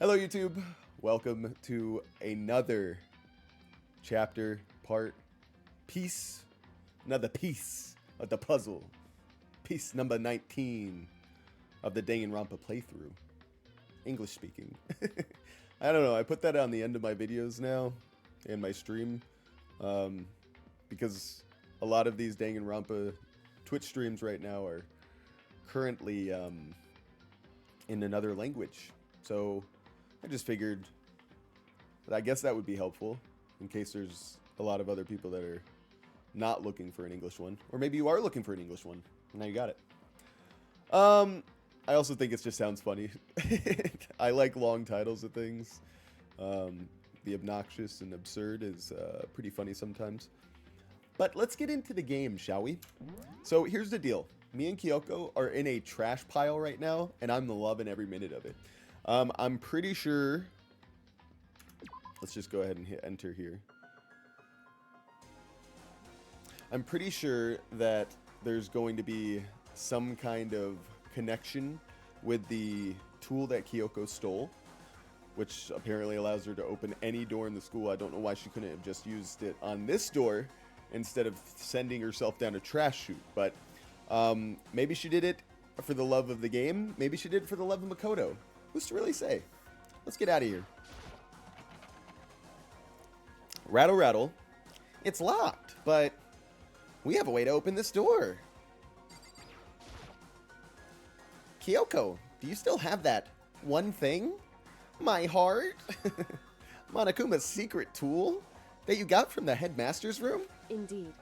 Hello YouTube, welcome to another chapter, piece, another piece of the puzzle. Piece number 19 of the Danganronpa playthrough. English speaking. I don't know, I put that on the end of my videos now, and my stream, because a lot of these Danganronpa Twitch streams right now are currently in another language. So I just figured that I guess that would be helpful in case there's a lot of other people that are not looking for an English one. Or maybe you are looking for an English one. Now you got it. I also think it just sounds funny. I like long titles of things. The obnoxious and absurd is pretty funny sometimes. But let's get into the game, shall we? So here's the deal. Me and Kyoko are in a trash pile right now, and I'm loving every minute of it. I'm pretty sure... Let's just go ahead and hit enter here. I'm pretty sure that there's going to be some kind of connection with the tool that Kyoko stole, which apparently allows her to open any door in the school. I don't know why she couldn't have just used it on this door instead of sending herself down a trash chute, but maybe she did it for the love of the game. Maybe she did it for the love of Makoto. Who's to really say? Let's get out of here. Rattle, rattle. It's locked, but we have a way to open this door. Kyoko, do you still have that one thing? My heart? Monokuma's secret tool that you got from the headmaster's room? Indeed.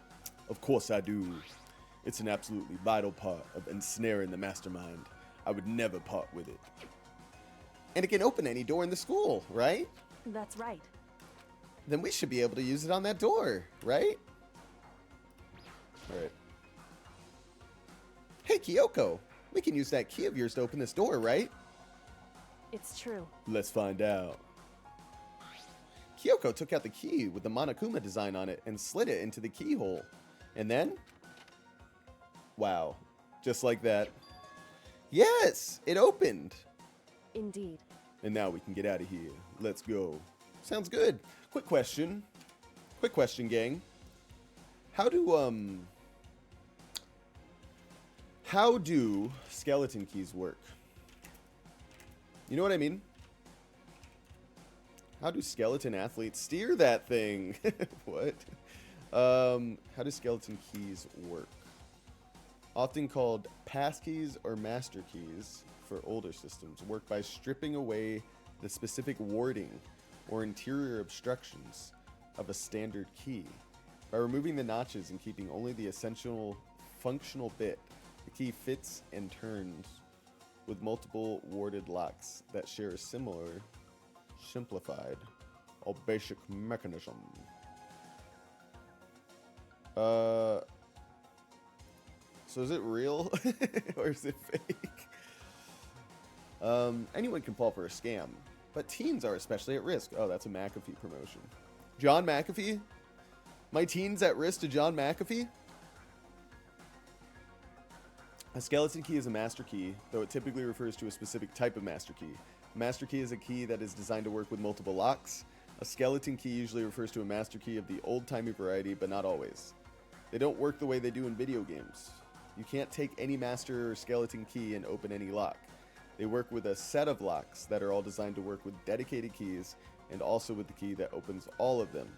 Of course I do. It's an absolutely vital part of ensnaring the mastermind. I would never part with it. And it can open any door in the school, right? That's right. Then we should be able to use it on that door, right? Alright. Hey, Kyoko. We can use that key of yours to open this door, right? It's true. Let's find out. Kyoko took out the key with the Monokuma design on it and slid it into the keyhole. And then... Wow. Just like that. Yes! It opened! Indeed. And now we can get out of here. Let's go. Sounds good. Quick question, gang. How do skeleton keys work? You know what I mean? How do skeleton athletes steer that thing? What? How do skeleton keys work? Often called passkeys or master keys for older systems, work by stripping away the specific warding or interior obstructions of a standard key. By removing the notches and keeping only the essential functional bit, the key fits and turns with multiple warded locks that share a similar, simplified, or basic mechanism. So is it real or is it fake? Anyone can fall for a scam, but teens are especially at risk. Oh, that's a McAfee promotion. John McAfee? My teens at risk to John McAfee? A skeleton key is a master key, though it typically refers to a specific type of master key. A master key is a key that is designed to work with multiple locks. A skeleton key usually refers to a master key of the old-timey variety, but not always. They don't work the way they do in video games. You can't take any master or skeleton key and open any lock. They work with a set of locks that are all designed to work with dedicated keys and also with the key that opens all of them.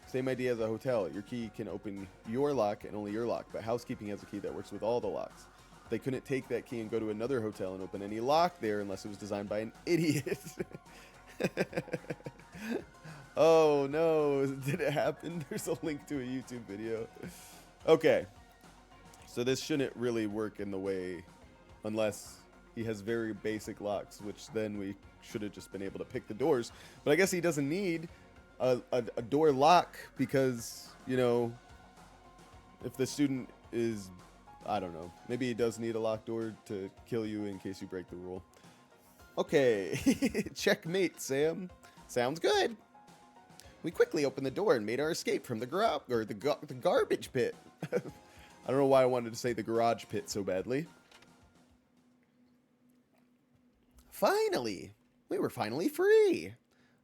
Same idea as a hotel. Your key can open your lock and only your lock, but housekeeping has a key that works with all the locks. They couldn't take that key and go to another hotel and open any lock there unless it was designed by an idiot. Oh no, did it happen? There's a link to a YouTube video. Okay. So this shouldn't really work in the way, unless he has very basic locks, which then we should have just been able to pick the doors. But I guess he doesn't need a door lock because, you know, if the student is, I don't know, maybe he does need a locked door to kill you in case you break the rule. Okay, checkmate, Sam. Sounds good. We quickly opened the door and made our escape from the garbage pit. I don't know why I wanted to say the garage pit so badly. Finally! We were finally free.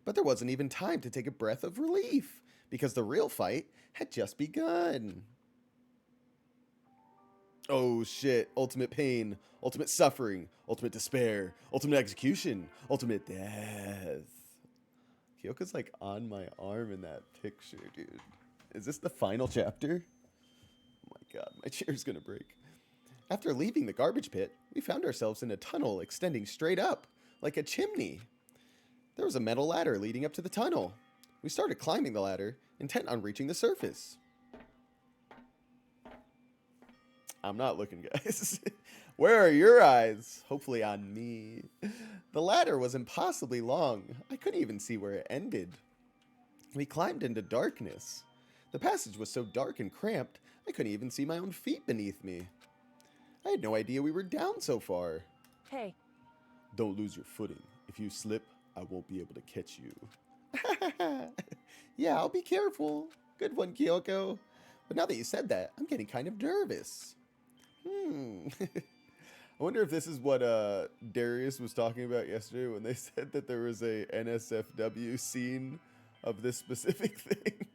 But there wasn't even time to take a breath of relief, because the real fight had just begun. Oh shit, ultimate pain, ultimate suffering, ultimate despair, ultimate execution, ultimate death. Kyoko's like on my arm in that picture, dude. Is this the final chapter? Oh my god, my chair's gonna break. After leaving the garbage pit, we found ourselves in a tunnel extending straight up, like a chimney. There was a metal ladder leading up to the tunnel. We started climbing the ladder, intent on reaching the surface. I'm not looking, guys. Where are your eyes? Hopefully on me. The ladder was impossibly long. I couldn't even see where it ended. We climbed into darkness. The passage was so dark and cramped, I couldn't even see my own feet beneath me. I had no idea we were down so far. Hey. Don't lose your footing. If you slip, I won't be able to catch you. Yeah, I'll be careful. Good one, Kyoko. But now that you said that, I'm getting kind of nervous. I wonder if this is what Darius was talking about yesterday when they said that there was a NSFW scene of this specific thing.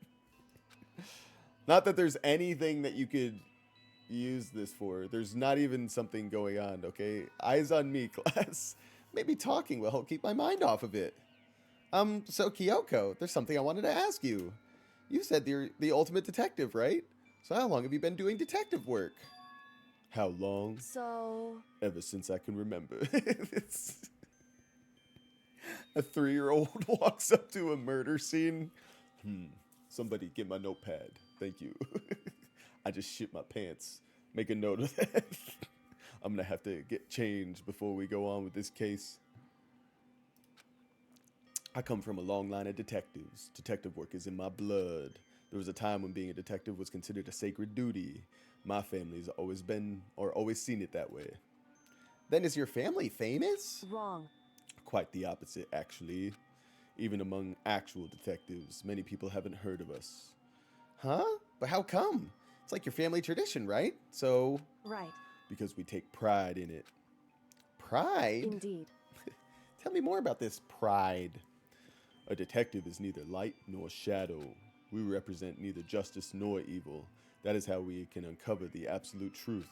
Not that there's anything that you could use this for. There's not even something going on, okay? Eyes on me, class. Maybe talking will help keep my mind off of it. So Kyoko, there's something I wanted to ask you. You said you're the ultimate detective, right? So how long have you been doing detective work? How long? So... Ever since I can remember. A 3-year-old walks up to a murder scene. Somebody get my notepad. Thank you. I just shit my pants. Make a note of that. I'm going to have to get changed before we go on with this case. I come from a long line of detectives. Detective work is in my blood. There was a time when being a detective was considered a sacred duty. My family's always been, or always seen it that way. Then is your family famous? Wrong. Quite the opposite, actually. Even among actual detectives, many people haven't heard of us. Huh? But how come? It's like your family tradition, right? So... Right. Because we take pride in it. Pride? Indeed. Tell me more about this pride. A detective is neither light nor shadow. We represent neither justice nor evil. That is how we can uncover the absolute truth.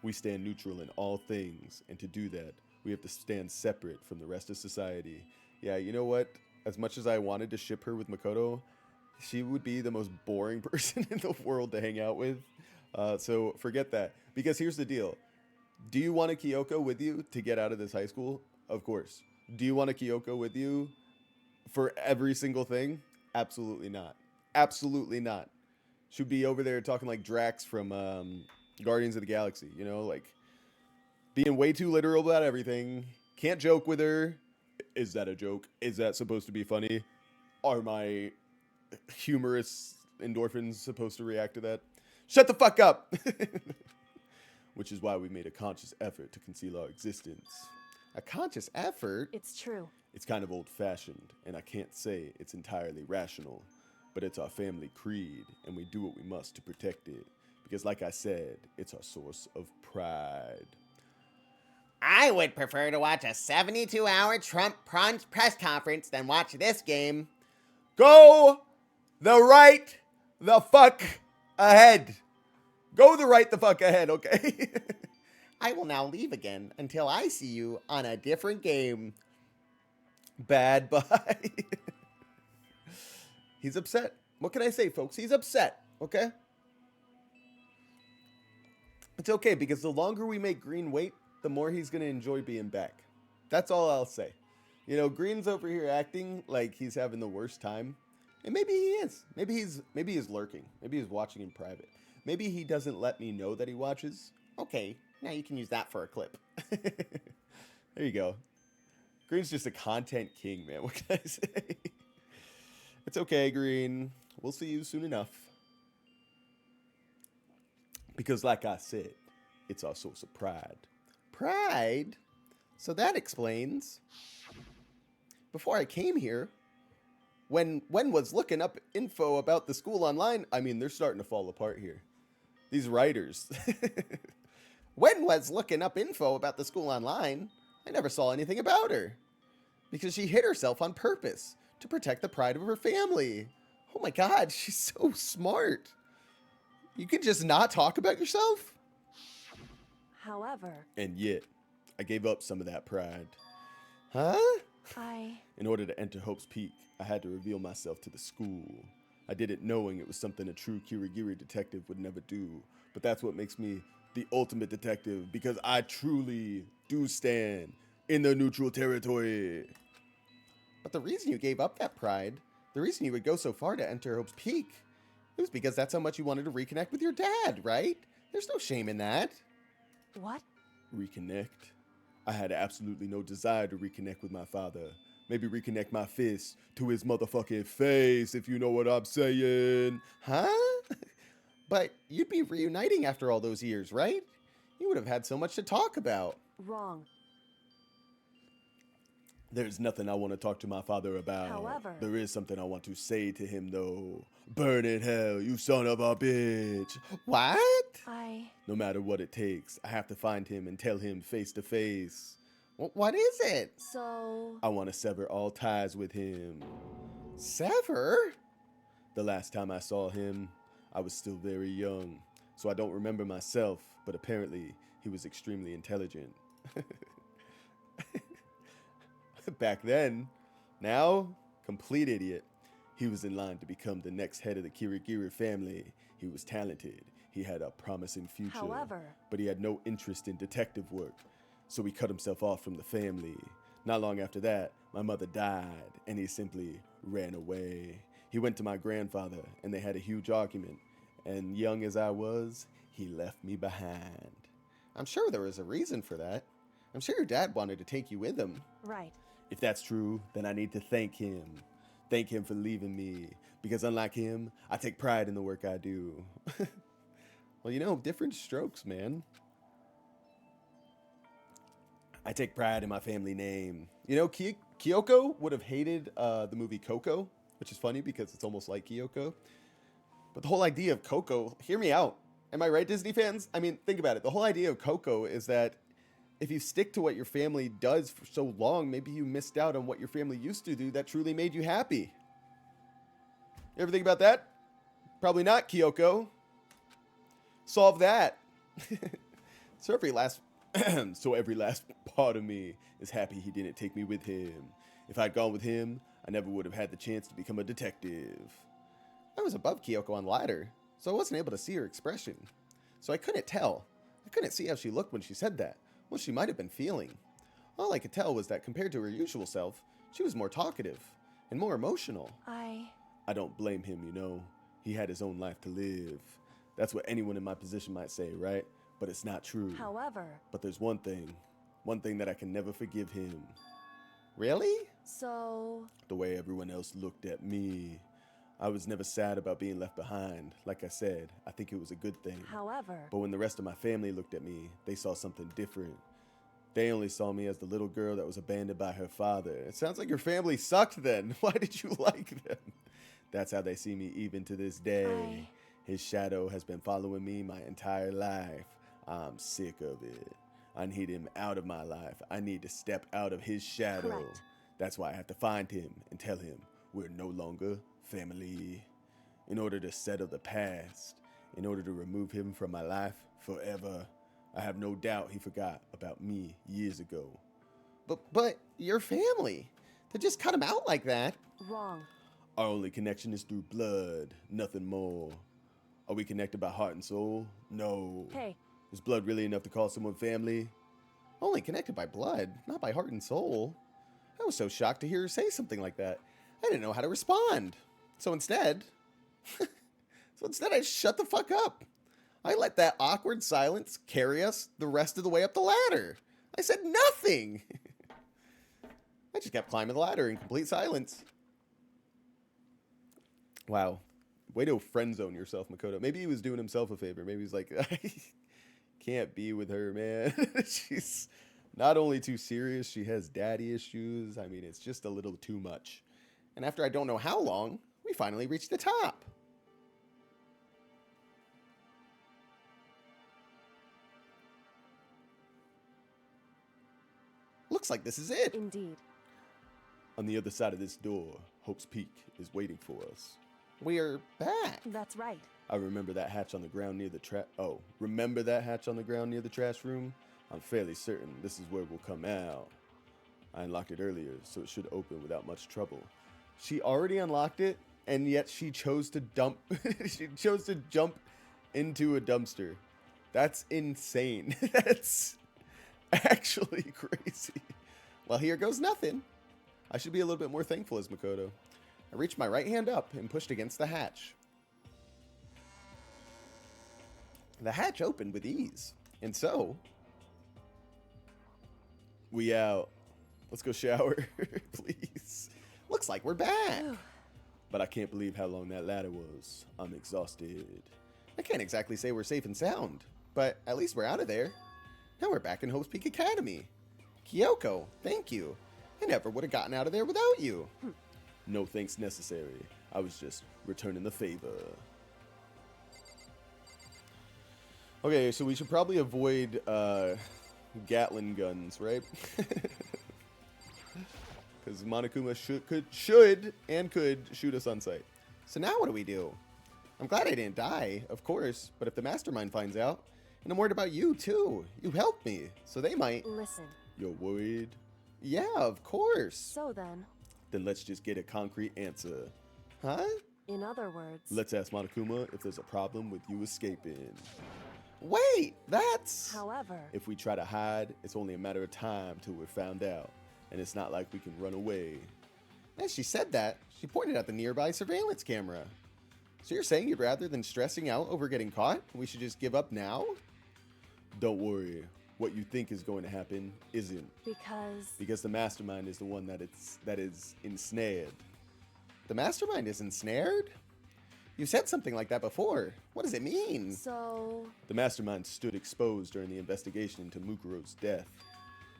We stand neutral in all things, and to do that, we have to stand separate from the rest of society. Yeah, you know what? As much as I wanted to ship her with Makoto, she would be the most boring person in the world to hang out with. So forget that. Because here's the deal. Do you want a Kyoko with you to get out of this high school? Of course. Do you want a Kyoko with you for every single thing? Absolutely not. Absolutely not. She'd be over there talking like Drax from Guardians of the Galaxy, you know, like being way too literal about everything. Can't joke with her. Is that a joke? Is that supposed to be funny? Are my humorous endorphins supposed to react to that? Shut the fuck up! Which is why we made a conscious effort to conceal our existence. A conscious effort? It's true. It's kind of old-fashioned, and I can't say it's entirely rational. But it's our family creed, and we do what we must to protect it. Because like I said, it's our source of pride. I would prefer to watch a 72-hour Trump press conference than watch this game. Go the fuck ahead. Go the fuck ahead, okay? I will now leave again until I see you on a different game. Bad bye. He's upset. What can I say, folks? He's upset, okay? It's okay, because the longer we make Green wait, the more he's going to enjoy being back. That's all I'll say. You know, Green's over here acting like he's having the worst time. And maybe he is. Maybe he's lurking. Maybe he's watching in private. Maybe he doesn't let me know that he watches. Okay, now you can use that for a clip. There you go. Green's just a content king, man. What can I say? It's okay, Green. We'll see you soon enough. Because like I said, it's our source of pride. Pride? So that explains. Before I came here, when was looking up info about the school online, I mean, they're starting to fall apart here. These writers. When was looking up info about the school online? I never saw anything about her. because she hid herself on purpose to protect the pride of her family. Oh my god, she's so smart. You can just not talk about yourself? However, And yet, I gave up some of that pride. Huh? In order to enter Hope's Peak, I had to reveal myself to the school. I did it knowing it was something a true Kirigiri detective would never do. But that's what makes me the ultimate detective, because I truly do stand in the neutral territory. But the reason you gave up that pride, the reason you would go so far to enter Hope's Peak, it was because that's how much you wanted to reconnect with your dad, right? There's no shame in that. what? Reconnect? I had absolutely no desire to reconnect with my father. Maybe reconnect my fist to his motherfucking face, if you know what I'm saying. Huh? But you'd be reuniting after all those years, right? You would have had so much to talk about. Wrong. There's nothing I want to talk to my father about. However, There is something I want to say to him, though. Burn in hell, you son of a bitch. What? No matter what it takes, I have to find him and tell him face to face. What is it? So... I want to sever all ties with him. Sever? The last time I saw him, I was still very young, so I don't remember myself, but apparently he was extremely intelligent. Back then. Now, complete idiot. He was in line to become the next head of the Kirigiri family. He was talented. He had a promising future. However, but he had no interest in detective work, so he cut himself off from the family. Not long after that, my mother died, and he simply ran away. He went to my grandfather, and they had a huge argument. And young as I was, he left me behind. I'm sure there was a reason for that. I'm sure your dad wanted to take you with him. right. If that's true, then I need to thank him. Thank him for leaving me. Because unlike him, I take pride in the work I do. Well, you know, different strokes, man. I take pride in my family name. You know, Kyoko would have hated the movie Coco, which is funny because it's almost like Kyoko. But the whole idea of Coco, hear me out. Am I right, Disney fans? I mean, think about it. The whole idea of Coco is that if you stick to what your family does for so long, maybe you missed out on what your family used to do that truly made you happy. You ever think about that? Probably not, Kyoko. Solve that. So every last part of me is happy he didn't take me with him. If I'd gone with him, I never would have had the chance to become a detective. I was above Kyoko on ladder, so I wasn't able to see her expression. So I couldn't tell. I couldn't see how she looked when she said that, what she might have been feeling. All I could tell was that compared to her usual self, she was more talkative and more emotional. I don't blame him, you know. He had his own life to live. That's what anyone in my position might say, right? But it's not true. However... But there's one thing that I can never forgive him. Really? So... The way everyone else looked at me. I was never sad about being left behind. Like I said, I think it was a good thing. However... But when the rest of my family looked at me, they saw something different. They only saw me as the little girl that was abandoned by her father. It sounds like your family sucked then. Why did you like them? That's how they see me even to this day. His shadow has been following me my entire life. I'm sick of it. I need him out of my life. I need to step out of his shadow. Correct. That's why I have to find him and tell him we're no longer family. In order to settle the past, in order to remove him from my life forever. I have no doubt he forgot about me years ago. But your family, to just cut him out like that. Wrong. Our only connection is through blood, nothing more. Are we connected by heart and soul? No. Hey. Is blood really enough to call someone family? Only connected by blood, not by heart and soul. I was so shocked to hear her say something like that. I didn't know how to respond. So instead, I shut the fuck up. I let that awkward silence carry us the rest of the way up the ladder. I said nothing. I just kept climbing the ladder in complete silence. Wow. Way to friend zone yourself, Makoto. Maybe he was doing himself a favor. Maybe he's like, I can't be with her, man. She's not only too serious, she has daddy issues. I mean, it's just a little too much. And after I don't know how long, we finally reached the top. Looks like this is it. Indeed. On the other side of this door, Hope's Peak is waiting for us. We're back. That's right. I remember that hatch on the ground near the remember that hatch on the ground near the trash room? I'm fairly certain this is where we'll come out. I unlocked it earlier, so it should open without much trouble. She already unlocked it, and yet she chose to dump. She chose to jump into a dumpster. That's insane. That's actually crazy. Well, here goes nothing. I should be a little bit more thankful as Makoto. I reached my right hand up and pushed against the hatch. The hatch opened with ease, and so we out. Let's go shower, please. Looks like we're back. But I can't believe how long that ladder was. I'm exhausted. I can't exactly say we're safe and sound, but at least we're out of there. Now we're back in Hope's Peak Academy. Kyoko, thank you. I never would have gotten out of there without you. No thanks necessary. I was just returning the favor. Okay, so we should probably avoid Gatling guns, right? Because Monokuma could shoot us on sight. So now what do we do? I'm glad I didn't die, of course, but if the mastermind finds out, and I'm worried about you too. You helped me, so they might. Listen. You're worried? Yeah, of course. So then. Then let's just get a concrete answer. Huh? In other words. Let's ask Monokuma if there's a problem with you escaping. Wait, that's... However. If we try to hide, it's only a matter of time till we're found out. And it's not like we can run away. As she said that, she pointed at the nearby surveillance camera. So you're saying you'd rather than stressing out over getting caught, we should just give up now? Don't worry. What you think is going to happen isn't. Because the mastermind is the one that is ensnared. The mastermind is ensnared? You said something like that before. What does it mean? So. The mastermind stood exposed during the investigation into Mukuro's death.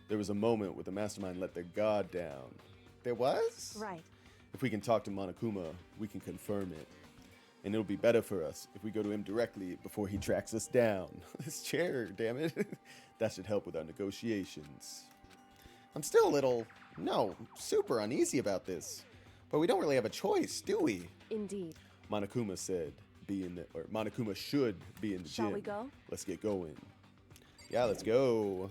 There was a moment where the mastermind let their guard down. There was? Right. If we can talk to Monokuma, we can confirm it. And it'll be better for us if we go to him directly before he tracks us down. This chair, damn it. That should help with our negotiations. I'm still a little, super uneasy about this. But we don't really have a choice, do we? Indeed. Monokuma said, Monokuma should be in the gym. Shall we go? Let's get going. Yeah, let's go.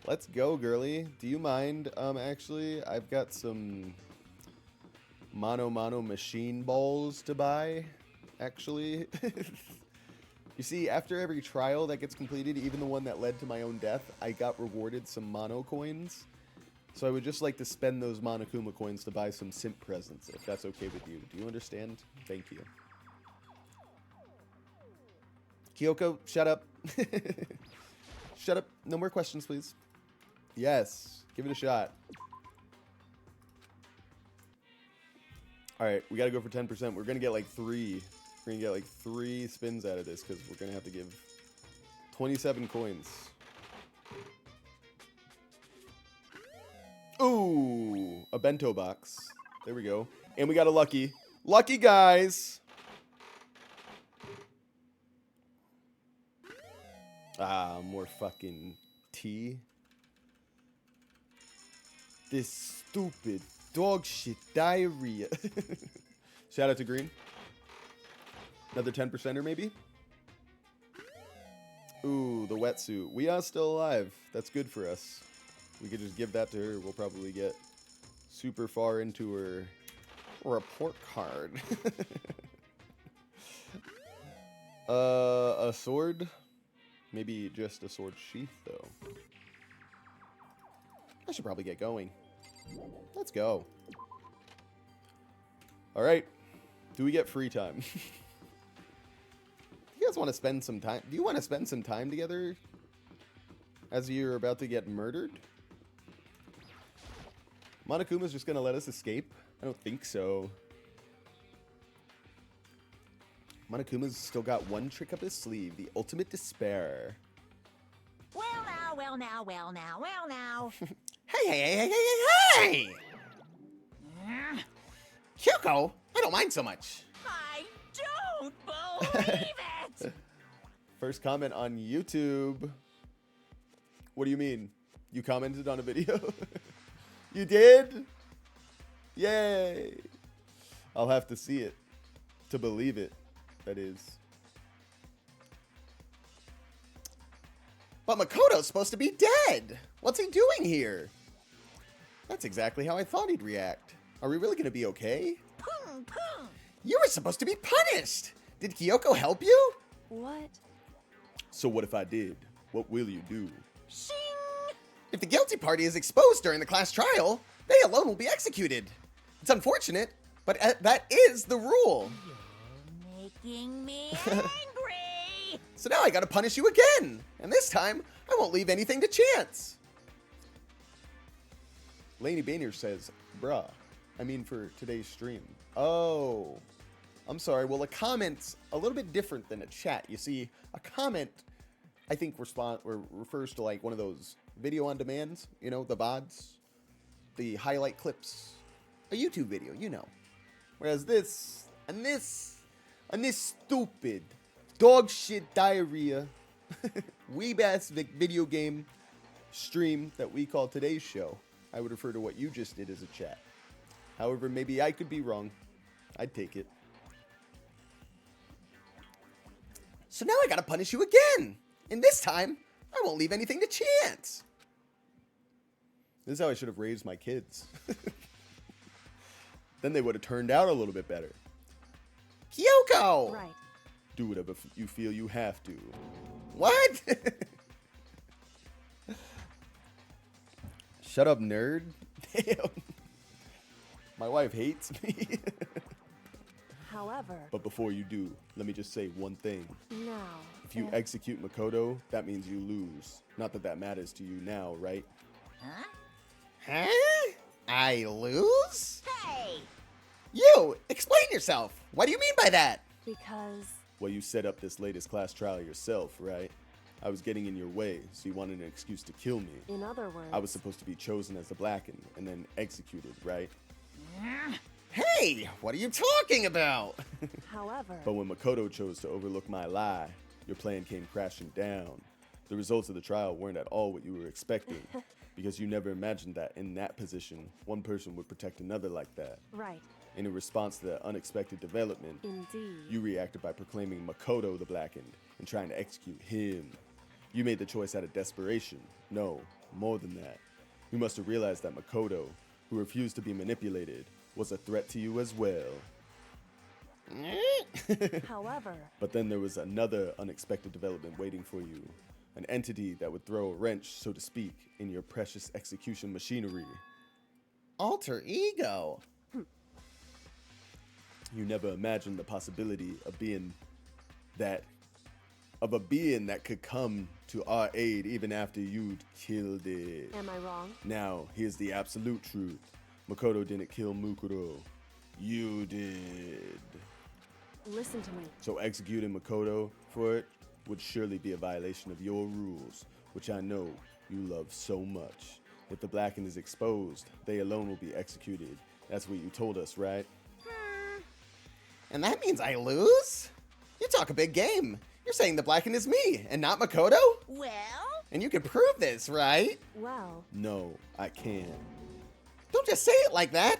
Let's go, girly. Do you mind? Actually, I've got some mono machine balls to buy. Actually, you see, after every trial that gets completed, even the one that led to my own death, I got rewarded some mono coins. So I would just like to spend those Monokuma coins to buy some simp presents, if that's okay with you. Do you understand? Thank you. Kyoko, shut up. Shut up. No more questions, please. Yes. Give it a shot. Alright, we gotta go for 10%. We're gonna get like 3. We're gonna get like 3 spins out of this because we're gonna have to give 27 coins. Ooh, a bento box. There we go. And we got a lucky. Lucky, guys. Ah, more fucking tea. This stupid dog shit diarrhea. Shout out to Green. Another 10%er maybe? Ooh, the wetsuit. We are still alive. That's good for us. We could just give that to her. We'll probably get super far into her report card. A sword? Maybe just a sword sheath, though. I should probably get going. Let's go. All right. Do we get free time? You guys want to spend some time? Do you want to spend some time together as you're about to get murdered? Monokuma's just going to let us escape? I don't think so. Monokuma's still got one trick up his sleeve, the ultimate despair. Well now. Hey! Kyoko, I don't mind so much. I don't believe it! First comment on YouTube. What do you mean? You commented on a video? You did? Yay! I'll have to see it to believe it, that is. But Makoto's supposed to be dead. What's he doing here? That's exactly how I thought he'd react. Are we really going to be okay? Pum, pum. You were supposed to be punished. Did Kyoko help you? What? So what if I did? What will you do? Shing. If the guilty party is exposed during the class trial, they alone will be executed. It's unfortunate, but that is the rule. You're making me angry. So now I gotta punish you again. And this time, I won't leave anything to chance. Laney Boehner says, bruh, I mean for today's stream. Oh, I'm sorry. Well, a comment's a little bit different than a chat. You see, a comment, I think, refers to like one of those video on demands, you know, the VODs, the highlight clips, a YouTube video, you know. Whereas this stupid dog shit diarrhea weeb ass video game stream that we call today's show, I would refer to what you just did as a chat. However, maybe I could be wrong. I'd take it. So now I gotta punish you again. And this time, I won't leave anything to chance. This is how I should have raised my kids. Then they would have turned out a little bit better. Kyoko! Right. Do whatever you feel you have to. What? Shut up, nerd. Damn. My wife hates me. However, But before you do, let me just say one thing. now. If you if- execute Makoto, that means you lose. Not that that matters to you now, right? Huh? Huh? I lose? Hey. You! Explain yourself! What do you mean by that? Because Well, you set up this latest class trial yourself, right? I was getting in your way, so you wanted an excuse to kill me. in other words, I was supposed to be chosen as the Blackened and then executed, right? Hey! What are you talking about? however, But when Makoto chose to overlook my lie, your plan came crashing down. The results of the trial weren't at all what you were expecting, because you never imagined that in that position, one person would protect another like that. right, In response to that unexpected development, indeed. you reacted by proclaiming Makoto the Blackened and trying to execute him. You made the choice out of desperation. No, more than that. You must have realized that Makoto, who refused to be manipulated, was a threat to you as well. However, But then there was another unexpected development waiting for you. An entity that would throw a wrench, so to speak, in your precious execution machinery. Alter ego? You never imagined the possibility of a being that could come to our aid even after you'd killed it. am I wrong? Now, here's the absolute truth. Makoto didn't kill Mukuro. You did. Listen to me. So executing Makoto for it would surely be a violation of your rules, which I know you love so much. If the Blackened is exposed, they alone will be executed. That's what you told us, right? And that means I lose? You talk a big game. You're saying the Blackened is me, and not Makoto? Well. And you can prove this, right? Well, No, I can't. Don't just say it like that.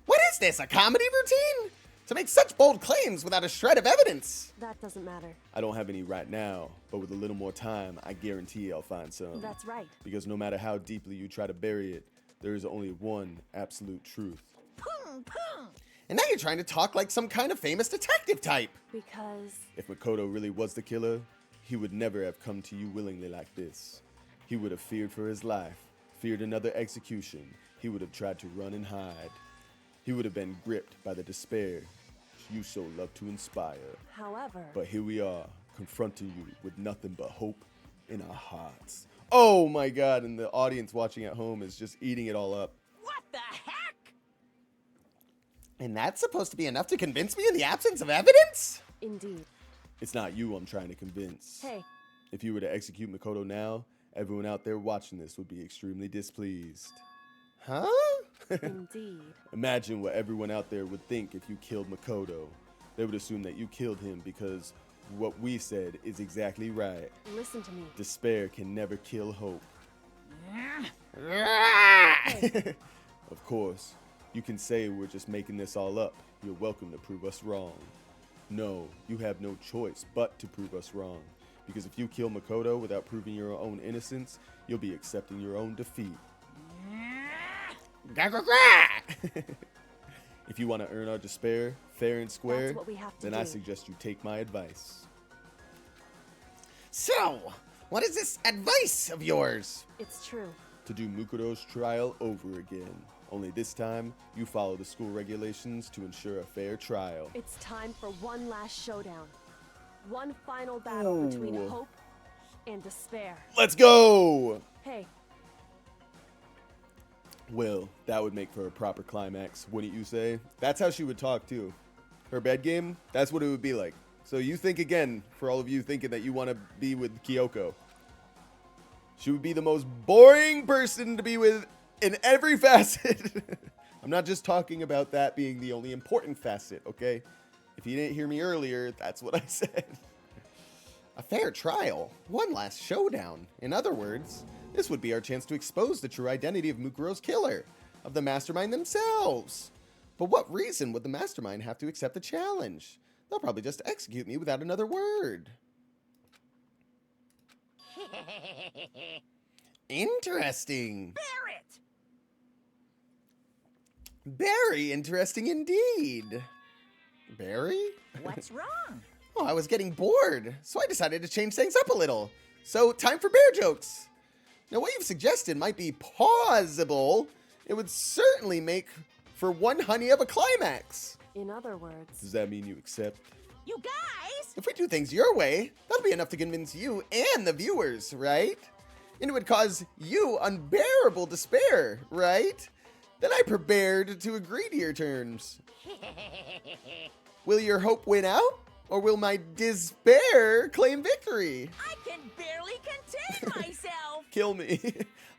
What is this, a comedy routine? To make such bold claims without a shred of evidence. that doesn't matter. I don't have any right now, but with a little more time, I guarantee I'll find some. That's right. Because no matter how deeply you try to bury it, there is only one absolute truth. Pum, pum. And now you're trying to talk like some kind of famous detective type. Because If Makoto really was the killer, he would never have come to you willingly like this. He would have feared for his life, feared another execution. He would have tried to run and hide. He would have been gripped by the despair you so love to inspire. however, But here we are, confronting you with nothing but hope in our hearts. Oh my god, and the audience watching at home is just eating it all up. What the heck? And that's supposed to be enough to convince me in the absence of evidence? indeed. It's not you I'm trying to convince. Hey, If you were to execute Makoto now, everyone out there watching this would be extremely displeased. Huh? indeed. Imagine what everyone out there would think if you killed Makoto. They would assume that you killed him because what we said is exactly right. Listen to me. Despair can never kill hope. Of course, You can say we're just making this all up. You're welcome to prove us wrong. No, you have no choice but to prove us wrong. Because if you kill Makoto without proving your own innocence, you'll be accepting your own defeat. If you want to earn our despair, fair and square, That's what we have to then do. I suggest you take my advice. So, what is this advice of yours? It's true. To do Mukuro's trial over again. Only this time, you follow the school regulations to ensure a fair trial. It's time for one last showdown. One final battle between Ooh. hope and despair. Let's go! Hey, Well, that would make for a proper climax, wouldn't you say? That's how she would talk, too. Her bed game, that's what it would be like. So you think again, for all of you thinking that you want to be with Kyoko. She would be the most boring person to be with in every facet. I'm not just talking about that being the only important facet, okay? If you didn't hear me earlier, that's what I said. A fair trial. One last showdown. In other words, This would be our chance to expose the true identity of Mukuro's killer, of the mastermind themselves. for what reason would the mastermind have to accept the challenge? They'll probably just execute me without another word. Interesting. Barrett! Very interesting indeed. Barry? What's wrong? Oh, I was getting bored, so I decided to change things up a little. So, time for bear jokes. Now, what you've suggested might be plausible. It would certainly make for one honey of a climax. in other words, Does that mean you accept? You guys! If we do things your way, that'll be enough to convince you and the viewers, right? And it would cause you unbearable despair, right? Then I prepared to agree to your terms. Will your hope win out? Or will my despair claim victory? I can barely contain myself! Kill me.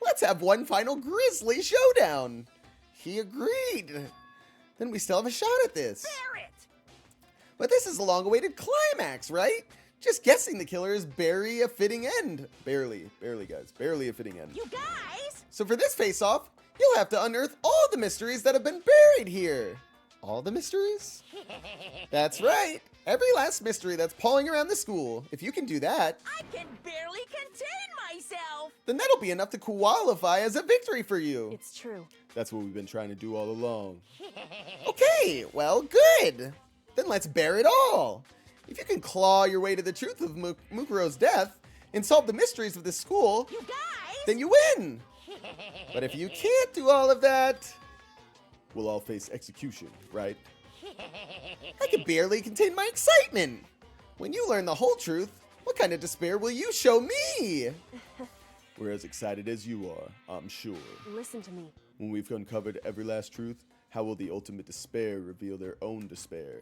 Let's have one final grisly showdown. He agreed. Then we still have a shot at this. Barrett! But this is a long-awaited climax, right? Just guessing the killer is barely a fitting end. Barely, guys. Barely a fitting end. You guys! So for this face-off, you'll have to unearth all the mysteries that have been buried here. All the mysteries? That's right. Every last mystery that's pawing around the school. If you can do that, I can barely contain myself! then that'll be enough to qualify as a victory for you. it's true. That's what we've been trying to do all along. Okay, well, good. Then let's bear it all. If you can claw your way to the truth of Mukuro's death and solve the mysteries of this school, You guys! then you win. But if you can't do all of that, We'll all face execution, right? I can barely contain my excitement. When you learn the whole truth, what kind of despair will you show me? We're as excited as you are, I'm sure. Listen to me. When we've uncovered every last truth, how will the ultimate despair reveal their own despair?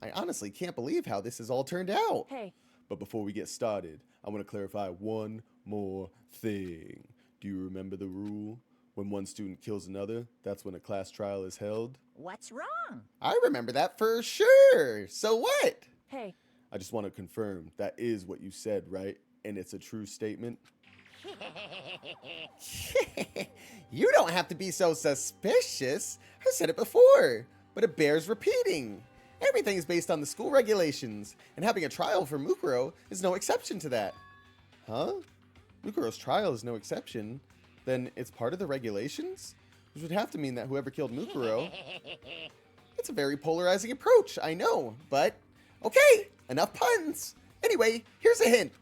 I honestly can't believe how this has all turned out. Hey, But before we get started, I want to clarify one more thing. Do you remember the rule? When one student kills another, that's when a class trial is held. What's wrong? I remember that for sure. So what? hey, I just want to confirm that is what you said, right? And it's a true statement. You don't have to be so suspicious. I said it before, but it bears repeating. Everything is based on the school regulations, and having a trial for Mukuro is no exception to that. Huh? Mukuro's trial is no exception? Then it's part of the regulations? Which would have to mean that whoever killed Mukuro... It's a very polarizing approach, I know, but... Okay, enough puns. Anyway, here's a hint.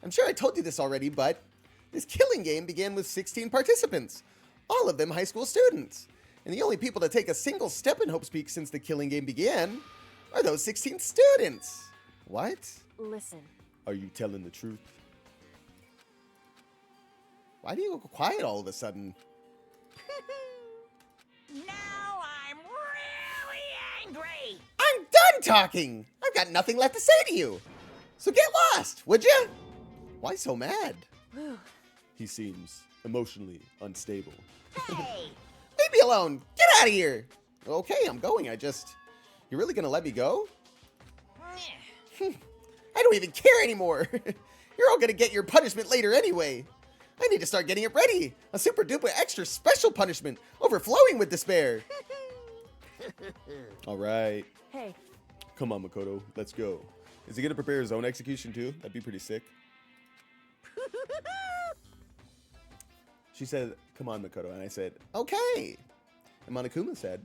I'm sure I told you this already, but... This killing game began with 16 participants, all of them high school students. And the only people to take a single step in Hope's Peak since the killing game began are those 16 students. What? listen. Are you telling the truth? Why do you go quiet all of a sudden? Now I'm really angry! I'm done talking! I've got nothing left to say to you. So get lost, would you? Why so mad? Whew. He seems emotionally unstable. Hey! Leave me alone! Get out of here! Okay, I'm going. You really gonna let me go? I don't even care anymore. You're all gonna get your punishment later anyway. I need to start getting it ready. A super duper extra special punishment overflowing with despair. All right. Hey, Come on, Makoto. Let's go. Is he going to prepare his own execution too? That'd be pretty sick. She said, come on, Makoto. And I said, okay. And Monokuma said,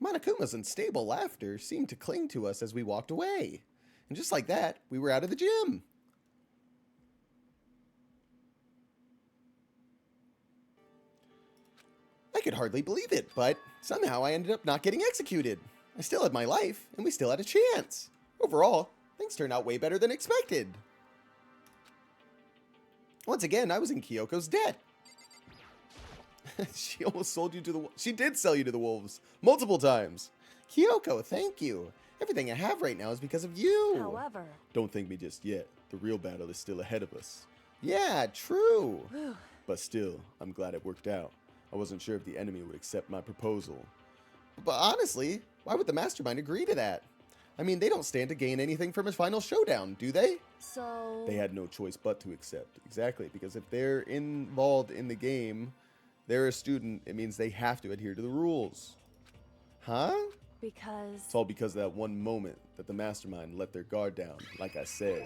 Monokuma's unstable laughter seemed to cling to us as we walked away. And just like that, we were out of the gym. I could hardly believe it, but somehow I ended up not getting executed. I still had my life, and we still had a chance. Overall, things turned out way better than expected. Once again, I was in Kyoko's debt. She almost sold you to the... She did sell you to the wolves multiple times. Kyoko, thank you. Everything I have right now is because of you. however, Don't thank me just yet. The real battle is still ahead of us. Yeah, true. But still, I'm glad it worked out. I wasn't sure if the enemy would accept my proposal. But honestly, why would the mastermind agree to that? I mean, they don't stand to gain anything from his final showdown, do they? so... They had no choice but to accept. Exactly, because if they're involved in the game, they're a student, it means they have to adhere to the rules. Huh? Because... It's all because of that one moment that the mastermind let their guard down, like I said.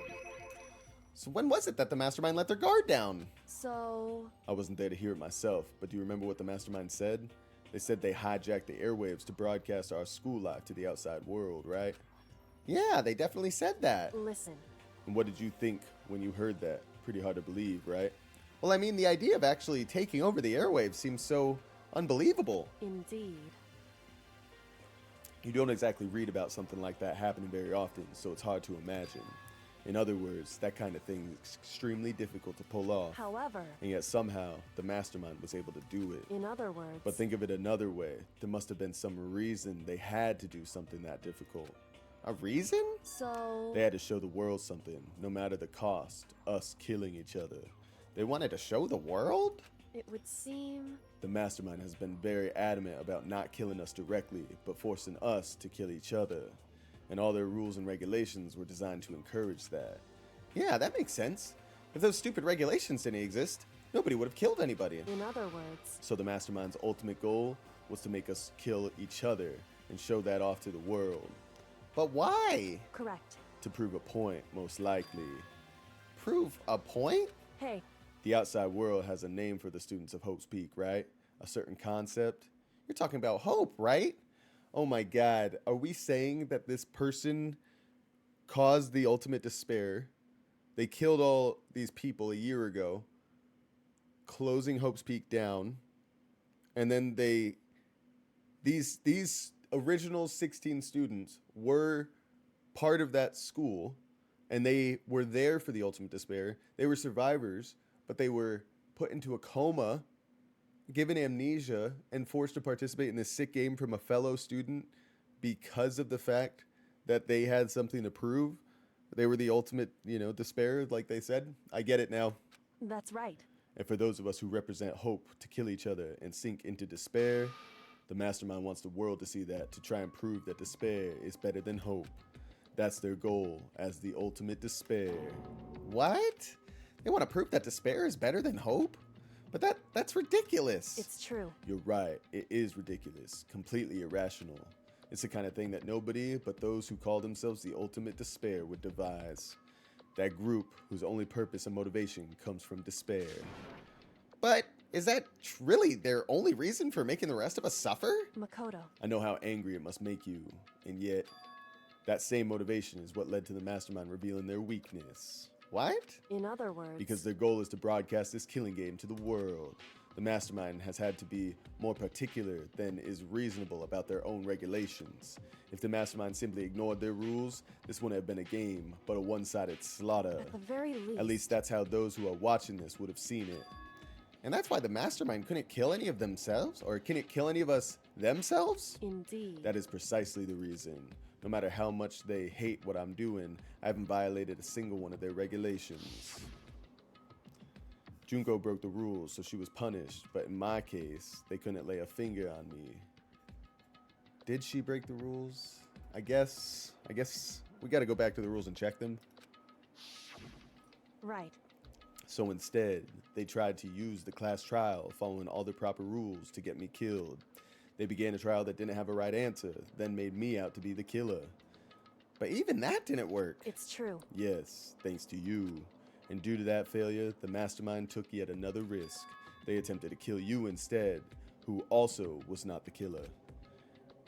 So when was it that the mastermind let their guard down? So... I wasn't there to hear it myself, but do you remember what the mastermind said? They said they hijacked the airwaves to broadcast our school life to the outside world, right? Yeah, they definitely said that. Listen, And what did you think when you heard that? Pretty hard to believe, right? Well, I mean, the idea of actually taking over the airwaves seems so unbelievable. indeed. You don't exactly read about something like that happening very often, so it's hard to imagine. In other words, that kind of thing is extremely difficult to pull off. However, And yet somehow, the mastermind was able to do it. in other words... But think of it another way. There must have been some reason they had to do something that difficult. A reason? So... They had to show the world something, no matter the cost. Us killing each other. They wanted to show the world? It would seem... The mastermind has been very adamant about not killing us directly, but forcing us to kill each other. And all their rules and regulations were designed to encourage that. Yeah, that makes sense. If those stupid regulations didn't exist, nobody would have killed anybody. In other words... So the mastermind's ultimate goal was to make us kill each other and show that off to the world. But why? Correct. To prove a point, most likely. Prove a point? Hey, The outside world has a name for the students of Hope's Peak, right? A certain concept. You're talking about hope, right? Oh my god, are we saying that this person caused the ultimate despair? They killed all these people a year ago, closing Hope's Peak down, and then these original 16 students were part of that school, and they were there for the ultimate despair. They were survivors, but they were put into a coma, given amnesia, and forced to participate in this sick game from a fellow student because of the fact that they had something to prove. They were the ultimate, despair, like they said. I get it now. that's right. And for those of us who represent hope to kill each other and sink into despair, the mastermind wants the world to see that, to try and prove that despair is better than hope. That's their goal as the ultimate despair. What? They want to prove that despair is better than hope? But that's ridiculous. It's true. You're right, it is ridiculous, completely irrational. It's the kind of thing that nobody but those who call themselves the ultimate despair would devise. That group whose only purpose and motivation comes from despair. But is that really their only reason for making the rest of us suffer? Makoto. I know how angry it must make you, and yet that same motivation is what led to the mastermind revealing their weakness. What? In other words... Because their goal is to broadcast this killing game to the world. The mastermind has had to be more particular than is reasonable about their own regulations. If the mastermind simply ignored their rules, this wouldn't have been a game, but a one-sided slaughter. At the very least... At least that's how those who are watching this would have seen it. And that's why the mastermind couldn't kill any of themselves? Or can it kill any of us themselves? Indeed. That is precisely the reason. No matter how much they hate what I'm doing, I haven't violated a single one of their regulations. Junko broke the rules, so she was punished, but in my case, they couldn't lay a finger on me. Did she break the rules? I guess we gotta go back to the rules and check them. Right. So instead, they tried to use the class trial, following all the proper rules, to get me killed. They began a trial that didn't have a right answer, then made me out to be the killer. But even that didn't work. It's true. Yes, thanks to you. And due to that failure, the mastermind took yet another risk. They attempted to kill you instead, who also was not the killer.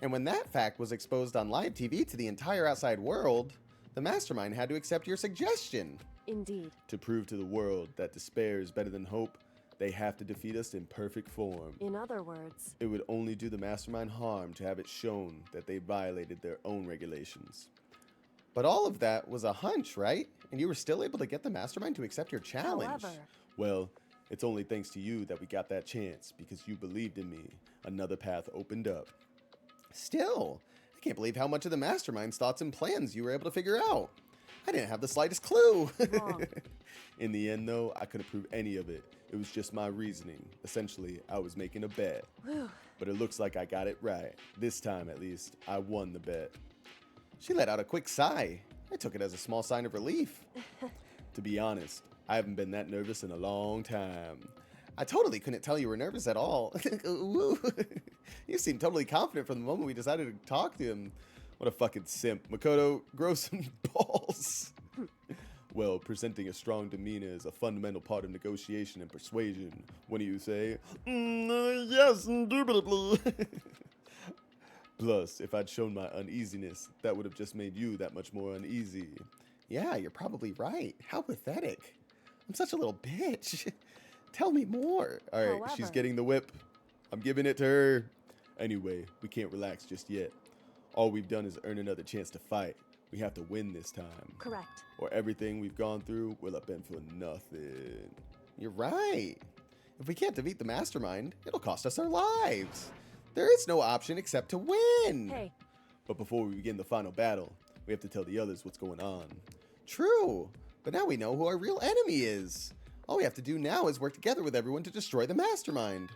And when that fact was exposed on live TV to the entire outside world, the mastermind had to accept your suggestion. Indeed. To prove to the world that despair is better than hope, they have to defeat us in perfect form. In other words, It would only do the mastermind harm to have it shown that they violated their own regulations. But all of that was a hunch, right? And you were still able to get the mastermind to accept your challenge. however, Well, it's only thanks to you that we got that chance, because you believed in me. Another path opened up. Still, I can't believe how much of the mastermind's thoughts and plans you were able to figure out. I didn't have the slightest clue. wrong. In the end, though, I couldn't prove any of it. It was just my reasoning. Essentially, I was making a bet. Whew. But it looks like I got it right. This time, at least, I won the bet. She let out a quick sigh. I took it as a small sign of relief. To be honest, I haven't been that nervous in a long time. I totally couldn't tell you were nervous at all. Ooh. You seemed totally confident from the moment we decided to talk to him. What a fucking simp. Makoto, grow some balls. Well, presenting a strong demeanor is a fundamental part of negotiation and persuasion. What do you say? Yes, indubitably. Plus, if I'd shown my uneasiness, that would have just made you that much more uneasy. Yeah, you're probably right. How pathetic. I'm such a little bitch. Tell me more. All right, she's However- getting the whip. I'm giving it to her. Anyway, we can't relax just yet. All we've done is earn another chance to fight. We have to win this time, Correct. or everything we've gone through will have been for nothing. You're right. If we can't defeat the mastermind, it'll cost us our lives. There is no option except to win. Hey, But before we begin the final battle, we have to tell the others what's going on. True, but now we know who our real enemy is. All we have to do now is work together with everyone to destroy the mastermind.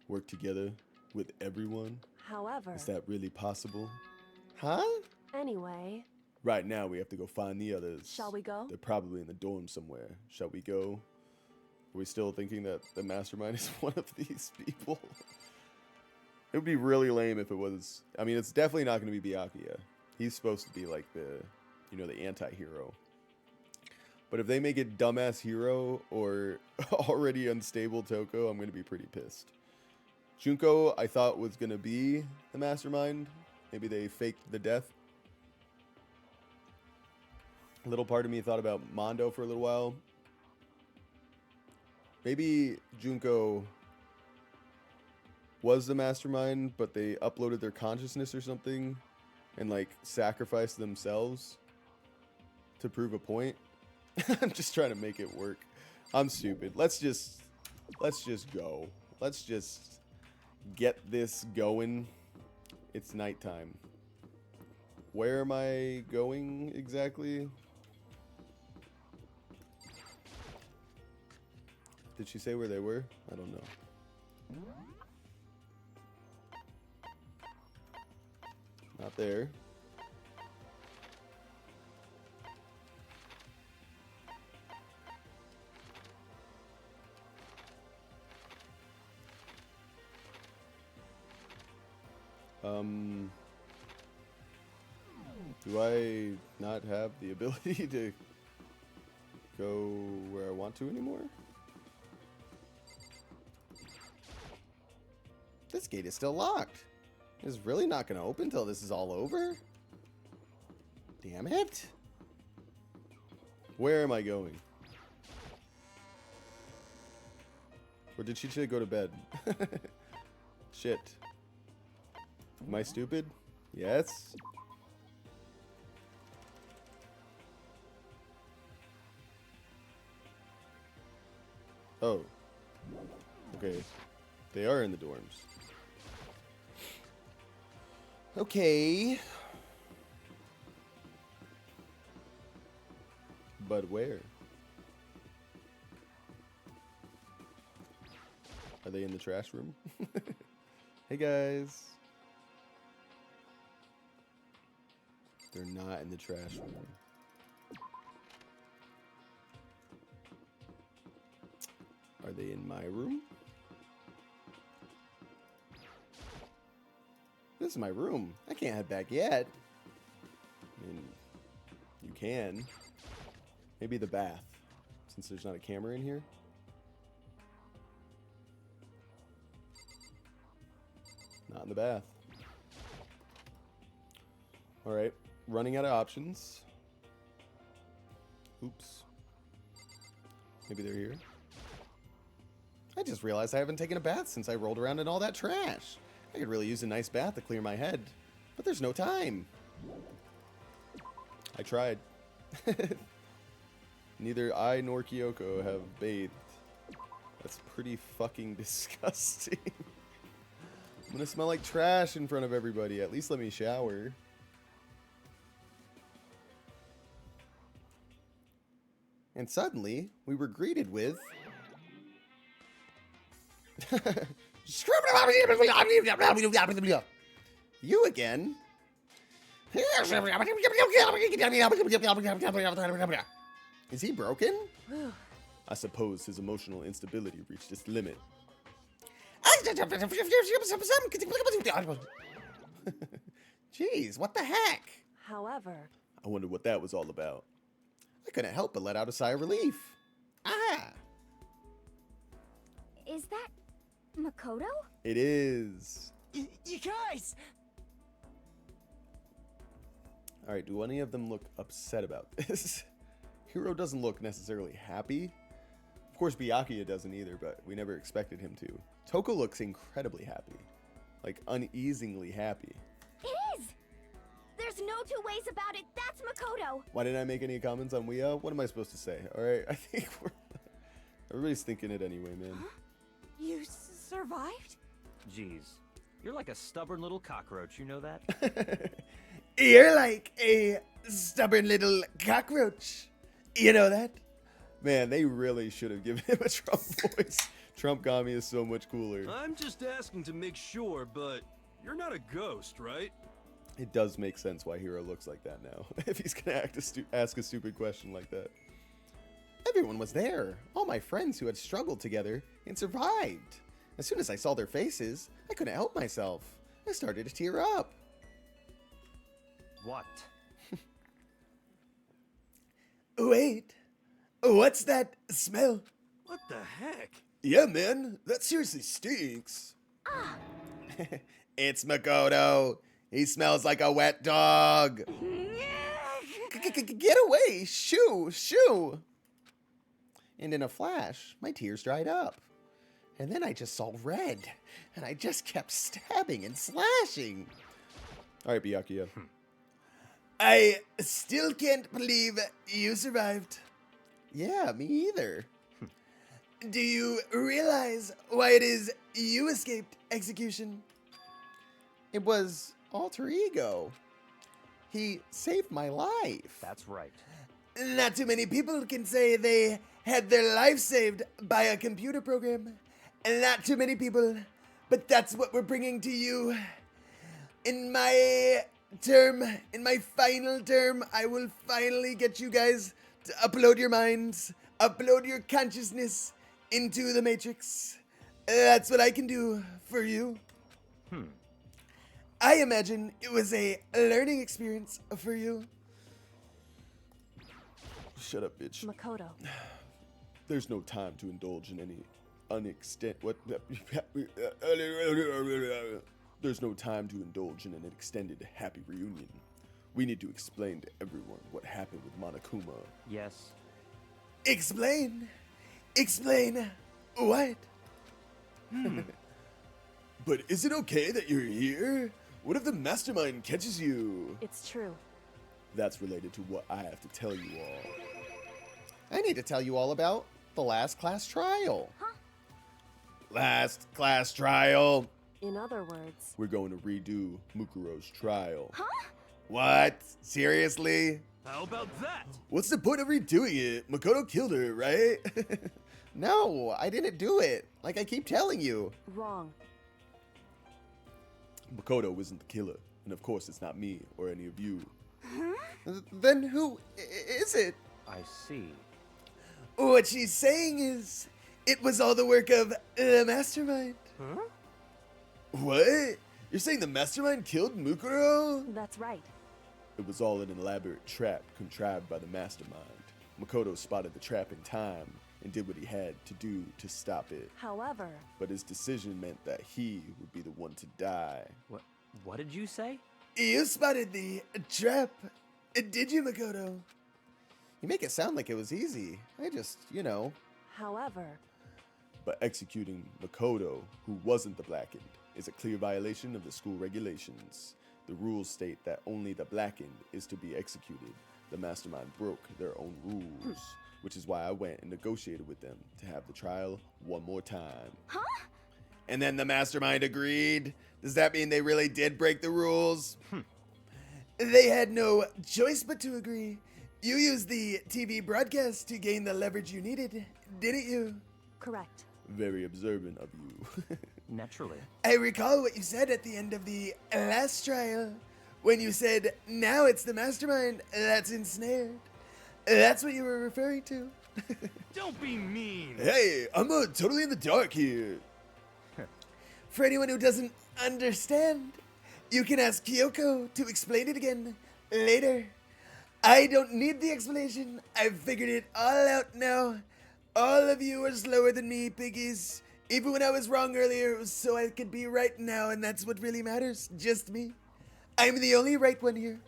Work together with everyone? however, Is that really possible? Huh? anyway, Right now, we have to go find the others. shall we go? They're probably in the dorm somewhere. Shall we go? Are we still thinking that the mastermind is one of these people? It would be really lame if it was. I mean, it's definitely not going to be Byakuya. He's supposed to be like the anti-hero. But if they make it dumbass hero or already unstable Toko, I'm going to be pretty pissed. Junko, I thought was going to be the mastermind. Maybe they faked the death. A little part of me thought about Mondo for a little while. Maybe Junko was the mastermind, but they uploaded their consciousness or something and like sacrificed themselves to prove a point. I'm just trying to make it work. I'm stupid. Let's just go. Let's just get this going. It's nighttime. Where am I going exactly? Did she say where they were? I don't know. Not there. Do I not have the ability to go where I want to anymore? This gate is still locked. It's really not going to open till this is all over. Damn it. Where am I going? Or did she say go to bed? Shit. Am I stupid? Yes. Oh. Okay. They are in the dorms. Okay. But where? Are they in the trash room? Hey guys. They're not in the trash room. Are they in my room? This is my room. I can't head back yet. I mean, you can. Maybe the bath, since there's not a camera in here. Not in the bath. Alright, running out of options. Oops. Maybe they're here. I just realized I haven't taken a bath since I rolled around in all that trash. I could really use a nice bath to clear my head, but there's no time. I tried. Neither I nor Kyoko have bathed. That's pretty fucking disgusting. I'm gonna smell like trash in front of everybody. At least let me shower. And suddenly, we were greeted with... You again? Is he broken? I suppose his emotional instability reached its limit. Jeez, what the heck? However, I wonder what that was all about. I couldn't help but let out a sigh of relief. Ah! Is that Makoto? It is. You guys! Alright, do any of them look upset about this? Hiro doesn't look necessarily happy. Of course, Byakuya doesn't either, but we never expected him to. Toko looks incredibly happy. Like, uneasingly happy. It is! There's no two ways about it. That's Makoto. Why didn't I make any comments on Wea? What am I supposed to say? Alright, I think we're... Everybody's thinking it anyway, man. You survived? Jeez, you're like a stubborn little cockroach, you know that? You're like a stubborn little cockroach. You know that? Man, they really should have given him a Trump voice. Trump Gami is so much cooler. I'm just asking to make sure, but you're not a ghost, right? It does make sense why Hiro looks like that now. If he's gonna ask a stupid question like that. Everyone was there. All my friends who had struggled together and survived. As soon as I saw their faces, I couldn't help myself. I started to tear up. What? Wait, what's that smell? What the heck? Yeah, man, that seriously stinks. It's Makoto. He smells like a wet dog. Get away, shoo, shoo. And in a flash, my tears dried up. And then I just saw red, and I just kept stabbing and slashing. Alright, Byakuya. I still can't believe you survived. Yeah, me either. Do you realize why it is you escaped execution? It was alter ego. He saved my life. That's right. Not too many people can say they had their life saved by a computer program. Not too many people, but that's what we're bringing to you. In my final term, I will finally get you guys to upload your minds, upload your consciousness into the Matrix. That's what I can do for you. I imagine it was a learning experience for you. Shut up, bitch. Makoto. There's no time to indulge in any There's no time to indulge in an extended happy reunion. We need to explain to everyone what happened with Monokuma. Yes. Explain? Explain what? But is it okay that you're here? What if the mastermind catches you? It's true. That's related to what I have to tell you all. I need to tell you all about the last class trial. Last class trial. In other words, We're going to redo Mukuro's trial. What? Seriously? How about that? What's the point of redoing it? Makoto killed her, right? No, I didn't do it. Like I keep telling you. wrong. Makoto isn't the killer. And of course it's not me or any of you. Then who is it? I see. What she's saying is, It was all the work of the mastermind. Huh? What? You're saying the mastermind killed Mukuro? That's right. It was all an elaborate trap contrived by the mastermind. Makoto spotted the trap in time and did what he had to do to stop it. However, But his decision meant that he would be the one to die. What did you say? You spotted the trap, did you, Makoto? You make it sound like it was easy. I just, however, But executing Makoto, who wasn't the Blackened, is a clear violation of the school regulations. The rules state that only the Blackened is to be executed. The mastermind broke their own rules, which is why I went and negotiated with them to have the trial one more time. Huh? And then the mastermind agreed? Does that mean they really did break the rules? They had no choice but to agree. You used the TV broadcast to gain the leverage you needed, didn't you? correct. Very observant of you. Naturally. I recall what you said at the end of the last trial, when you said, now it's the mastermind that's ensnared. That's what you were referring to. Don't be mean. Hey, I'm totally in the dark here. For anyone who doesn't understand, you can ask Kyoko to explain it again later. I don't need the explanation. I've figured it all out now. All of you are slower than me, piggies. Even when I was wrong earlier, it was so I could be right now, and that's what really matters. Just me. I'm the only right one here.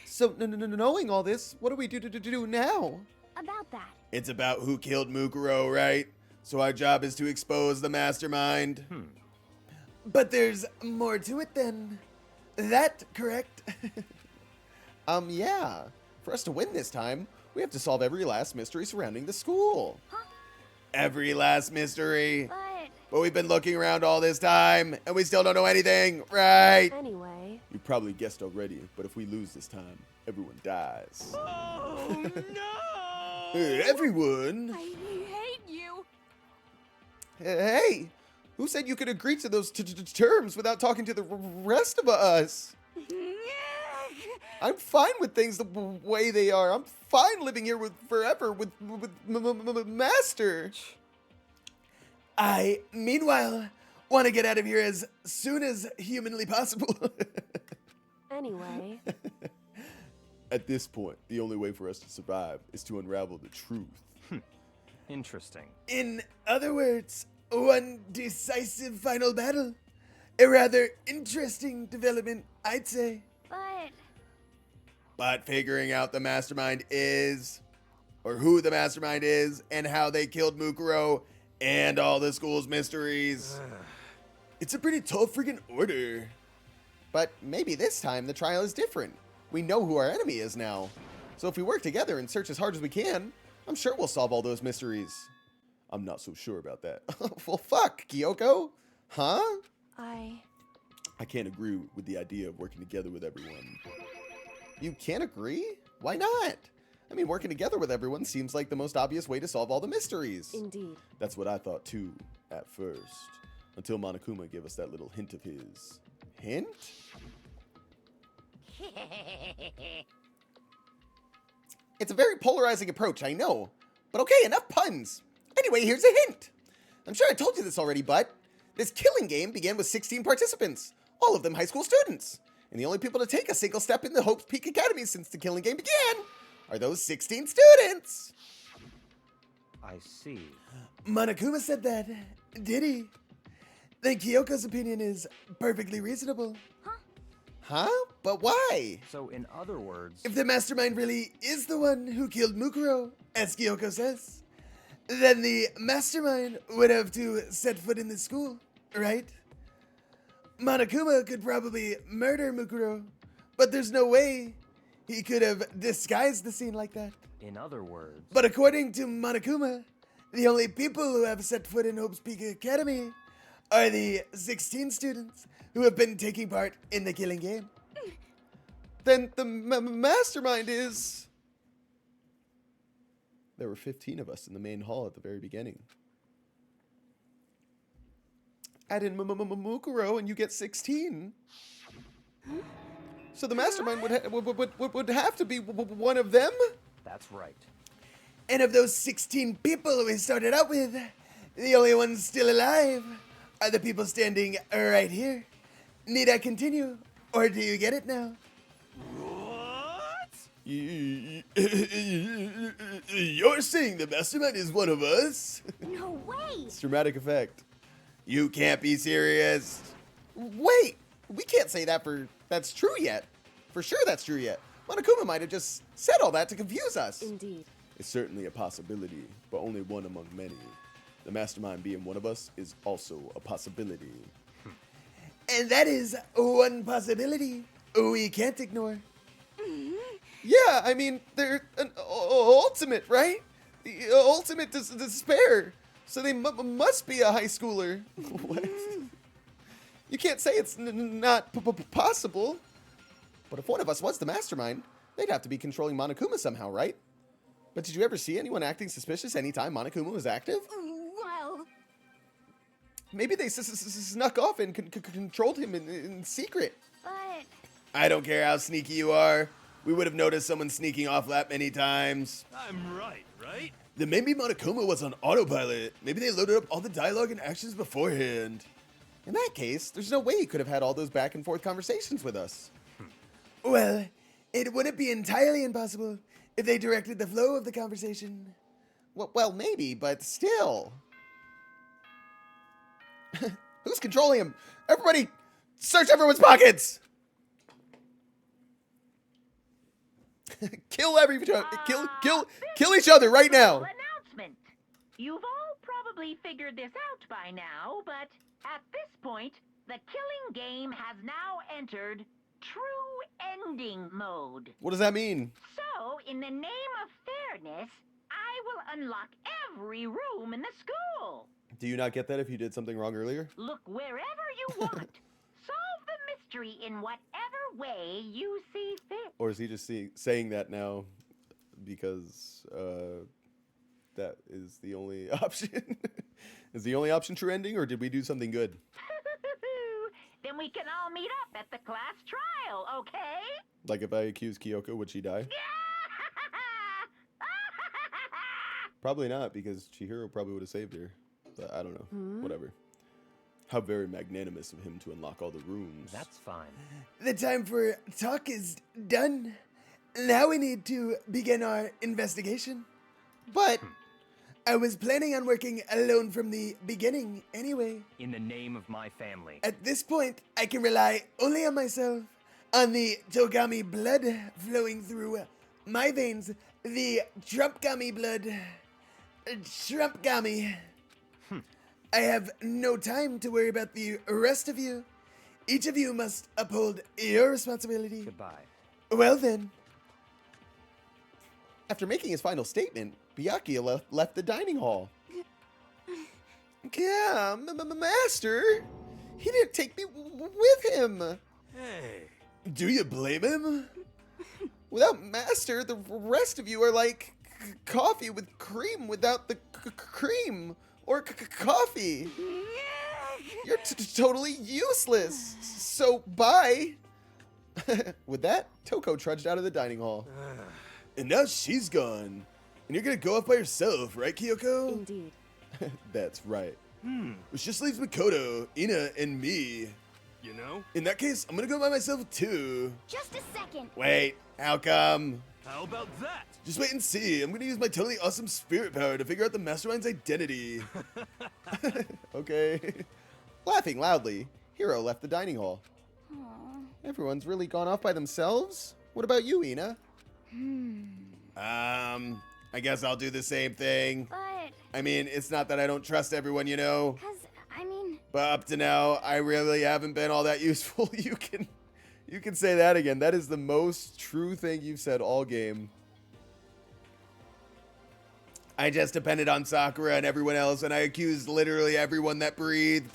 So, knowing all this, what do we do now? About that. It's about who killed Mukuro, right? So our job is to expose the mastermind. But there's more to it than that, correct? Yeah. For us to win this time, we have to solve every last mystery surrounding the school. Huh? Every last mystery. But But we've been looking around all this time, and we still don't know anything, right? Anyway, You probably guessed already, but if we lose this time, everyone dies. Oh no! Everyone? I hate you. Hey, who said you could agree to those terms without talking to the rest of us? I'm fine with things the way they are. I'm fine living here forever with Master. I, meanwhile, want to get out of here as soon as humanly possible. anyway, At this point, the only way for us to survive is to unravel the truth. Interesting. In other words, one decisive final battle. A rather interesting development, I'd say. But figuring out the mastermind is, or who the mastermind is, and how they killed Mukuro, and all the school's mysteries. It's a pretty tall freaking order. But maybe this time the trial is different. We know who our enemy is now. So if we work together and search as hard as we can, I'm sure we'll solve all those mysteries. I'm not so sure about that. Well, fuck, Kyoko. Huh? I can't agree with the idea of working together with everyone. You can't agree? Why not? I mean, working together with everyone seems like the most obvious way to solve all the mysteries. indeed. That's what I thought too, at first. Until Monokuma gave us that little hint of his. Hint? It's a very polarizing approach, I know. But okay, enough puns. Anyway, here's a hint. I'm sure I told you this already, but this killing game began with 16 participants, all of them high school students. And the only people to take a single step in the Hope's Peak Academy since the killing game began are those 16 students. I see. Monokuma said that, did he? Then Kyoko's opinion is perfectly reasonable. Huh? But why? So, in other words, If the mastermind really is the one who killed Mukuro, as Kyoko says, then the mastermind would have to set foot in the school, right? Monokuma could probably murder Mukuro, but there's no way he could have disguised the scene like that. in other words, But according to Monokuma, the only people who have set foot in Hope's Peak Academy are the 16 students who have been taking part in the killing game. Then the mastermind is... There were 15 of us in the main hall at the very beginning. Add in Mukuro and you get 16. So the mastermind would have to be one of them? that's right. And of those 16 people we started out with, the only ones still alive are the people standing right here. Need I continue, or do you get it now? What? You're saying the mastermind is one of us? No way! It's dramatic effect. You can't be serious. Wait, we can't say that's true yet. For sure that's true yet. Monokuma might have just said all that to confuse us. Indeed. It's certainly a possibility, but only one among many. The mastermind being one of us is also a possibility. And that is one possibility we can't ignore. Yeah, I mean, they're an ultimate, right? The ultimate despair. So they must be a high schooler. What? You can't say it's not possible. But if one of us was the mastermind, they'd have to be controlling Monokuma somehow, right? But did you ever see anyone acting suspicious anytime Monokuma was active? Well, Maybe they snuck off and controlled him in secret. but I don't care how sneaky you are. We would have noticed someone sneaking off that many times. I'm right, right? Then maybe Monokuma was on autopilot. Maybe they loaded up all the dialogue and actions beforehand. In that case, there's no way he could have had all those back and forth conversations with us. Well, it wouldn't be entirely impossible if they directed the flow of the conversation. Well, maybe, but still. Who's controlling him? Everybody, search everyone's pockets! Kill each other right now! Announcement. You've all probably figured this out by now, but at this point, the killing game has now entered true ending mode. What does that mean? So, in the name of fairness, I will unlock every room in the school. Do you not get that if you did something wrong earlier? Look wherever you want. Solve the mystery in whatever way you see fit. Or is he just saying that now because that is the only option? Is the only option true ending, or did we do something good? Then we can all meet up at the class trial, okay? Like if I accuse Kyoko, would she die? Probably not, because Chihiro probably would have saved her. But I don't know. Whatever. How very magnanimous of him to unlock all the rooms. That's fine. The time for talk is done. Now we need to begin our investigation. But I was planning on working alone from the beginning anyway. In the name of my family. At this point, I can rely only on myself, on the Togami blood flowing through my veins, the Trumpgami blood. Trumpgami. I have no time to worry about the rest of you. Each of you must uphold your responsibility. Goodbye. Well then. After making his final statement, Byakuya left the dining hall. Yeah, master. He didn't take me with him. Hey. Do you blame him? Without master, the rest of you are like coffee with cream without the cream. Or coffee. You're totally useless. So bye. With that, Toko trudged out of the dining hall. And now she's gone. And you're gonna go off by yourself, right, Kyoko? Indeed. That's right. Which just leaves Makoto, Ina, and me. You know? In that case, I'm gonna go by myself too. just a second. Wait, how come? How about that? Just wait and see. I'm gonna use my totally awesome spirit power to figure out the mastermind's identity. Okay. Laughing loudly, Hiro left the dining hall. Everyone's really gone off by themselves? What about you, Ina? I guess I'll do the same thing. But, I mean, it's not that I don't trust everyone, you know. I mean, But up to now, I really haven't been all that useful. You can say that again. That is the most true thing you've said all game. I just depended on Sakura and everyone else, and I accused literally everyone that breathed.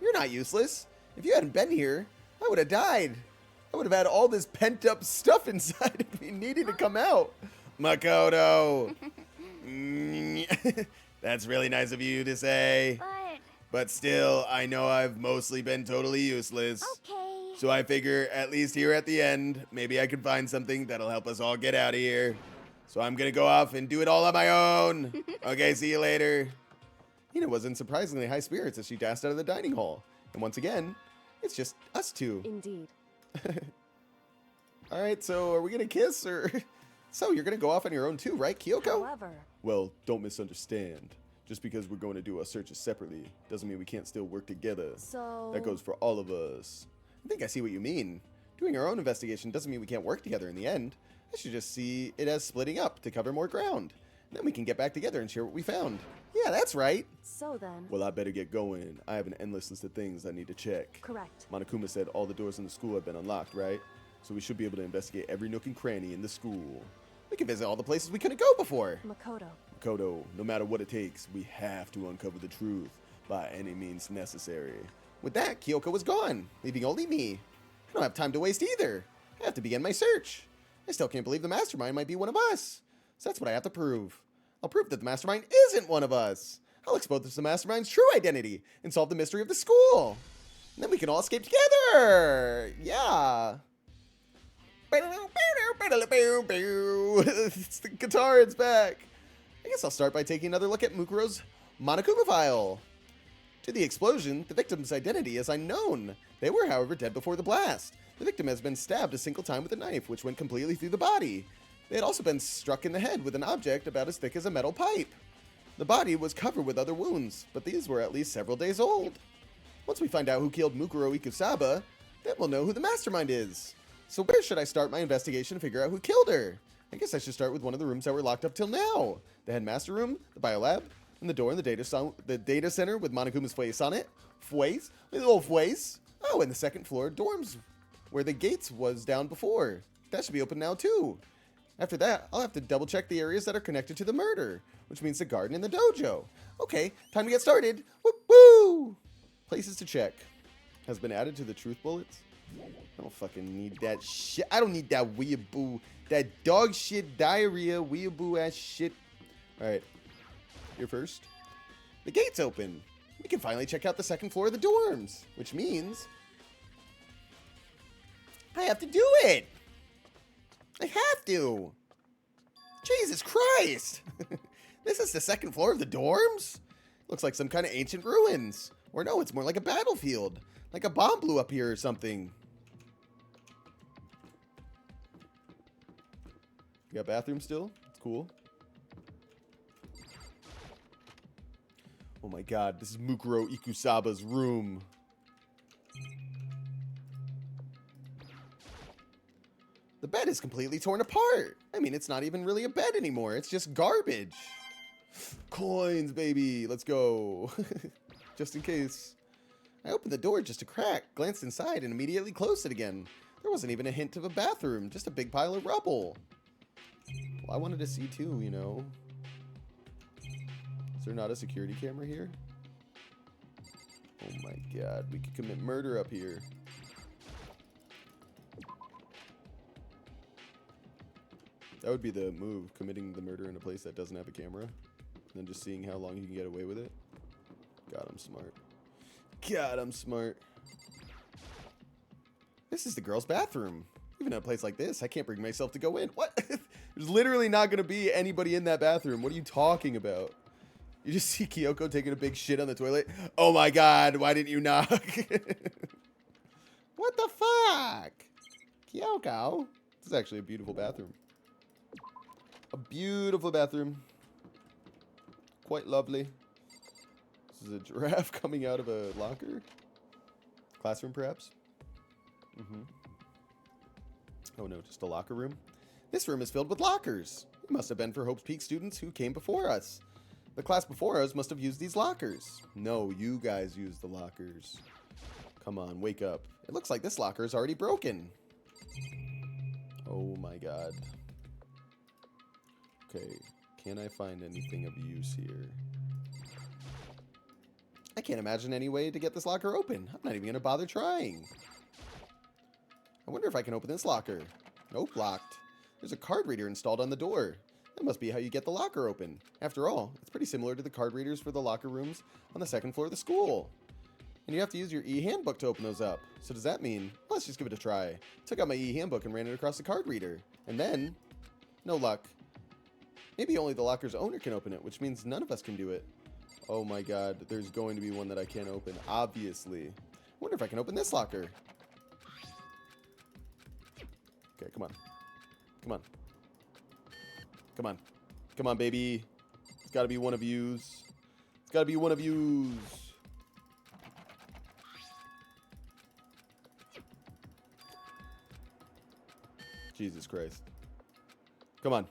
You're not useless. If you hadn't been here, I would have died. I would have had all this pent-up stuff inside of me needing to come out. Makoto. That's really nice of you to say. But still, I know I've mostly been totally useless. okay. So I figure, at least here at the end, maybe I can find something that'll help us all get out of here. So I'm gonna go off and do it all on my own. Okay, see you later. Hina was in surprisingly high spirits as she dashed out of the dining hall. And once again, it's just us two. Indeed. Alright, so are we gonna kiss or... So you're gonna go off on your own too, right, Kyoko? However, Well, don't misunderstand. Just because we're going to do our searches separately doesn't mean we can't still work together. so... That goes for all of us. I think I see what you mean. Doing our own investigation doesn't mean we can't work together in the end. I should just see it as splitting up to cover more ground. Then we can get back together and share what we found. Yeah, that's right. So then... Well, I better get going. I have an endless list of things I need to check. Correct. Monokuma said all the doors in the school have been unlocked, right? So we should be able to investigate every nook and cranny in the school. We can visit all the places we couldn't go before. Makoto. Makoto, no matter what it takes, we have to uncover the truth by any means necessary. With that, Kyoko was gone, leaving only me. I don't have time to waste either. I have to begin my search. I still can't believe the mastermind might be one of us. So that's what I have to prove. I'll prove that the mastermind isn't one of us. I'll expose the mastermind's true identity and solve the mystery of the school. And then we can all escape together. Yeah. It's the guitar, it's back. I guess I'll start by taking another look at Mukuro's Monokuma file. To the explosion, the victim's identity is unknown. They were, however, dead before the blast. The victim has been stabbed a single time with a knife, which went completely through the body. They had also been struck in the head with an object about as thick as a metal pipe. The body was covered with other wounds, but these were at least several days old. Once we find out who killed Mukuro Ikusaba, then we'll know who the mastermind is. So where should I start my investigation to figure out who killed her? I guess I should start with one of the rooms that were locked up till now. The headmaster room, the biolab, and the door in the data center with Monokuma's face on it. Face? Little face. Oh, and the second floor dorms where the gates was down before. That should be open now too. After that, I'll have to double check the areas that are connected to the murder, which means the garden and the dojo. Okay, time to get started. Woo woo! Places to check. Has been added to the truth bullets. I don't fucking need that shit. I don't need that weeaboo. That dog shit diarrhea weeaboo ass shit. Alright. Here first. The gate's open. We can finally check out the second floor of the dorms. Which means I have to do it. I have to. Jesus Christ. This is the second floor of the dorms? Looks like some kind of ancient ruins. Or no, it's more like a battlefield. Like a bomb blew up here or something. You got bathroom still? It's cool. Oh my god, this is Mukuro Ikusaba's room. The bed is completely torn apart. I mean, it's not even really a bed anymore. It's just garbage. Coins, baby. Let's go. Just in case. I opened the door just a crack, glanced inside, and immediately closed it again. There wasn't even a hint of a bathroom, just a big pile of rubble. Well, I wanted to see too, you know. Is there not a security camera here? Oh my god, we could commit murder up here. That would be the move, committing the murder in a place that doesn't have a camera. And then just seeing how long you can get away with it. God, I'm smart. God, I'm smart. This is the girls' bathroom. Even in a place like this, I can't bring myself to go in. What? There's literally not going to be anybody in that bathroom. What are you talking about? You just see Kyoko taking a big shit on the toilet. Oh my god, why didn't you knock? What the fuck? Kyoko? This is actually a beautiful bathroom. A beautiful bathroom. Quite lovely. This is a giraffe coming out of a locker. Classroom, perhaps? Oh no, just a locker room? This room is filled with lockers. It must have been for Hope's Peak students who came before us. The class before us must have used these lockers. No, you guys used the lockers. Come on, wake up. It looks like this locker is already broken. Oh my god. Okay, can I find anything of use here? I can't imagine any way to get this locker open. I'm not even going to bother trying. I wonder if I can open this locker. Nope, locked. There's a card reader installed on the door. That must be how you get the locker open. After all, it's pretty similar to the card readers for the locker rooms on the second floor of the school. And you have to use your e-handbook to open those up. So does that mean, let's just give it a try. Took out my e-handbook and ran it across the card reader. And then, no luck. Maybe only the locker's owner can open it, which means none of us can do it. Oh my god, there's going to be one that I can't open, obviously. I wonder if I can open this locker. Okay, come on. Come on. Come on. Come on, baby. It's gotta be one of yous. It's gotta be one of yous. Jesus Christ. Come on.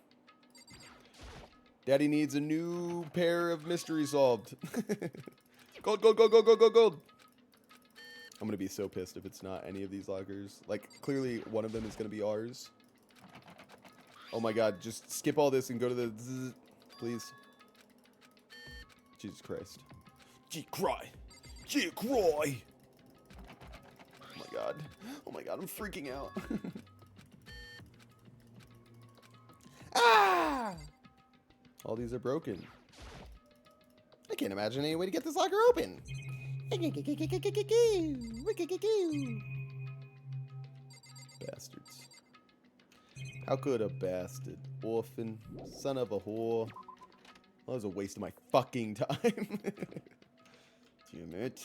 Daddy needs a new pair of mystery solved. Gold, gold, gold, gold, gold, gold, gold. I'm gonna be so pissed if it's not any of these lockers. Like, clearly one of them is gonna be ours. Oh my god, just skip all this and go to the zzz, please. Jesus Christ. G-Cry. G-Cry. Oh my god. Oh my god, I'm freaking out. Ah! All these are broken. I can't imagine any way to get this locker open. Bastards. How could a bastard? Orphan. Son of a whore. That was a waste of my fucking time. Damn it.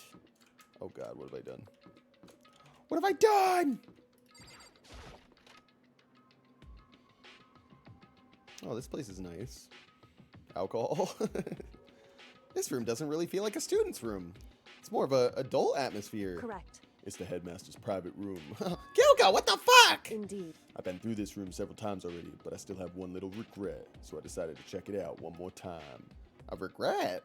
Oh god, what have I done? What have I done? Oh, this place is nice. Alcohol. This room doesn't really feel like a student's room. It's more of a adult atmosphere. Correct. It's the headmaster's private room. Kyoko, what the fuck? Indeed. I've been through this room several times already, but I still have one little regret, so I decided to check it out one more time. A regret?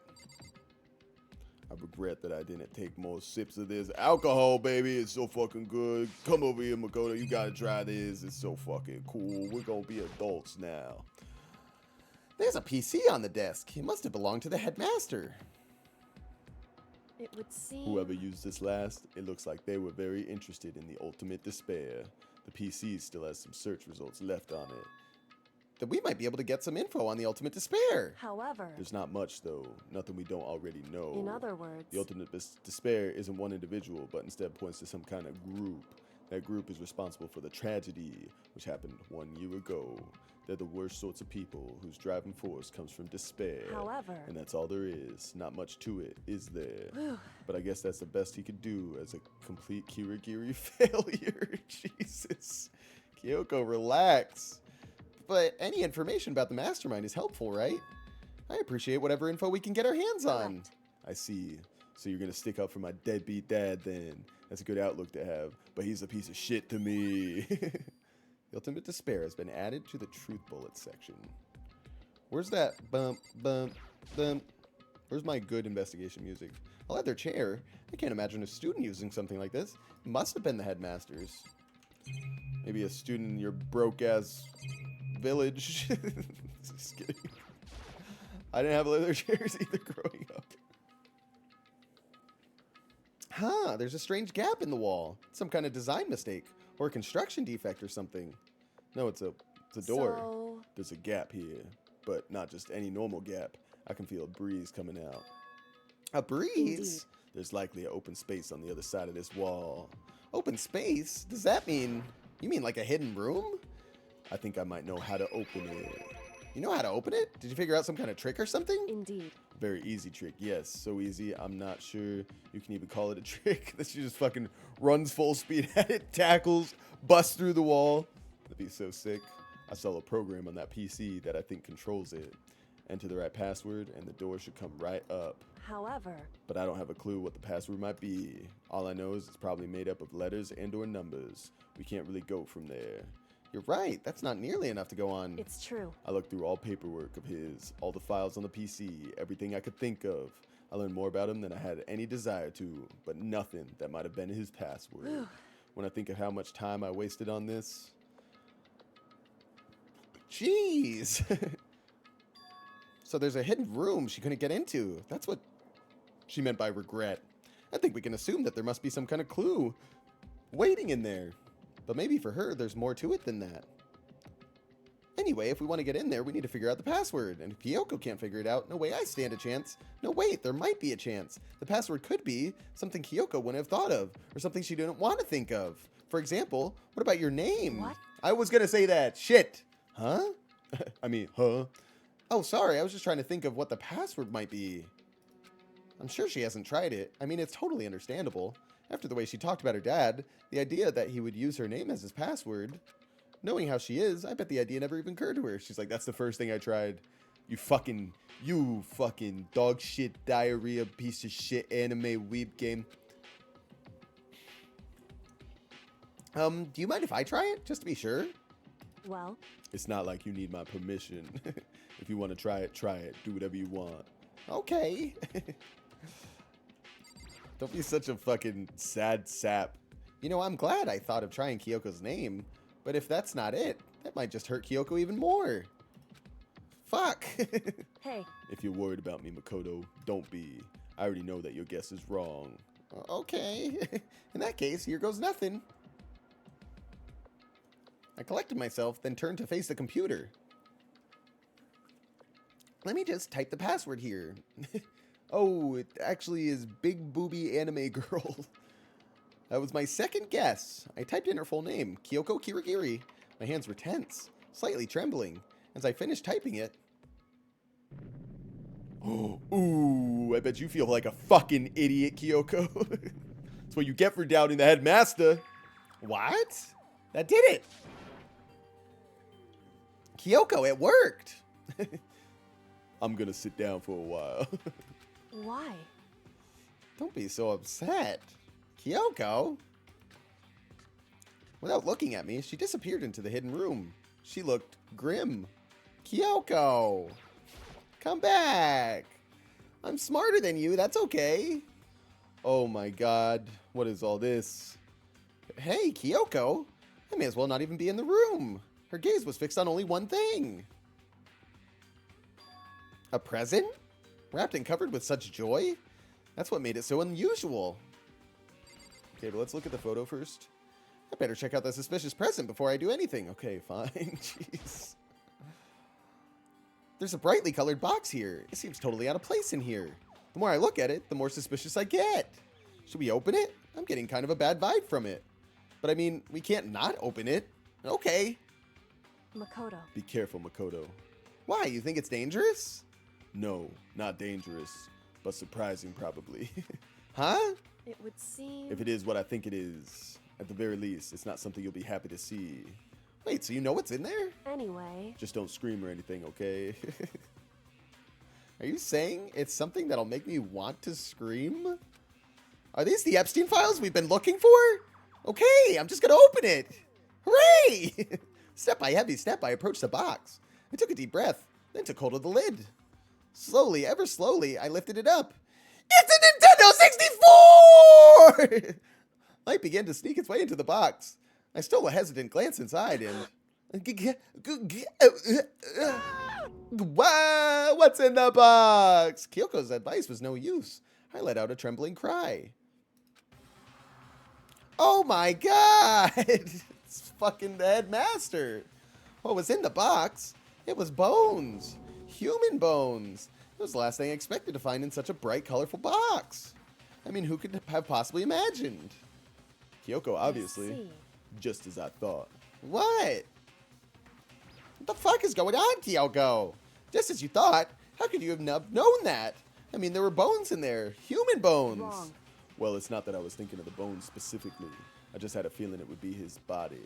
I regret that I didn't take more sips of this alcohol, baby. It's so fucking good. Come over here, Makoto. You gotta try this. It's so fucking cool. We're gonna be adults now. There's a PC on the desk. It must have belonged to the headmaster. It would seem. Whoever used this last, it looks like they were very interested in the ultimate despair. The PC still has some search results left on it. Then we might be able to get some info on the ultimate despair. However, There's not much, though. Nothing we don't already know. in other words, The ultimate despair isn't one individual, but instead points to some kind of group. That group is responsible for the tragedy, which happened 1 year ago. They're the worst sorts of people whose driving force comes from despair. However, And that's all there is. Not much to it, is there? But I guess that's the best he could do as a complete Kirigiri failure. Jesus. Kyoko, relax. But any information about the mastermind is helpful, right? I appreciate whatever info we can get our hands on. Correct. I see. So you're gonna stick up for my deadbeat dad then. That's a good outlook to have. But he's a piece of shit to me. The ultimate despair has been added to the truth bullet section. Where's that bump, bump, bump? Where's my good investigation music? A leather chair? I can't imagine a student using something like this. It must have been the headmaster's. Maybe a student in your broke-ass village. Just kidding. I didn't have leather chairs either growing up. Huh, there's a strange gap in the wall. Some kind of design mistake. Or a construction defect or something. No, it's a door. So, There's a gap here. But not just any normal gap. I can feel a breeze coming out. A breeze? Indeed. There's likely an open space on the other side of this wall. Open space? Does that mean... You mean like a hidden room? I think I might know how to open it. You know how to open it? Did you figure out some kind of trick or something? indeed. Very easy trick, yes. So easy, I'm not sure you can even call it a trick. That she just fucking runs full speed at it, tackles, busts through the wall. That'd be so sick. I saw a program on that PC that I think controls it. Enter the right password and the door should come right up. However, But I don't have a clue what the password might be. All I know is it's probably made up of letters and or numbers. We can't really go from there. You're right, that's not nearly enough to go on. it's true. I looked through all paperwork of his, all the files on the PC, everything I could think of. I learned more about him than I had any desire to, but nothing that might have been his password. When I think of how much time I wasted on this... Jeez! So there's a hidden room she couldn't get into. That's what she meant by regret. I think we can assume that there must be some kind of clue waiting in there. But maybe for her, there's more to it than that. Anyway, if we want to get in there, we need to figure out the password. And if Kyoko can't figure it out, no way I stand a chance. No, wait, there might be a chance. The password could be something Kyoko wouldn't have thought of, or something she didn't want to think of. For example, what about your name? What? I was going to say that. Shit. Huh? I mean, huh? Oh, sorry, I was just trying to think of what the password might be. I'm sure she hasn't tried it. I mean, it's totally understandable. After the way she talked about her dad, the idea that he would use her name as his password. Knowing how she is, I bet the idea never even occurred to her. She's like, that's the first thing I tried. You fucking dog shit, diarrhea, piece of shit, anime weeb game. Do you mind if I try it, just to be sure? Well, It's not like you need my permission. If you want to try it, try it. Do whatever you want. Okay. Don't be such a fucking sad sap. You know, I'm glad I thought of trying Kyoko's name, but if that's not it, that might just hurt Kyoko even more. Fuck. hey, If you're worried about me, Makoto, don't be. I already know that your guess is wrong. Okay. In that case, here goes nothing. I collected myself, then turned to face the computer. Let me just type the password here. Oh, it actually is Big Booby Anime Girl. That was my second guess. I typed in her full name, Kyoko Kirigiri. My hands were tense, slightly trembling. As I finished typing it, Ooh, I bet you feel like a fucking idiot, Kyoko. That's what you get for doubting the headmaster. what? That did it! Kyoko, it worked! I'm gonna sit down for a while. why? Don't be so upset. Kyoko? Without looking at me, she disappeared into the hidden room. She looked grim. Kyoko! Come back! I'm smarter than you, that's okay. Oh my god, what is all this? Hey, Kyoko! I may as well not even be in the room. Her gaze was fixed on only one thing. A present? Wrapped and covered with such joy? That's what made it so unusual. Okay, but let's look at the photo first. I better check out the suspicious present before I do anything. Okay, fine. Jeez. There's a brightly colored box here. It seems totally out of place in here. The more I look at it, the more suspicious I get. Should we open it? I'm getting kind of a bad vibe from it. But I mean, we can't not open it. Okay. Makoto. Be careful, Makoto. Why? You think it's dangerous? No, not dangerous, but surprising probably. Huh? It would seem. If it is what I think it is, at the very least, it's not something you'll be happy to see. Wait, so you know what's in there? Anyway, Just don't scream or anything, okay? Are you saying it's something that'll make me want to scream? Are these the Epstein files we've been looking for? Okay, I'm just gonna open it. Hooray! Step by heavy step, I approached the box. I took a deep breath, then took hold of the lid. Slowly, ever slowly, I lifted it up. It's a Nintendo 64! Light began to sneak its way into the box. I stole a hesitant glance inside and... Wow, what's in the box? Kyoko's advice was no use. I let out a trembling cry. Oh my god! It's fucking the headmaster. What was in the box? It was bones. Human bones. It was the last thing I expected to find in such a bright, colorful box. I mean, who could have possibly imagined? Kyoko, obviously. see. Just as I thought. What? What the fuck is going on, Kyoko? Just as you thought. How could you have not known that? I mean, there were bones in there. Human bones. Wrong. Well, it's not that I was thinking of the bones specifically. I just had a feeling it would be his body.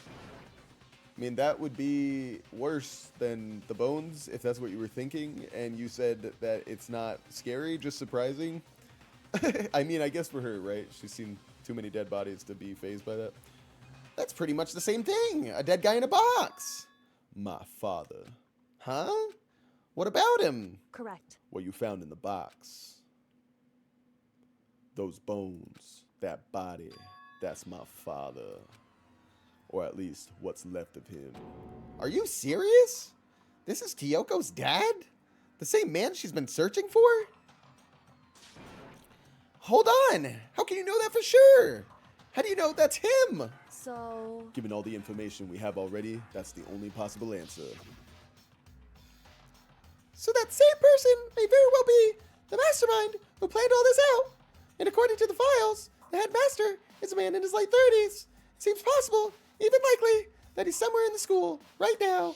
I mean, that would be worse than the bones, if that's what you were thinking, and you said that it's not scary, just surprising. I mean, I guess for her, right? She's seen too many dead bodies to be fazed by that. That's pretty much the same thing. A dead guy in a box. My father. Huh? What about him? Correct. What you found in the box. Those bones, that body, that's my father. Or at least what's left of him. Are you serious? This is Kyoko's dad? The same man she's been searching for? Hold on. How can you know that for sure? How do you know that's him? So, Given all the information we have already, that's the only possible answer. So that same person may very well be the mastermind who planned all this out. And according to the files, the headmaster is a man in his late 30s. It seems possible, even likely, that he's somewhere in the school right now.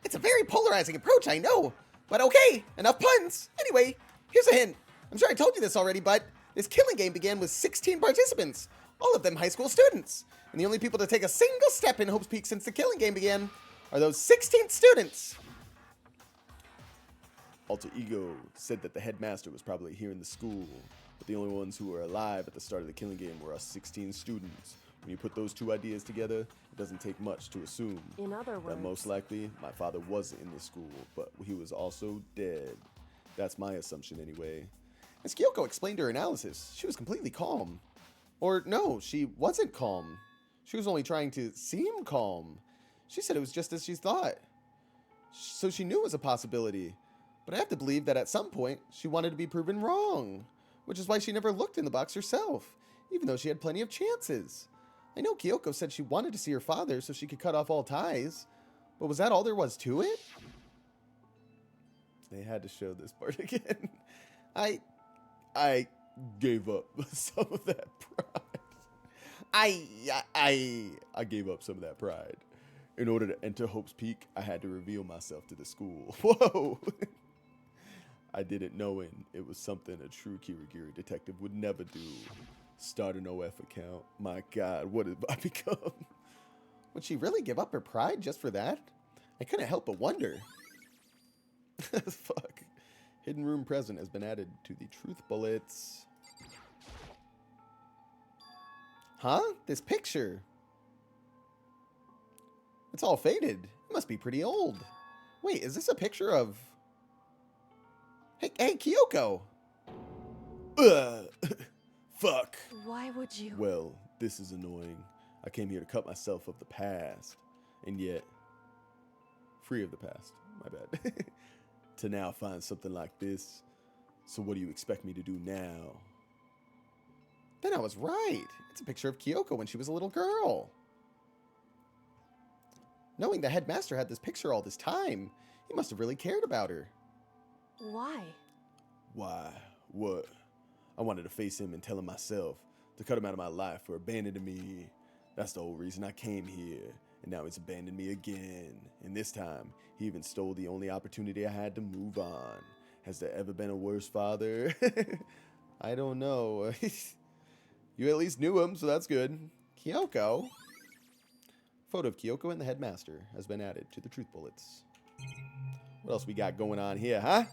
It's a very polarizing approach, I know. But okay, enough puns. Anyway, here's a hint. I'm sure I told you this already, but this killing game began with 16 participants, all of them high school students. And the only people to take a single step in Hope's Peak since the killing game began are those 16 students. Alter Ego said that the headmaster was probably here in the school, but the only ones who were alive at the start of the killing game were us 16 students. When you put those two ideas together, it doesn't take much to assume In other that words, most likely my father was in the school, but he was also dead. That's my assumption anyway. As Kyoko explained her analysis, she was completely calm. Or no, she wasn't calm. She was only trying to seem calm. She said it was just as she thought. So she knew it was a possibility. But I have to believe that at some point, she wanted to be proven wrong. Which is why she never looked in the box herself, even though she had plenty of chances. I know Kyoko said she wanted to see her father so she could cut off all ties. But was that all there was to it? They had to show this part again. I gave up some of that pride. I gave up some of that pride. In order to enter Hope's Peak, I had to reveal myself to the school. Whoa! I did it knowing it was something a true Kirigiri detective would never do. Start an OF account. My God, what have I become? Would she really give up her pride just for that? I couldn't help but wonder. Fuck. Hidden room present has been added to the truth bullets. Huh? This picture. It's all faded. It must be pretty old. Wait, is this a picture of... Hey, Kyoko! Fuck. why would you? Well, this is annoying. I came here to cut myself of the past. And yet... Free of the past. My bad. To now find something like this. So what do you expect me to do now? Then I was right. It's a picture of Kyoko when she was a little girl. Knowing the headmaster had this picture all this time, he must have really cared about her. Why? Why? What? I wanted to face him and tell him myself. To cut him out of my life for abandoning me. That's the whole reason I came here. And now he's abandoned me again. And this time, he even stole the only opportunity I had to move on. Has there ever been a worse father? I don't know. You at least knew him, so that's good. Kyoko? Photo of Kyoko and the headmaster has been added to the truth bullets. What else we got going on here, huh?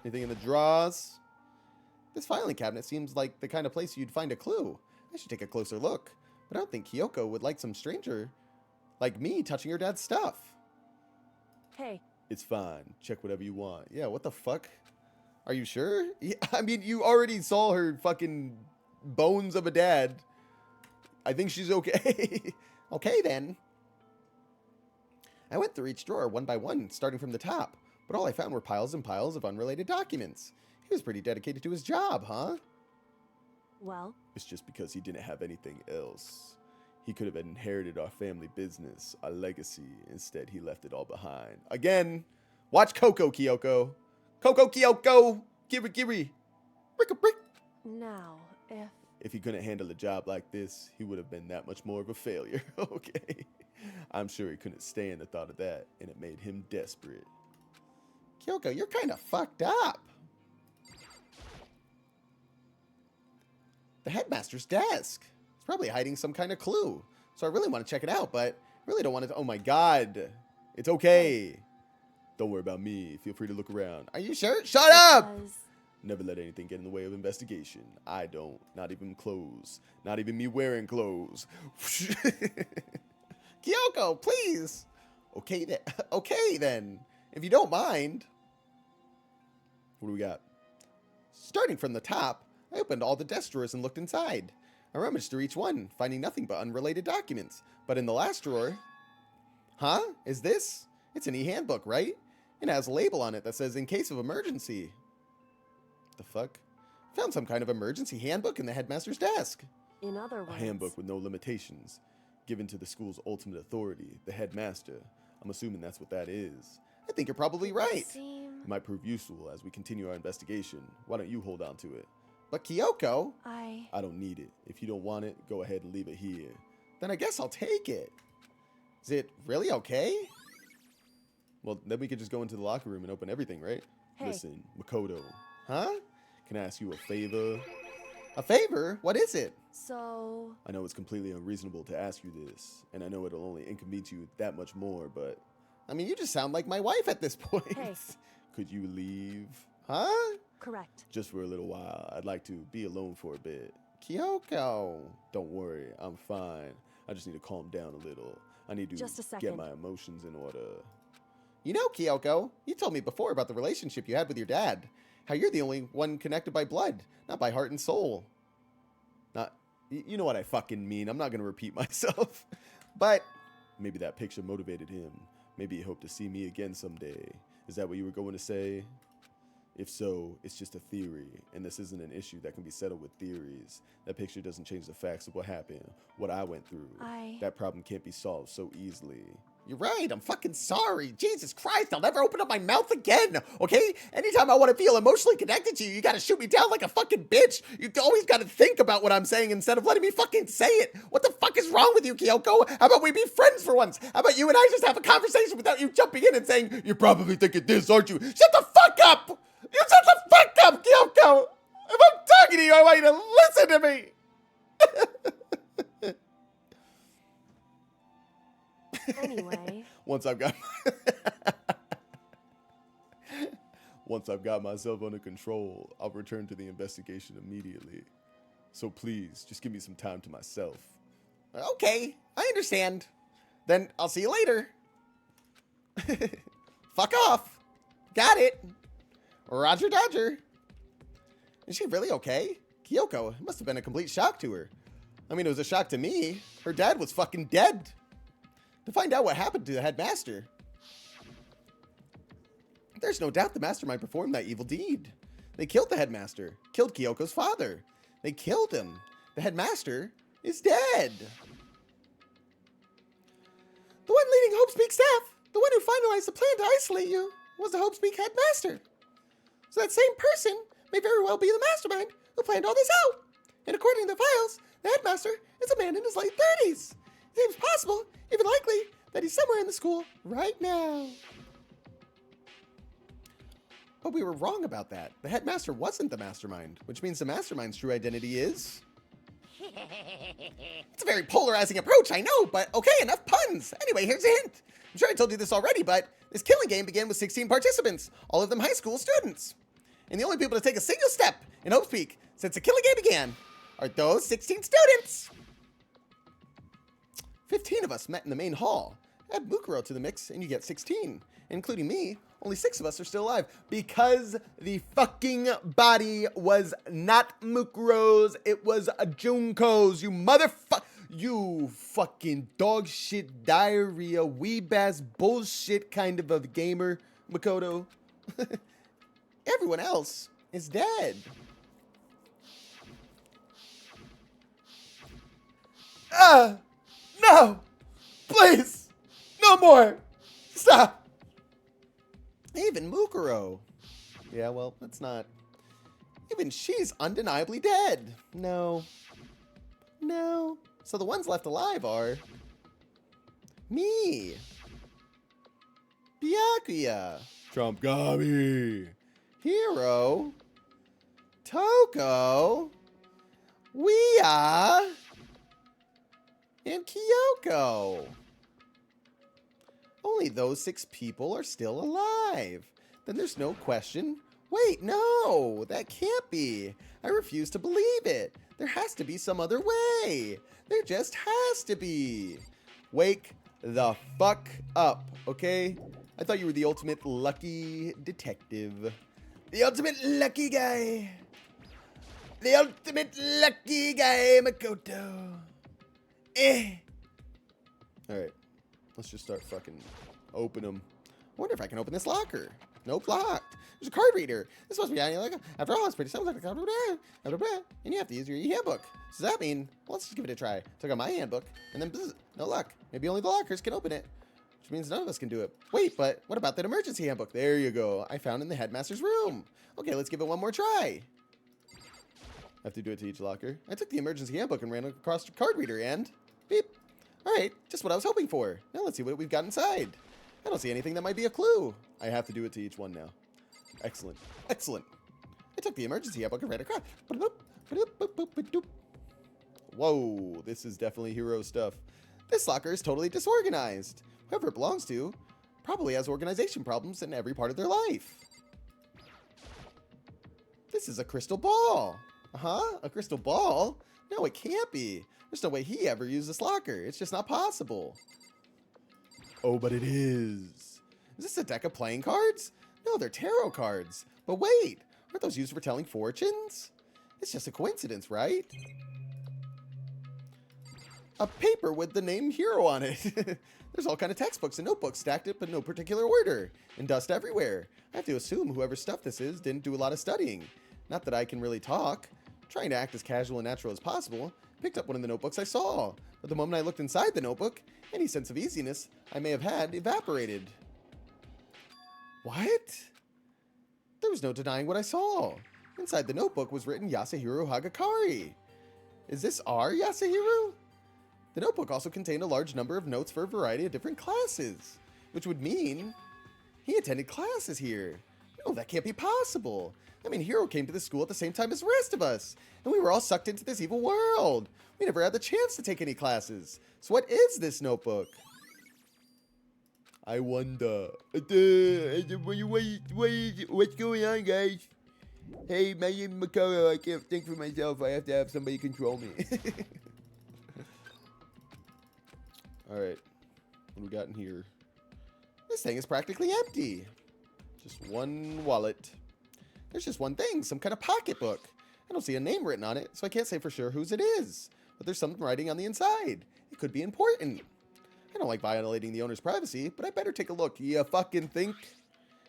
Anything in the drawers? This filing cabinet seems like the kind of place you'd find a clue. I should take a closer look. But I don't think Kyoko would like some stranger like me touching her dad's stuff. Hey, It's fine. Check whatever you want. Yeah, what the fuck? Are you sure? Yeah, I mean, you already saw her fucking bones of a dad. I think she's okay. Okay, then. I went through each drawer one by one, starting from the top, but all I found were piles and piles of unrelated documents. He was pretty dedicated to his job, huh? well, It's just because he didn't have anything else. He could have inherited our family business, our legacy. Instead, he left it all behind. Again, watch Coco, Kyoko. Coco, Kyoko. Giri. Brick a brick. now, if... If he couldn't handle a job like this, he would have been that much more of a failure. Okay. I'm sure he couldn't stand the thought of that, and it made him desperate. Kyoko, you're kind of fucked up. The headmaster's desk. It's probably hiding some kind of clue. So I really want to check it out, but I really don't want to... Oh my God. It's okay. Don't worry about me. Feel free to look around. Are you sure? Shut up! Because... Never let anything get in the way of investigation. I don't. Not even clothes. Not even me wearing clothes. Kyoko, please. Okay, okay, then. If you don't mind. What do we got? Starting from the top, I opened all the desk drawers and looked inside. I rummaged through each one, finding nothing but unrelated documents. But in the last drawer... Huh? Is this? It's an e-handbook, right? It has a label on it that says, in case of emergency. The fuck? Found some kind of emergency handbook in the headmaster's desk. In other A words... handbook with no limitations. Given to the school's ultimate authority, the headmaster. I'm assuming that's what that is. I think you're probably right. Seem... It might prove useful as we continue our investigation. Why don't you hold on to it? But Kyoko... I I don't need it. If you don't want it, go ahead and leave it here. Then I guess I'll take it. Is it really okay? Well, then we could just go into the locker room and open everything, right? Hey. Listen, Makoto. Huh? Can I ask you a favor? A favor? What is it? So, I know it's completely unreasonable to ask you this, and I know it'll only inconvenience you that much more, but I mean, you just sound like my wife at this point. hey, could you leave? Huh? correct. Just for a little while. I'd like to be alone for a bit. Kyoko. Don't worry, I'm fine. I just need to calm down a little. I need to Just a get second. my emotions in order. You know, Kyoko, you told me before about the relationship you had with your dad. How you're the only one connected by blood, not by heart and soul. You know what I fucking mean. I'm not going to repeat myself. But Maybe that picture motivated him. Maybe he hoped to see me again someday. Is that what you were going to say? If so, it's just a theory, and this isn't an issue that can be settled with theories. That picture doesn't change the facts of what happened, what I went through. That problem can't be solved so easily. you're right, I'm fucking sorry. Jesus Christ, I'll never open up my mouth again, okay? Anytime I want to feel emotionally connected to you, you gotta shoot me down like a fucking bitch. You always gotta think about what I'm saying instead of letting me fucking say it. What the fuck is wrong with you, Kyoko? How about we be friends for once? How about you and I just have a conversation without you jumping in and saying, you're probably thinking this, aren't you? Shut the fuck up! You shut the fuck up, Kyoko! If I'm talking to you, I want you to listen to me! Anyway, Once I've got myself under control, I'll return to the investigation immediately. So please, just give me some time to myself. Okay, I understand. Then I'll see you later. Fuck off. Got it. Roger Dodger. Is she really okay? Kyoko, it must have been a complete shock to her. I mean, it was a shock to me. Her dad was fucking dead. To find out what happened to the headmaster. There's no doubt the mastermind performed that evil deed. They killed the headmaster. Killed Kyoko's father. They killed him. The headmaster is dead. The one leading Hope Speak staff, the one who finalized the plan to isolate you, was the Hope Speak headmaster. So that same person may very well be the mastermind who planned all this out. And according to the files, the headmaster is a man in his late 30s. It seems possible, even likely, that he's somewhere in the school right now. But we were wrong about that. The headmaster wasn't the mastermind, which means the mastermind's true identity is... It's a very polarizing approach, I know, but okay, enough puns. Anyway, here's a hint. I'm sure I told you this already, but this killing game began with 16 participants, all of them high school students. And the only people to take a single step in Hope's Peak since the killing game began are those 16 students. 15 of us met in the main hall. Add Mukuro to the mix and you get 16. Including me, only 6 of us are still alive because the fucking body was not Mukuro's, it was a Junko's, you fucking dog shit diarrhea weeb ass bullshit kind of a gamer, Makoto. Everyone else is dead. No! Please! No more! Stop! Even Mukuro. Yeah, well, that's not... Even she's undeniably dead. No. No. So the ones left alive are... me. Byakuya. Trumpgami! Hiro. Toko. Ouya. And Kyoko. Only those 6 people are still alive. Then there's no question. Wait, no, that can't be. I refuse to believe it. There has to be some other way. There just has to be. Wake the fuck up, okay? I thought you were the ultimate lucky detective. The ultimate lucky guy. The ultimate lucky guy, Makoto. Alright, let's just start fucking open them. I wonder if I can open this locker. Nope, locked. There's a card reader. This must be like after all, it's pretty simple. And you have to use your e-handbook. So does that mean, well, let's just give it a try. Took out my handbook, and then bzz, no luck. Maybe only the lockers can open it. Which means none of us can do it. Wait, but what about that emergency handbook? There you go. I found it in the headmaster's room. Okay, let's give it one more try. I have to do it to each locker. I took the emergency handbook and ran across the card reader and beep. Alright, just what I was hoping for. Now let's see what we've got inside. I don't see anything that might be a clue. I have to do it to each one now. Excellent. Excellent. I took the emergency book and read across. Whoa, this is definitely hero stuff. This locker is totally disorganized. Whoever it belongs to probably has organization problems in every part of their life. This is a crystal ball. Uh-huh, a crystal ball? No, it can't be. There's no way he ever used this locker. It's just not possible. Oh, but it is. Is this a deck of playing cards? No, they're tarot cards. But wait, aren't those used for telling fortunes? It's just a coincidence, right? A paper with the name Hero on it. There's all kind of textbooks and notebooks stacked up in no particular order, and dust everywhere. I have to assume whoever stuff this is didn't do a lot of studying. Not that I can really talk. Trying to act as casual and natural as possible, picked up one of the notebooks I saw. But the moment I looked inside the notebook, any sense of easiness I may have had evaporated. What? There was no denying what I saw. Inside the notebook was written Yasuhiro Hagakari. Is this our Yasuhiro? The notebook also contained a large number of notes for a variety of different classes, which would mean he attended classes here. No, that can't be possible. I mean, Hiro came to the school at the same time as the rest of us, and we were all sucked into this evil world. We never had the chance to take any classes. So what is this notebook? I wonder. What's going on, guys? Hey, my name is Makoto. I can't think for myself. I have to have somebody control me. Alright. What do we got in here? This thing is practically empty. Just one wallet. There's just one thing, some kind of pocketbook. I don't see a name written on it, so I can't say for sure whose it is. But there's some writing on the inside. It could be important. I don't like violating the owner's privacy, but I better take a look. You fucking think?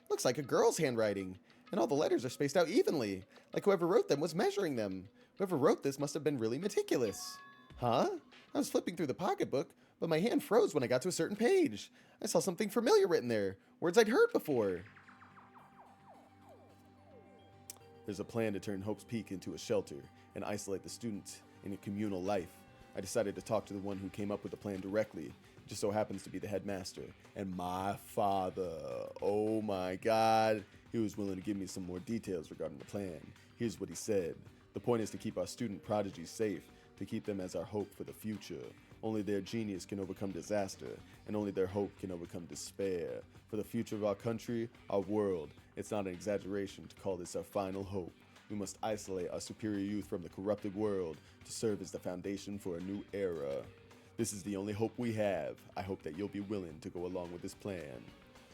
Looks like a girl's handwriting, and all the letters are spaced out evenly, like whoever wrote them was measuring them. Whoever wrote this must have been really meticulous. Huh? I was flipping through the pocketbook, but my hand froze when I got to a certain page. I saw something familiar written there, words I'd heard before. There's a plan to turn Hope's Peak into a shelter and isolate the students in a communal life. I decided to talk to the one who came up with the plan directly. It just so happens to be the headmaster and my father. Oh my God. He was willing to give me some more details regarding the plan. Here's what he said. The point is to keep our student prodigies safe, to keep them as our hope for the future. Only their genius can overcome disaster, and only their hope can overcome despair. For the future of our country, our world, it's not an exaggeration to call this our final hope. We must isolate our superior youth from the corrupted world to serve as the foundation for a new era. This is the only hope we have. I hope that you'll be willing to go along with this plan.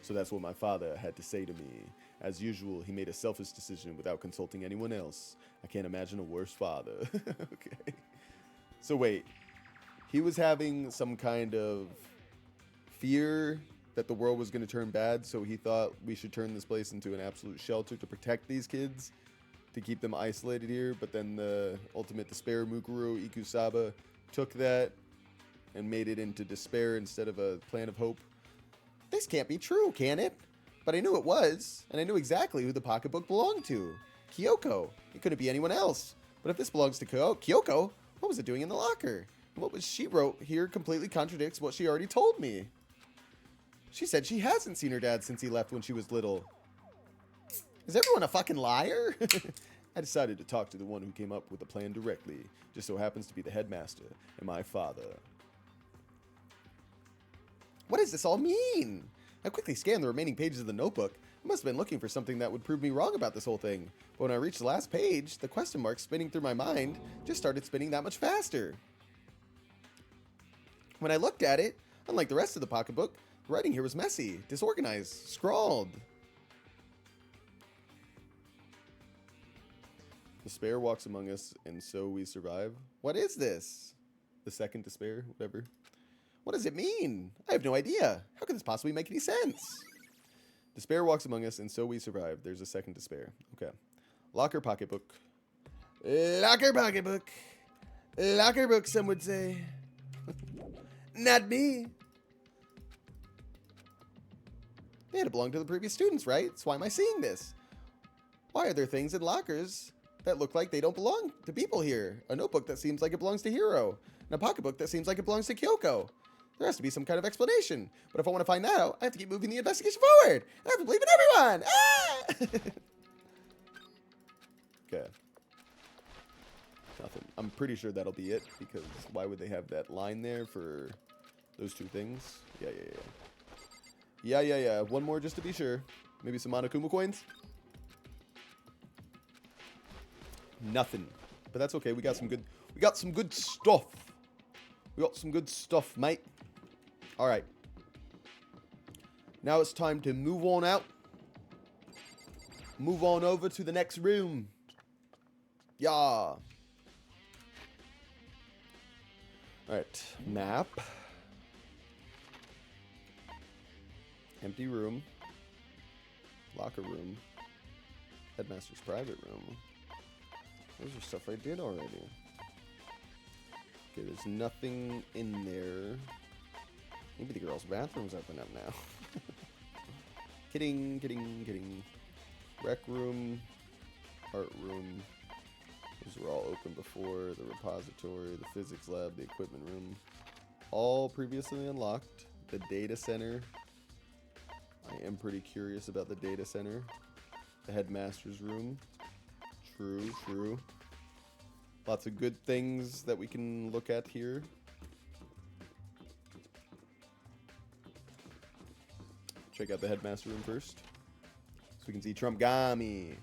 So that's what my father had to say to me. As usual, he made a selfish decision without consulting anyone else. I can't imagine a worse father. Okay. So wait. He was having some kind of fear that the world was going to turn bad, so he thought we should turn this place into an absolute shelter to protect these kids, to keep them isolated here. But then the ultimate despair, Mukuro Ikusaba, took that and made it into despair instead of a plan of hope. This can't be true, can it? But I knew it was, and I knew exactly who the pocketbook belonged to. Kyoko. It couldn't be anyone else. But if this belongs to Kyoko, what was it doing in the locker? What she wrote here completely contradicts what she already told me. She said she hasn't seen her dad since he left when she was little. Is everyone a fucking liar? I decided to talk to the one who came up with the plan directly. Just so happens to be the headmaster and my father. What does this all mean? I quickly scanned the remaining pages of the notebook. I must have been looking for something that would prove me wrong about this whole thing. But when I reached the last page, the question marks spinning through my mind just started spinning that much faster. When I looked at it, unlike the rest of the pocketbook, the writing here was messy, disorganized, scrawled. Despair walks among us, and so we survive. What is this? The second despair, whatever. What does it mean? I have no idea. How could this possibly make any sense? Despair walks among us, and so we survive. There's a second despair. Okay. Locker pocketbook. Locker pocketbook. Locker book, some would say. Not me. They had to belong to the previous students, right? So why am I seeing this? Why are there things in lockers that look like they don't belong to people here. A notebook that seems like it belongs to Hiro. And a pocketbook that seems like it belongs to Kyoko. There has to be some kind of explanation. But if I want to find that out, I have to keep moving the investigation forward. I have to believe in everyone. Ah! Okay. Nothing. I'm pretty sure that'll be it, because why would they have that line there for those two things? Yeah. One more just to be sure. Maybe some Monokuma coins? Nothing. But that's okay. We got some good stuff. We got some good stuff, mate. Alright. Now it's time to move on out. Move on over to the next room. Yeah. Alright. Map. Empty room. Locker room. Headmaster's private room. Those are stuff I did already. Okay, there's nothing in there. Maybe the girls' bathroom's open up now. Kidding. Rec room. Art room. Those were all open before. The repository, the physics lab, the equipment room. All previously unlocked. The data center. I am pretty curious about the data center. The headmaster's room. True. Lots of good things that we can look at here. Check out the headmaster room first. So we can see Trumpgami.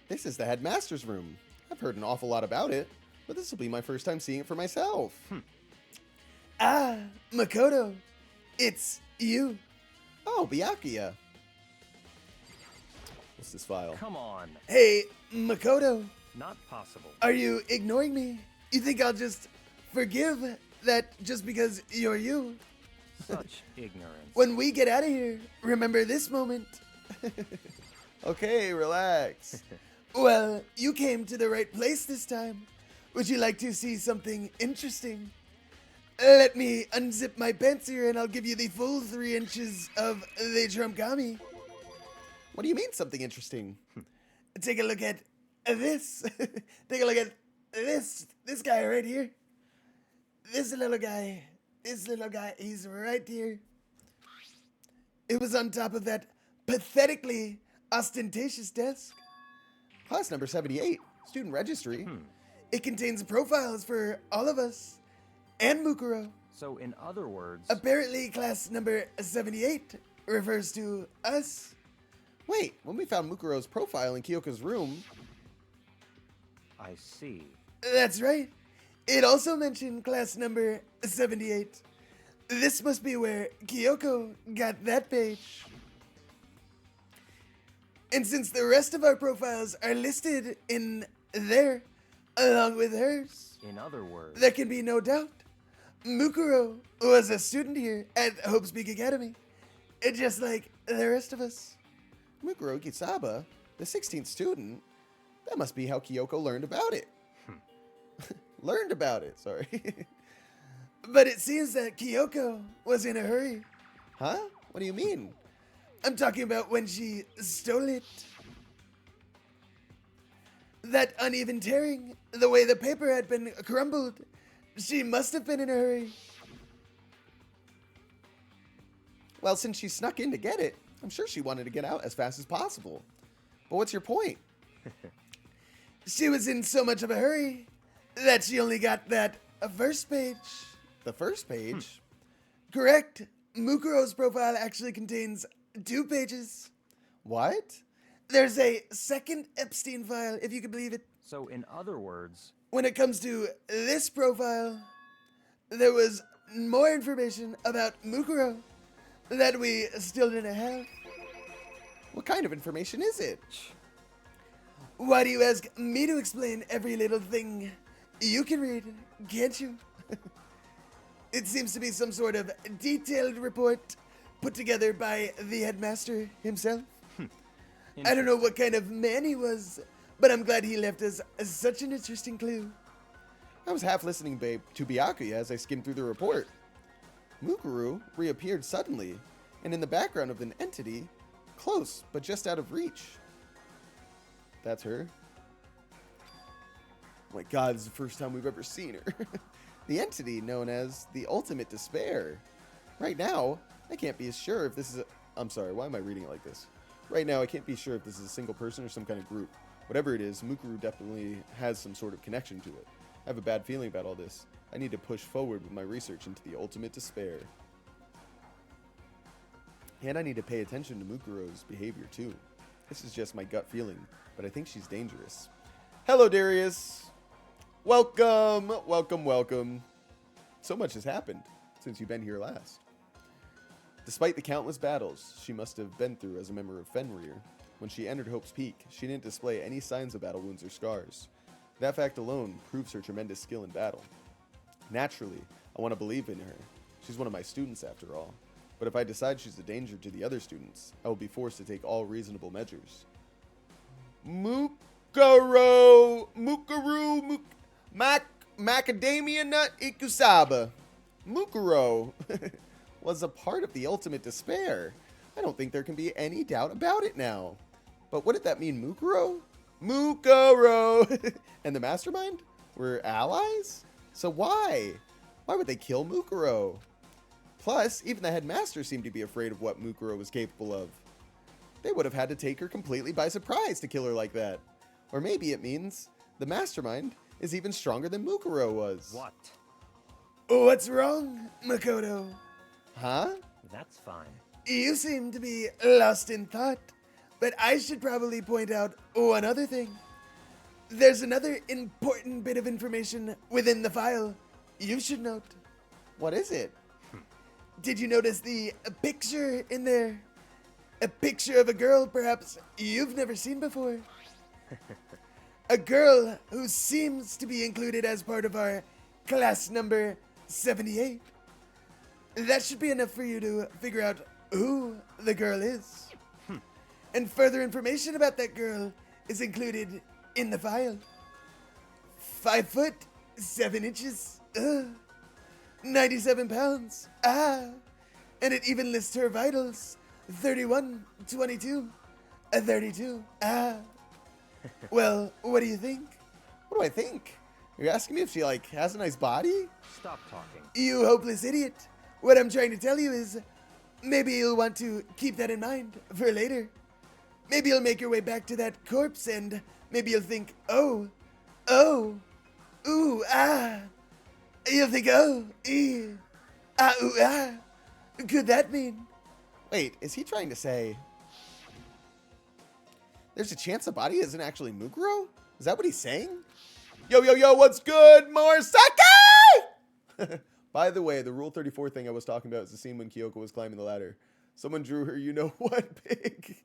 This is the headmaster's room. I've heard an awful lot about it, but this will be my first time seeing it for myself. Ah, Makoto. It's you. Oh, Byakuya. What's this file? Come on. Hey, Makoto. Not possible. Are you ignoring me? You think I'll just forgive that just because you're you? Such ignorance. When we get out of here, remember this moment. Okay, relax. Well, you came to the right place this time. Would you like to see something interesting? Let me unzip my pants here and I'll give you the full 3 inches of the Trumpgami. What do you mean something interesting? Take a look at this. Take a look at this guy right here. This little guy, he's right here. It was on top of that pathetically ostentatious desk. Class number 78, student registry. It contains profiles for all of us and Mukuro. So in other words... Apparently class number 78 refers to us. Wait, when we found Mukuro's profile in Kyoko's room... I see. That's right. It also mentioned class number 78. This must be where Kyoko got that page. And since the rest of our profiles are listed in there, along with hers, In other words... there can be no doubt. Mukuro was a student here at Hope Speak Academy, just like the rest of us. Mukuro Kisaba, the 16th student, that must be how Kyoko learned about it. Learned about it, sorry. But it seems that Kyoko was in a hurry. Huh? What do you mean? I'm talking about when she stole it. That uneven tearing, the way the paper had been crumbled, she must have been in a hurry. Well, since she snuck in to get it, I'm sure she wanted to get out as fast as possible. But what's your point? She was in so much of a hurry that she only got that first page. The first page? Correct. Mukuro's profile actually contains 2 pages. What? There's a second Epstein file, if you can believe it. So in other words... When it comes to this profile, there was more information about Mukuro that we still didn't have. What kind of information is it? Why do you ask me to explain every little thing? You can read, can't you? It seems to be some sort of detailed report put together by the headmaster himself. I don't know what kind of man he was, but I'm glad he left us such an interesting clue. I was half listening, babe, to Byakuya as I skimmed through the report. Mukuro reappeared suddenly, and in the background of an entity, Close, but just out of reach. That's her. Oh my god, this is the first time we've ever seen her. The entity known as the Ultimate Despair. Right now, I can't be sure if this is a... I'm sorry, why am I reading it like this? Right now, I can't be sure if this is a single person or some kind of group. Whatever it is, Mukuru definitely has some sort of connection to it. I have a bad feeling about all this. I need to push forward with my research into the Ultimate Despair. And I need to pay attention to Mukuro's behavior too. This is just my gut feeling, but I think she's dangerous. Hello, Darius. Welcome, welcome, welcome. So much has happened since you've been here last. Despite the countless battles she must have been through as a member of Fenrir, when she entered Hope's Peak, she didn't display any signs of battle wounds or scars. That fact alone proves her tremendous skill in battle. Naturally, I want to believe in her. She's one of my students after all. But if I decide she's a danger to the other students, I will be forced to take all reasonable measures. Macadamia Nut Ikusaba. Mukuro was a part of the Ultimate Despair. I don't think there can be any doubt about it now. But what did that mean, Mukuro? Mukuro! And the Mastermind were allies? So why? Why would they kill Mukuro? Plus, even the headmaster seemed to be afraid of what Mukuro was capable of. They would have had to take her completely by surprise to kill her like that. Or maybe it means the Mastermind is even stronger than Mukuro was. What? What's wrong, Makoto? Huh? That's fine. You seem to be lost in thought, but I should probably point out one other thing. There's another important bit of information within the file you should note. What is it? Did you notice the picture in there? A picture of a girl perhaps you've never seen before. A girl who seems to be included as part of our class number 78. That should be enough for you to figure out who the girl is. And further information about that girl is included in the file. 5 foot, 7 inches, 97 pounds, and it even lists her vitals, 31, 22, 32, Well, what do you think? What do I think? You're asking me if she, has a nice body? Stop talking. You hopeless idiot. What I'm trying to tell you is, maybe you'll want to keep that in mind for later. Maybe you'll make your way back to that corpse and maybe you'll think, ooh, You'll think, could that mean? Wait, is he trying to say there's a chance the body isn't actually Mukuro? Is that what he's saying? Yo, what's good, Morisaki? By the way, the Rule 34 thing I was talking about is the scene when Kyoko was climbing the ladder. Someone drew her, you know what, pig?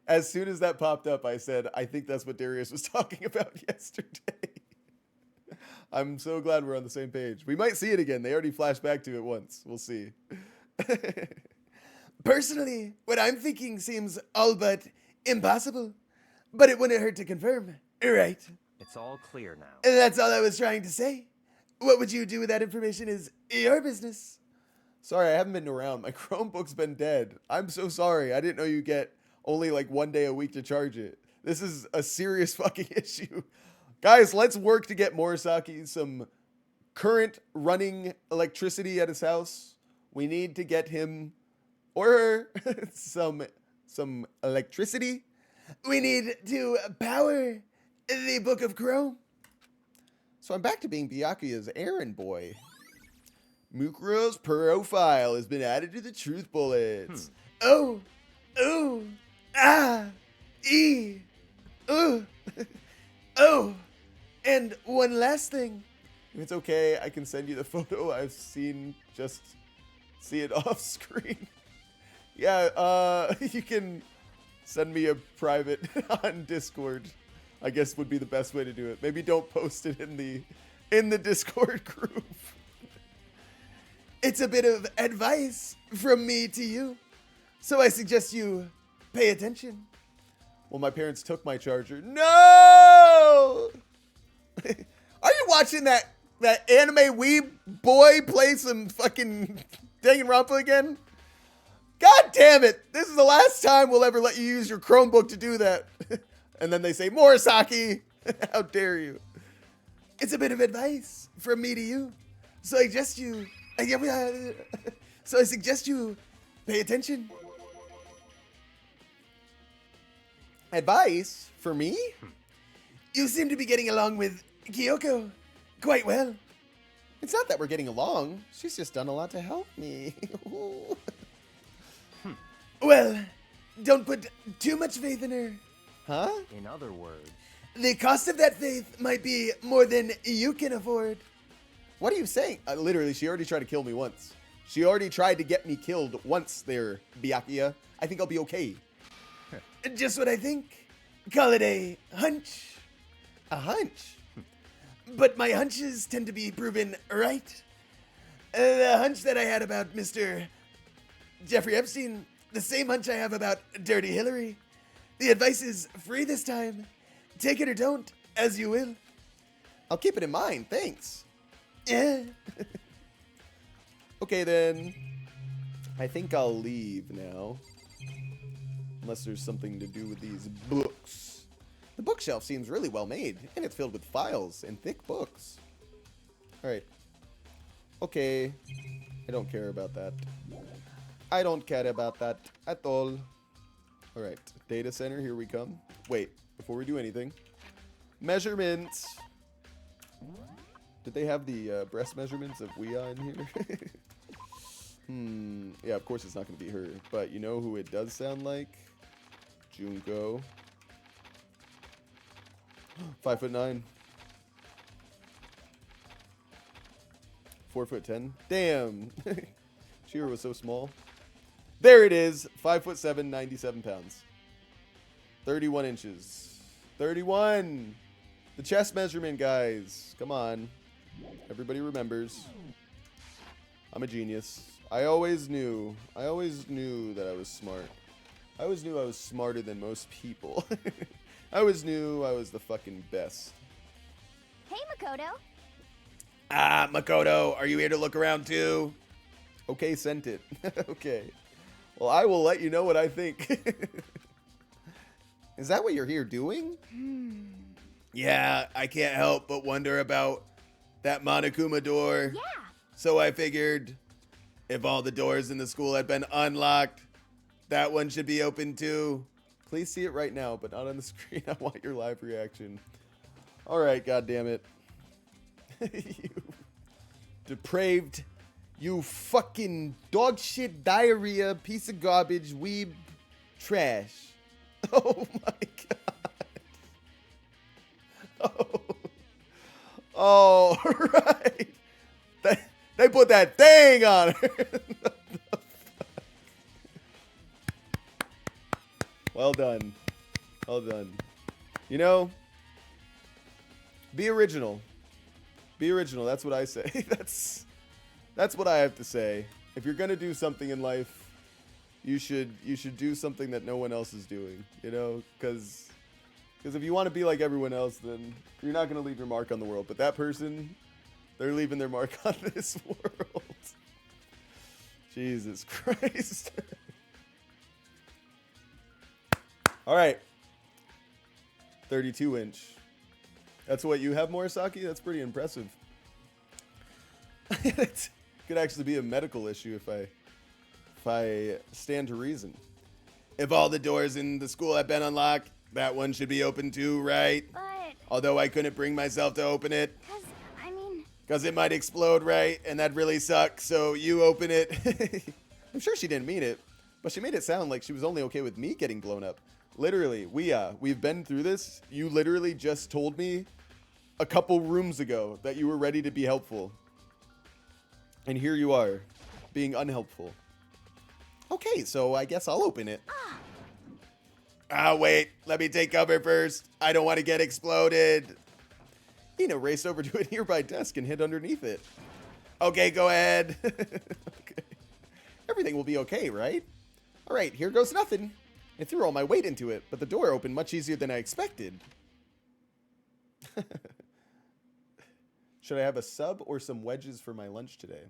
As soon as that popped up, I said, I think that's what Darius was talking about yesterday. I'm so glad we're on the same page. We might see it again. They already flashed back to it once. We'll see. Personally, what I'm thinking seems all but impossible. But it wouldn't hurt to confirm, right? It's all clear now. And that's all I was trying to say. What would you do with that information is your business. Sorry, I haven't been around. My Chromebook's been dead. I'm so sorry. I didn't know you get only 1 day a week to charge it. This is a serious fucking issue. Guys, let's work to get Morisaki some current running electricity at his house. We need to get him or her some electricity. We need to power the Book of Chrome. So I'm back to being Byakuya's errand boy. Mukuro's profile has been added to the truth bullets. Oh, and one last thing. If it's okay, I can send you the photo I've seen. Just see it off screen. Yeah, you can send me a private on Discord. I guess would be the best way to do it. Maybe don't post it in the Discord group. It's a bit of advice from me to you. So I suggest you pay attention. Well, my parents took my charger. No! Are you watching that anime weeb boy play some fucking Danganronpa again? God damn it! This is the last time we'll ever let you use your Chromebook to do that. And then they say, Morisaki! How dare you? It's a bit of advice from me to you. So I suggest you... So I suggest you pay attention. Advice? For me? You seem to be getting along with Kyoko quite well. It's not that we're getting along. She's just done a lot to help me. Well, don't put too much faith in her. Huh? In other words, The cost of that faith might be more than you can afford. What are you saying? Literally, she already tried to kill me once. She already tried to get me killed once there, Byakuya. I think I'll be okay. Just what I think. Call it a hunch. A hunch? But my hunches tend to be proven right. The hunch that I had about Mr. Jeffrey Epstein, the same hunch I have about Dirty Hillary. The advice is free this time. Take it or don't, as you will. I'll keep it in mind, thanks. Yeah. Okay, then. I think I'll leave now. Unless there's something to do with these books. The bookshelf seems really well made, and it's filled with files and thick books. Alright. Okay. I don't care about that. I don't care about that at all. Alright. Data center, here we come. Wait, before we do anything. Measurements. Did they have the breast measurements of Ouya in here? Yeah, of course it's not going to be her. But you know who it does sound like? Junko. 5'9". 4'10". Damn. Chihiro was so small. There it is. 5'7", 97 pounds. 31 inches. 31. The chest measurement, guys. Come on. Everybody remembers. I'm a genius. I always knew that I was smart. I always knew I was smarter than most people. I always knew I was the fucking best. Hey, Makoto. Ah, Makoto, are you here to look around too? Okay, sent it. Okay. Well, I will let you know what I think. Is that what you're here doing? Yeah, I can't help but wonder about that Monokuma door. Yeah. So I figured if all the doors in the school had been unlocked, that one should be open too. Please see it right now, but not on the screen. I want your live reaction. All right, goddammit. You depraved, you fucking dog shit diarrhea piece of garbage weeb trash. Oh my god. Oh, right. They put that thing on her. Well done. Well done. You know, be original. Be original. That's what I say. That's what I have to say. If you're gonna do something in life, you should do something that no one else is doing. You know, because if you want to be like everyone else, then you're not gonna leave your mark on the world. But that person, they're leaving their mark on this world. Jesus Christ. All right. 32-inch. That's what you have, Morisaki? That's pretty impressive. It could actually be a medical issue if I stand to reason. If all the doors in the school have been unlocked, that one should be open too, right? But, Although I couldn't bring myself to open it. Because It might explode, right? And that'd really suck, so you open it. I'm sure she didn't mean it, but she made it sound like she was only okay with me getting blown up. Literally, we've been through this. You literally just told me a couple rooms ago that you were ready to be helpful. And here you are, being unhelpful. Okay, so I guess I'll open it. Wait, let me take cover first. I don't want to get exploded. Ina raced over to a nearby desk and hid underneath it. Okay, go ahead. Okay. Everything will be okay, right? All right, here goes nothing. I threw all my weight into it, but the door opened much easier than I expected. Should I have a sub or some wedges for my lunch today?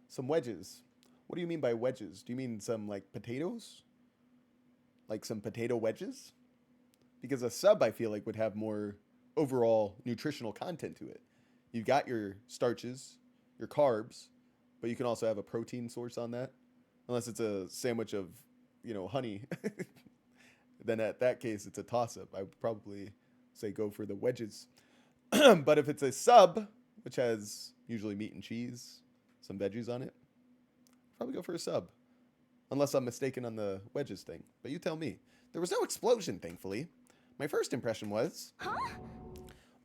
Some wedges. What do you mean by wedges? Do you mean some like potatoes? Like some potato wedges? Because a sub, I feel like, would have more overall nutritional content to it. You've got your starches, your carbs, but you can also have a protein source on that. Unless it's a sandwich of, honey. Then at that case, it's a toss-up. I would probably say go for the wedges. But if it's a sub, which has usually meat and cheese, some veggies on it, probably go for a sub. Unless I'm mistaken on the wedges thing. But you tell me. There was no explosion, thankfully. My first impression was... Huh?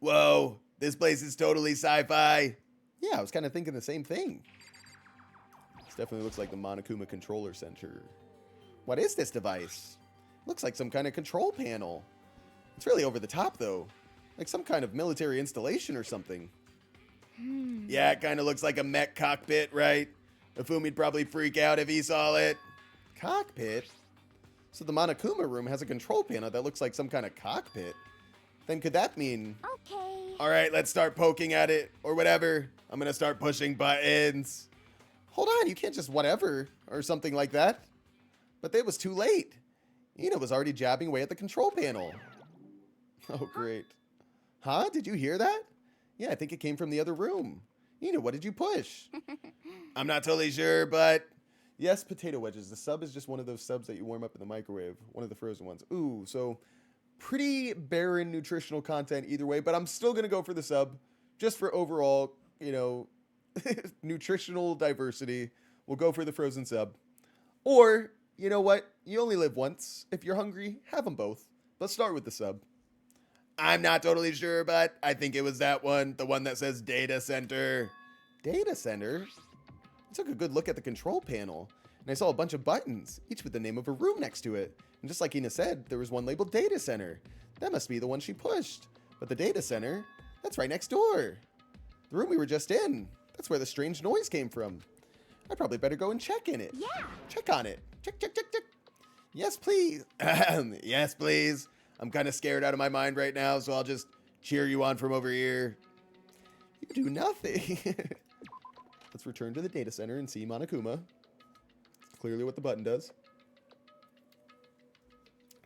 Whoa, this place is totally sci-fi. Yeah, I was kind of thinking the same thing. This definitely looks like the Monokuma controller center. What is this device? Looks like some kind of control panel. It's really over the top, though. Like some kind of military installation or something. Yeah, it kind of looks like a mech cockpit, right? Ifumi'd probably freak out if he saw it. Cockpit? So the Monokuma room has a control panel that looks like some kind of cockpit. Then could that mean... Okay. All right, let's start poking at it, or whatever. I'm gonna start pushing buttons. Hold on, you can't just whatever, or something like that. But it was too late. Ina was already jabbing away at the control panel. Oh, great. Huh? Did you hear that? Yeah, I think it came from the other room. Ina, what did you push? I'm not totally sure, but... Yes, potato wedges. The sub is just one of those subs that you warm up in the microwave. One of the frozen ones. Ooh, so pretty barren nutritional content either way, but I'm still going to go for the sub. Just for overall, nutritional diversity. We'll go for the frozen sub. Or, you know what? You only live once. If you're hungry, have them both. Let's start with the sub. I'm not totally sure, but I think it was that one. The one that says data center. Data center? I took a good look at the control panel, and I saw a bunch of buttons, each with the name of a room next to it. And just like Ina said, there was one labeled data center. That must be the one she pushed. But the data center, that's right next door. The room we were just in. That's where the strange noise came from. I probably better go and check in it. Yeah. Check on it. Check, check, check, check. Yes, please. Yes, please. I'm kind of scared out of my mind right now, so I'll just cheer you on from over here. You do nothing. Let's return to the data center and see Monokuma. Clearly what the button does.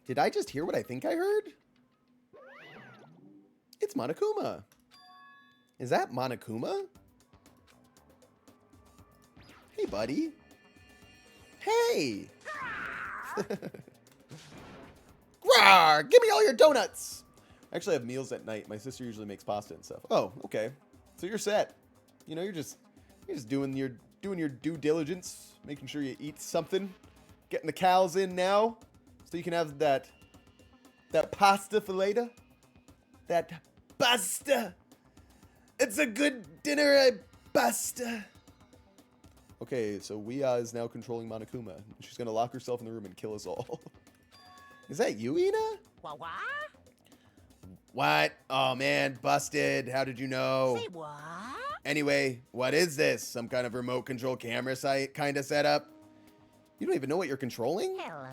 Did I just hear what I think I heard? It's Monokuma. Is that Monokuma? Hey, buddy. Hey! Rawr! Give me all your donuts! I actually have meals at night. My sister usually makes pasta and stuff. Oh, okay. So you're set. You're just doing your due diligence, making sure you eat something, getting the cows in now, so you can have that pasta for later. That pasta. It's a good dinner, pasta. Okay, so Wea is now controlling Monokuma. She's gonna lock herself in the room and kill us all. Is that you, Ina? What? What? Oh man, busted. How did you know? Say what? Anyway, what is this? Some kind of remote control camera site kind of setup? You don't even know what you're controlling? Hello.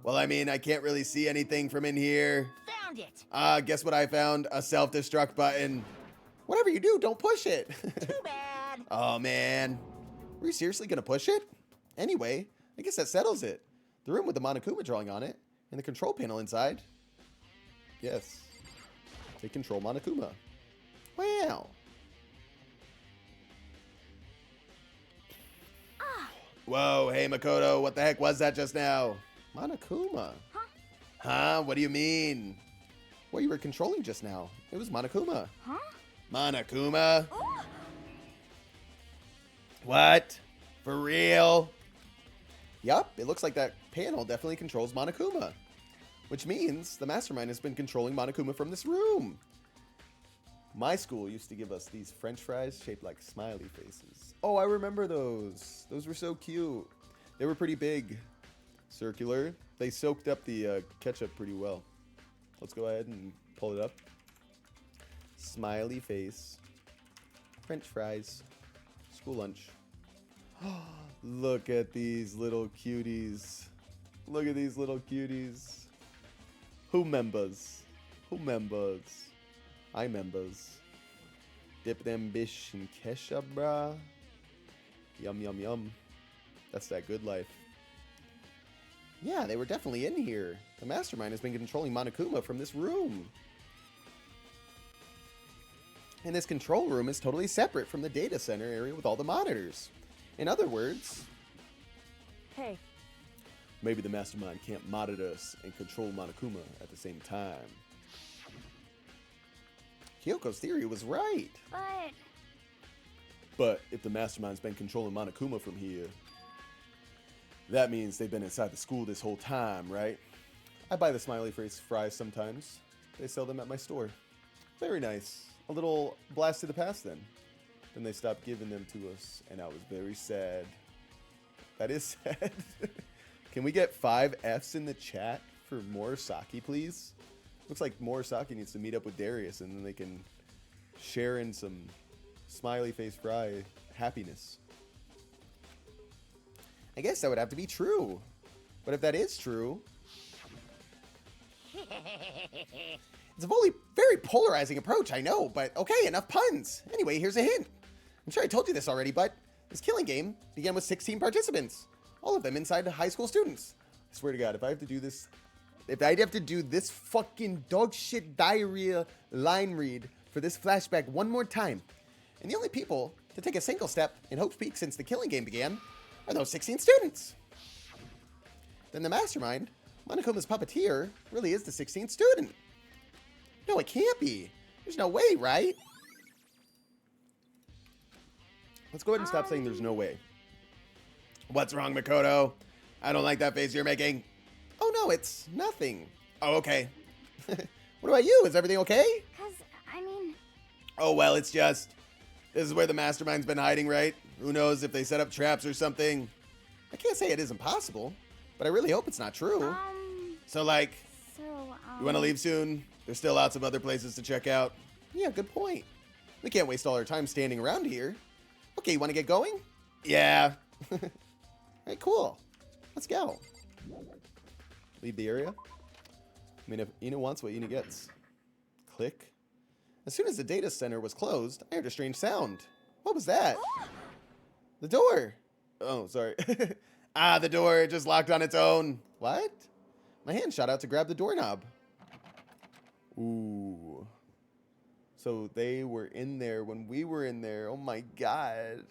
Well, I mean, I can't really see anything from in here. Found it. Guess what I found? A self-destruct button. Whatever you do, don't push it. Too bad. Oh man. Were you seriously gonna push it? Anyway, I guess that settles it. The room with the Monokuma drawing on it, and the control panel inside. Yes. Take control Monokuma. Wow. Whoa, hey Makoto, what the heck was that just now? Monokuma. Huh? What do you mean? What you were controlling just now. It was Monokuma. Huh? Monokuma? Oh, What? For real? Yup, it looks like that panel definitely controls Monokuma. Which means the mastermind has been controlling Monokuma from this room. My school used to give us these French fries shaped like smiley faces. Oh, I remember those. Those were so cute. They were pretty big. Circular. They soaked up the ketchup pretty well. Let's go ahead and pull it up. Smiley face. French fries. School lunch. Look at these little cuties. Look at these little cuties. Who members? Who members? I members. Dip them bish in ketchup, brah. Yum, yum, yum. That's that good life. Yeah, they were definitely in here. The mastermind has been controlling Monokuma from this room. And this control room is totally separate from the data center area with all the monitors. In other words, Hey, maybe the mastermind can't monitor us and control Monokuma at the same time. Kyoko's theory was right. But But if the mastermind's been controlling Monokuma from here, that means they've been inside the school this whole time, right? I buy the smiley face fries sometimes. They sell them at my store. Very nice. A little blast to the past then. Then they stopped giving them to us, and I was very sad. That is sad. Can we get 5 Fs in the chat for Morisaki, please? Looks like Morisaki needs to meet up with Darius, and then they can share in some smiley face fry happiness. I guess that would have to be true. But if that is true, it's a very polarizing approach, I know, but okay, enough puns. Anyway, here's a hint. I'm sure I told you this already, but this killing game began with 16 participants, all of them inside high school students. I swear to God, if I have to do this fucking dog shit diarrhea line read for this flashback one more time, And the only people to take a single step in Hope's Peak since the killing game began are those 16 students. Then the mastermind, Monokuma's puppeteer, really is the 16th student. No, it can't be. There's no way, right? let's go ahead and stop saying there's no way. What's wrong, Makoto? I don't like that face you're making. Oh, no, it's nothing. Oh, okay. What about you? Is everything okay? cause I mean, Oh, well, it's just... This is where the mastermind's been hiding, right? Who knows if they set up traps or something? I can't say it isn't possible, but I really hope it's not true. So, like, so, you want to leave soon? There's still lots of other places to check out. Yeah, good point. We can't waste all our time standing around here. Okay, you want to get going? Yeah. All right, cool. Let's go. Leave the area. I mean, if Ina wants what Ina gets. Click. As soon as the data center was closed, I heard a strange sound. What was that? The door. Oh, sorry. The door just locked on its own. What? My hand shot out to grab the doorknob. Ooh. So they were in there when we were in there. Oh my god.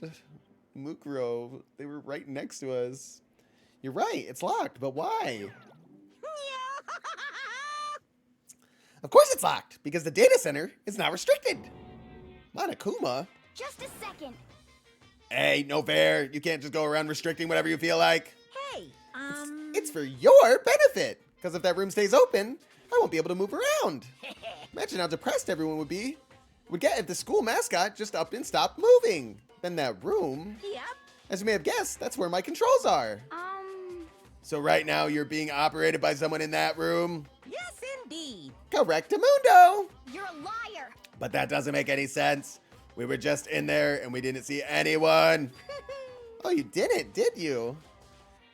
Mukuro, they were right next to us. You're right, it's locked, but why? Of course it's locked, because the data center is now restricted. Monokuma? just a second. Hey, no fair. You can't just go around restricting whatever you feel like. Hey, It's for your benefit, because if that room stays open, I won't be able to move around. Imagine how depressed everyone would get if the school mascot just up and stopped moving. Then that room, Yep. as you may have guessed, that's where my controls are. So right now you're being operated by someone in that room? Yes, indeed. Correctamundo! You're a liar. But that doesn't make any sense. We were just in there and we didn't see anyone. Oh, you didn't, did you?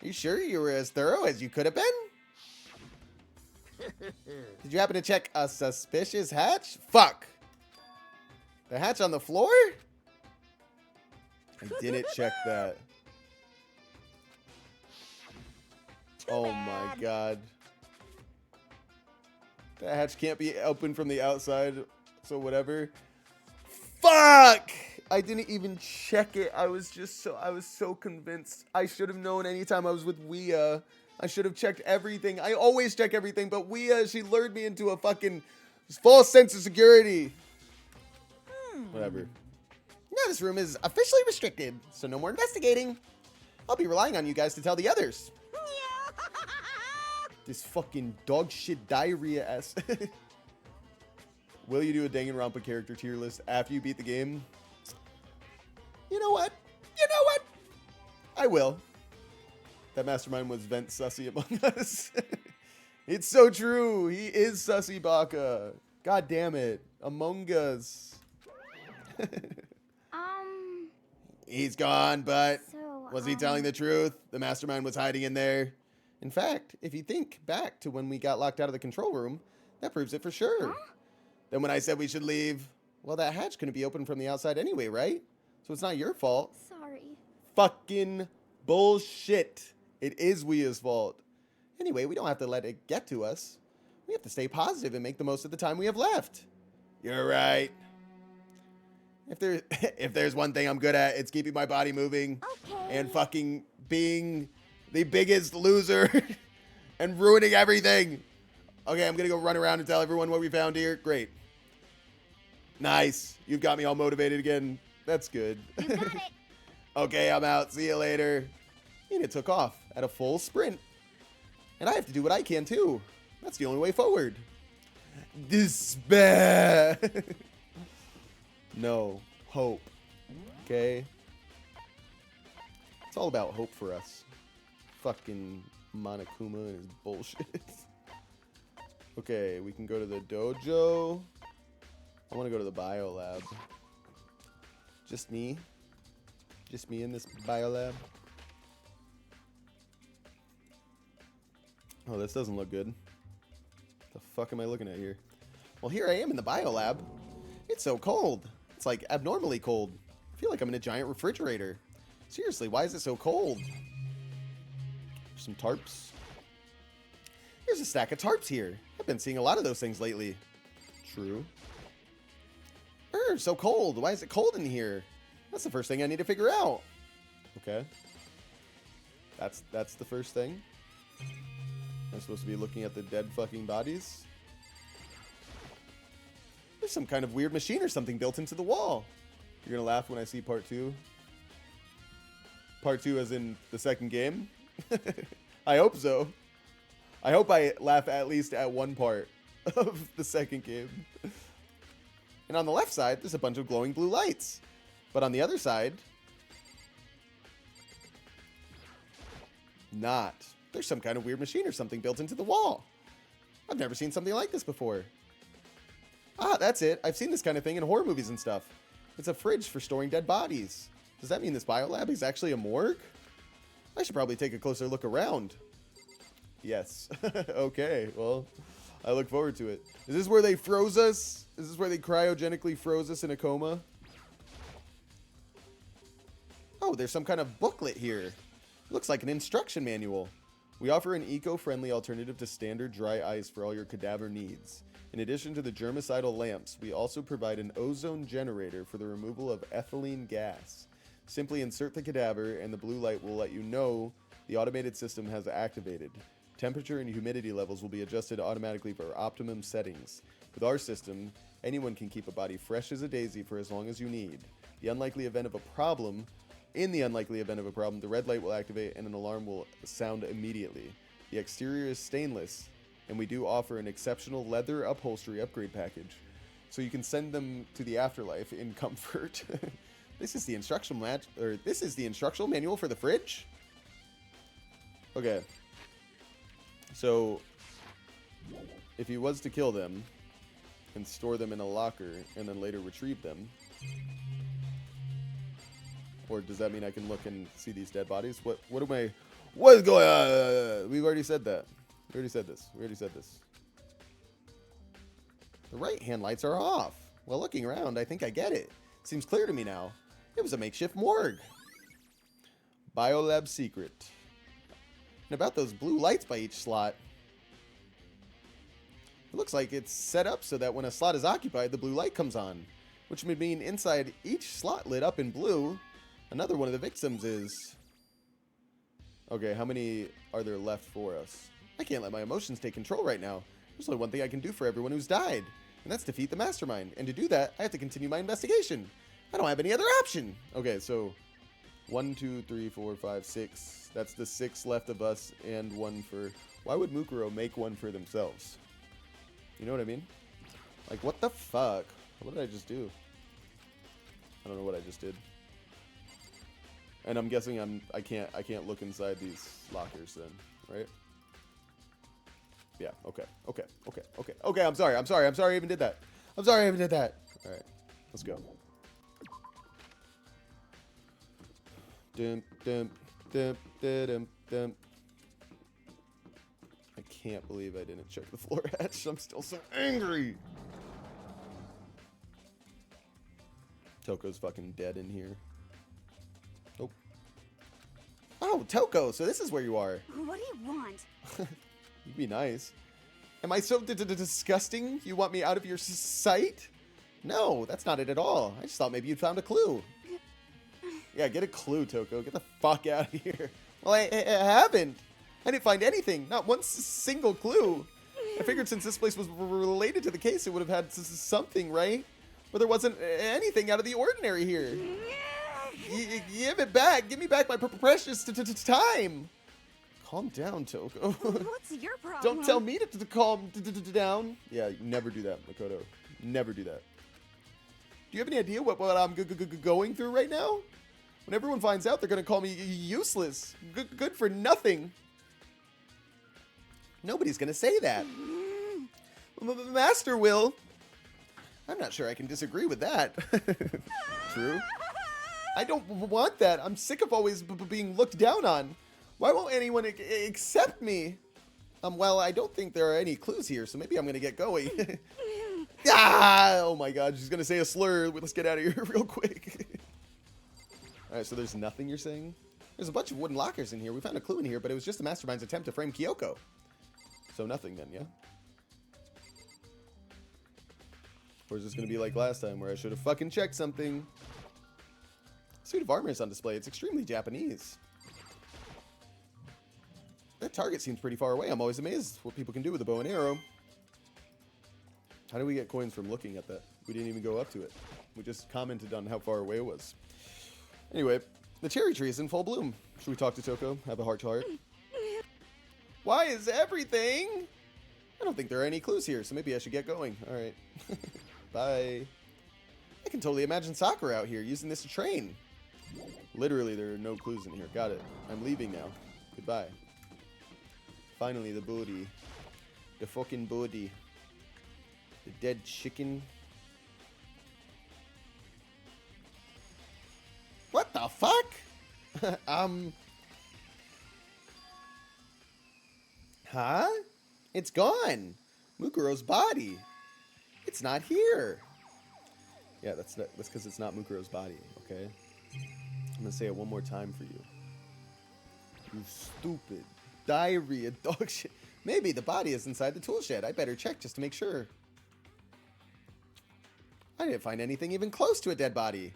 Are you sure you were as thorough as you could have been? Did you happen to check a suspicious hatch? Fuck. The hatch on the floor? I didn't check that. Oh my god. That hatch can't be open from the outside, so whatever. Fuck! I didn't even check it. I was so convinced. I should have known anytime I was with Wea. I should have checked everything. I always check everything, but Wea, she lured me into a fucking false sense of security. Whatever. Now this room is officially restricted, so no more investigating. I'll be relying on you guys to tell the others. This fucking dog shit diarrhea ass. Will you do a Danganronpa character tier list after you beat the game? You know what? You know what? I will. That mastermind was Vent Sussy among us. It's so true. He is Sussy Baka. God damn it. Among Us. He's gone, but So, was he telling the truth? The mastermind was hiding in there. In fact, if you think back to when we got locked out of the control room, that proves it for sure. Huh? Then when I said we should leave, well, that hatch couldn't be open from the outside anyway, right? So it's not your fault. Sorry. Fucking Bullshit. It is Wia's fault. Anyway, we don't have to let it get to us. We have to stay positive and make the most of the time we have left. You're right. If there's one thing I'm good at, it's keeping my body moving Okay. and fucking being the biggest loser and ruining everything. Okay, I'm gonna go run around and tell everyone what we found here. Great. Nice. You've got me all motivated again. That's good. You got it. Okay, I'm out. See you later. And it took off at a full sprint. And I have to do what I can too. That's the only way forward. Despair. No. Hope. Okay? It's all about hope for us. Fucking Monokuma and his bullshit. Okay, we can go to the dojo. I want to go to the bio lab. Just me? Just me in this bio lab? Oh, this doesn't look good. The fuck am I looking at here? Well, here I am in the bio lab. It's so cold. It's like abnormally cold. I feel like I'm in a giant refrigerator. Seriously, why is it so cold? Some tarps. There's a stack of tarps here. I've been seeing a lot of those things lately. True. So cold. Why is it cold in here? That's the first thing I need to figure out. Okay. That's the first thing. I'm supposed to be looking at the dead fucking bodies. There's some kind of weird machine or something built into the wall. You're gonna laugh when I see part 2? Part 2 as in the second game? I hope so. I hope I laugh at least at one part of the second game. And on the left side, there's a bunch of glowing blue lights. But on the other side, not. There's some kind of weird machine or something built into the wall. I've never seen something like this before. Ah, that's it. I've seen this kind of thing in horror movies and stuff. It's a fridge for storing dead bodies. Does that mean this biolab is actually a morgue? I should probably take a closer look around. Yes. Okay, well, I look forward to it. Is this where they froze us? Is this where they cryogenically froze us in a coma? Oh, there's some kind of booklet here. Looks like an instruction manual. We offer an eco-friendly alternative to standard dry ice for all your cadaver needs. In addition to the germicidal lamps, we also provide an ozone generator for the removal of ethylene gas. Simply insert the cadaver and the blue light will let you know the automated system has activated. Temperature and humidity levels will be adjusted automatically for optimum settings. With our system, anyone can keep a body fresh as a daisy for as long as you need. In the unlikely event of a problem, the red light will activate and an alarm will sound immediately. The exterior is stainless, and we do offer an exceptional leather upholstery upgrade package, so you can send them to the afterlife in comfort. This is the instructional manual for the fridge? Okay. So, if he was to kill them and store them in a locker and then later retrieve them, or does that mean I can look and see these dead bodies? What is going on? We've already said that. We already said this. The right-hand lights are off. Well, looking around, I think I get it. Seems clear to me now. It was a makeshift morgue. Biolab secret. And about those blue lights by each slot. It looks like it's set up so that when a slot is occupied, the blue light comes on. Which would mean inside each slot lit up in blue, another one of the victims is... Okay, how many are there left for us? I can't let my emotions take control right now. There's only one thing I can do for everyone who's died, and that's defeat the mastermind. And to do that, I have to continue my investigation. I don't have any other option. Okay, so 1, 2, 3, 4, 5, 6. That's the 6 left of us, and one for... Why would Mukuro make one for themselves? You know what I mean? Like, what the fuck? What did I just do? I don't know what I just did. And I'm guessing I can't look inside these lockers then, right? Yeah, okay. I'm sorry I even did that. Alright, let's go. Dum, dum, dum, dum, dum. I can't believe I didn't check the floor hatch. I'm still so angry. Toko's fucking dead in here. Nope. Oh, Toko, so this is where you are. What do you want? You'd be nice. Am I so disgusting? You want me out of your sight? No, that's not it at all. I just thought maybe you'd found a clue. Yeah, get a clue, Toko. Get the fuck out of here. Well, I haven't. I didn't find anything. Not one single clue. I figured since this place was related to the case, it would have had something, right? But there wasn't anything out of the ordinary here. Give it back. Give me back my precious time. Calm down, Toko. What's your problem? Don't tell me to calm down. Yeah, never do that, Makoto. Never do that. Do you have any idea what I'm going through right now? When everyone finds out, they're going to call me useless. Good for nothing. Nobody's going to say that. Master will. I'm not sure I can disagree with that. True. I don't want that. I'm sick of always being looked down on. Why won't anyone accept me? Well, I don't think there are any clues here, so maybe I'm going to get going. Ah! Oh my god, she's going to say a slur. Let's get out of here real quick. Alright, so there's nothing you're saying? There's a bunch of wooden lockers in here. We found a clue in here, but it was just the mastermind's attempt to frame Kyoko. So nothing then, yeah? Or is this going to be like last time where I should have fucking checked something? Suit of armor is on display. It's extremely Japanese. That target seems pretty far away. I'm always amazed what people can do with a bow and arrow. How do we get coins from looking at that? We didn't even go up to it. We just commented on how far away it was. Anyway, the cherry tree is in full bloom. Should we talk to Toko? Have a heart to heart? Why is everything? I don't think there are any clues here, so maybe I should get going. All right. Bye. I can totally imagine Sakura out here using this to train. Literally, there are no clues in here. Got it. I'm leaving now. Goodbye. Finally, the booty. The fucking booty. The dead chicken. What the fuck? Huh? It's gone. Mukuro's body. It's not here. Yeah, that's because it's not Mukuro's body, okay? I'm gonna say it one more time for you. You stupid diarrhea dog shit. Maybe the body is inside the tool shed. I better check just to make sure. I didn't find anything even close to a dead body.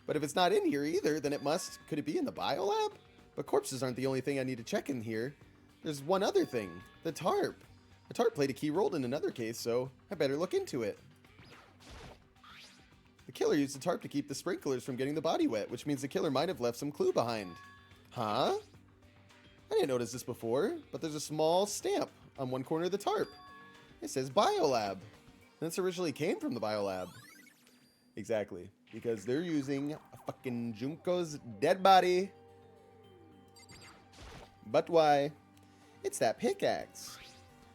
But if it's not in here either, then it must... Could it be in the biolab? But corpses aren't the only thing I need to check in here. There's one other thing. The tarp. The tarp played a key role in another case, so I better look into it. The killer used the tarp to keep the sprinklers from getting the body wet, which means the killer might have left some clue behind. Huh? I didn't notice this before, but there's a small stamp on one corner of the tarp. It says biolab. This originally came from the biolab. Exactly. Because they're using fucking Junko's dead body. But why? It's that pickaxe.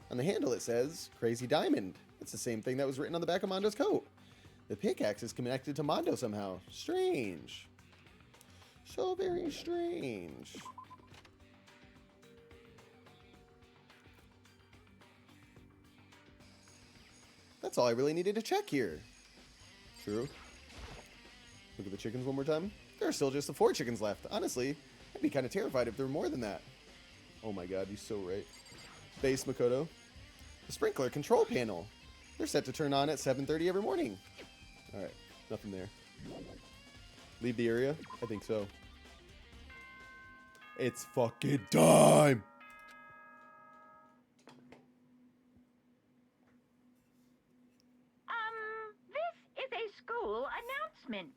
On the handle it says Crazy Diamond. It's the same thing that was written on the back of Mondo's coat. The pickaxe is connected to Mondo somehow. Strange. So very strange. That's all I really needed to check here. True. Look at the chickens one more time. There are still just the 4 chickens left. Honestly, I'd be kind of terrified if there were more than that. Oh my god, you're so right. Base Makoto. The sprinkler control panel. They're set to turn on at 7:30 every morning. Alright, nothing there. Leave the area? I think so. It's fucking time! This is a school announcement.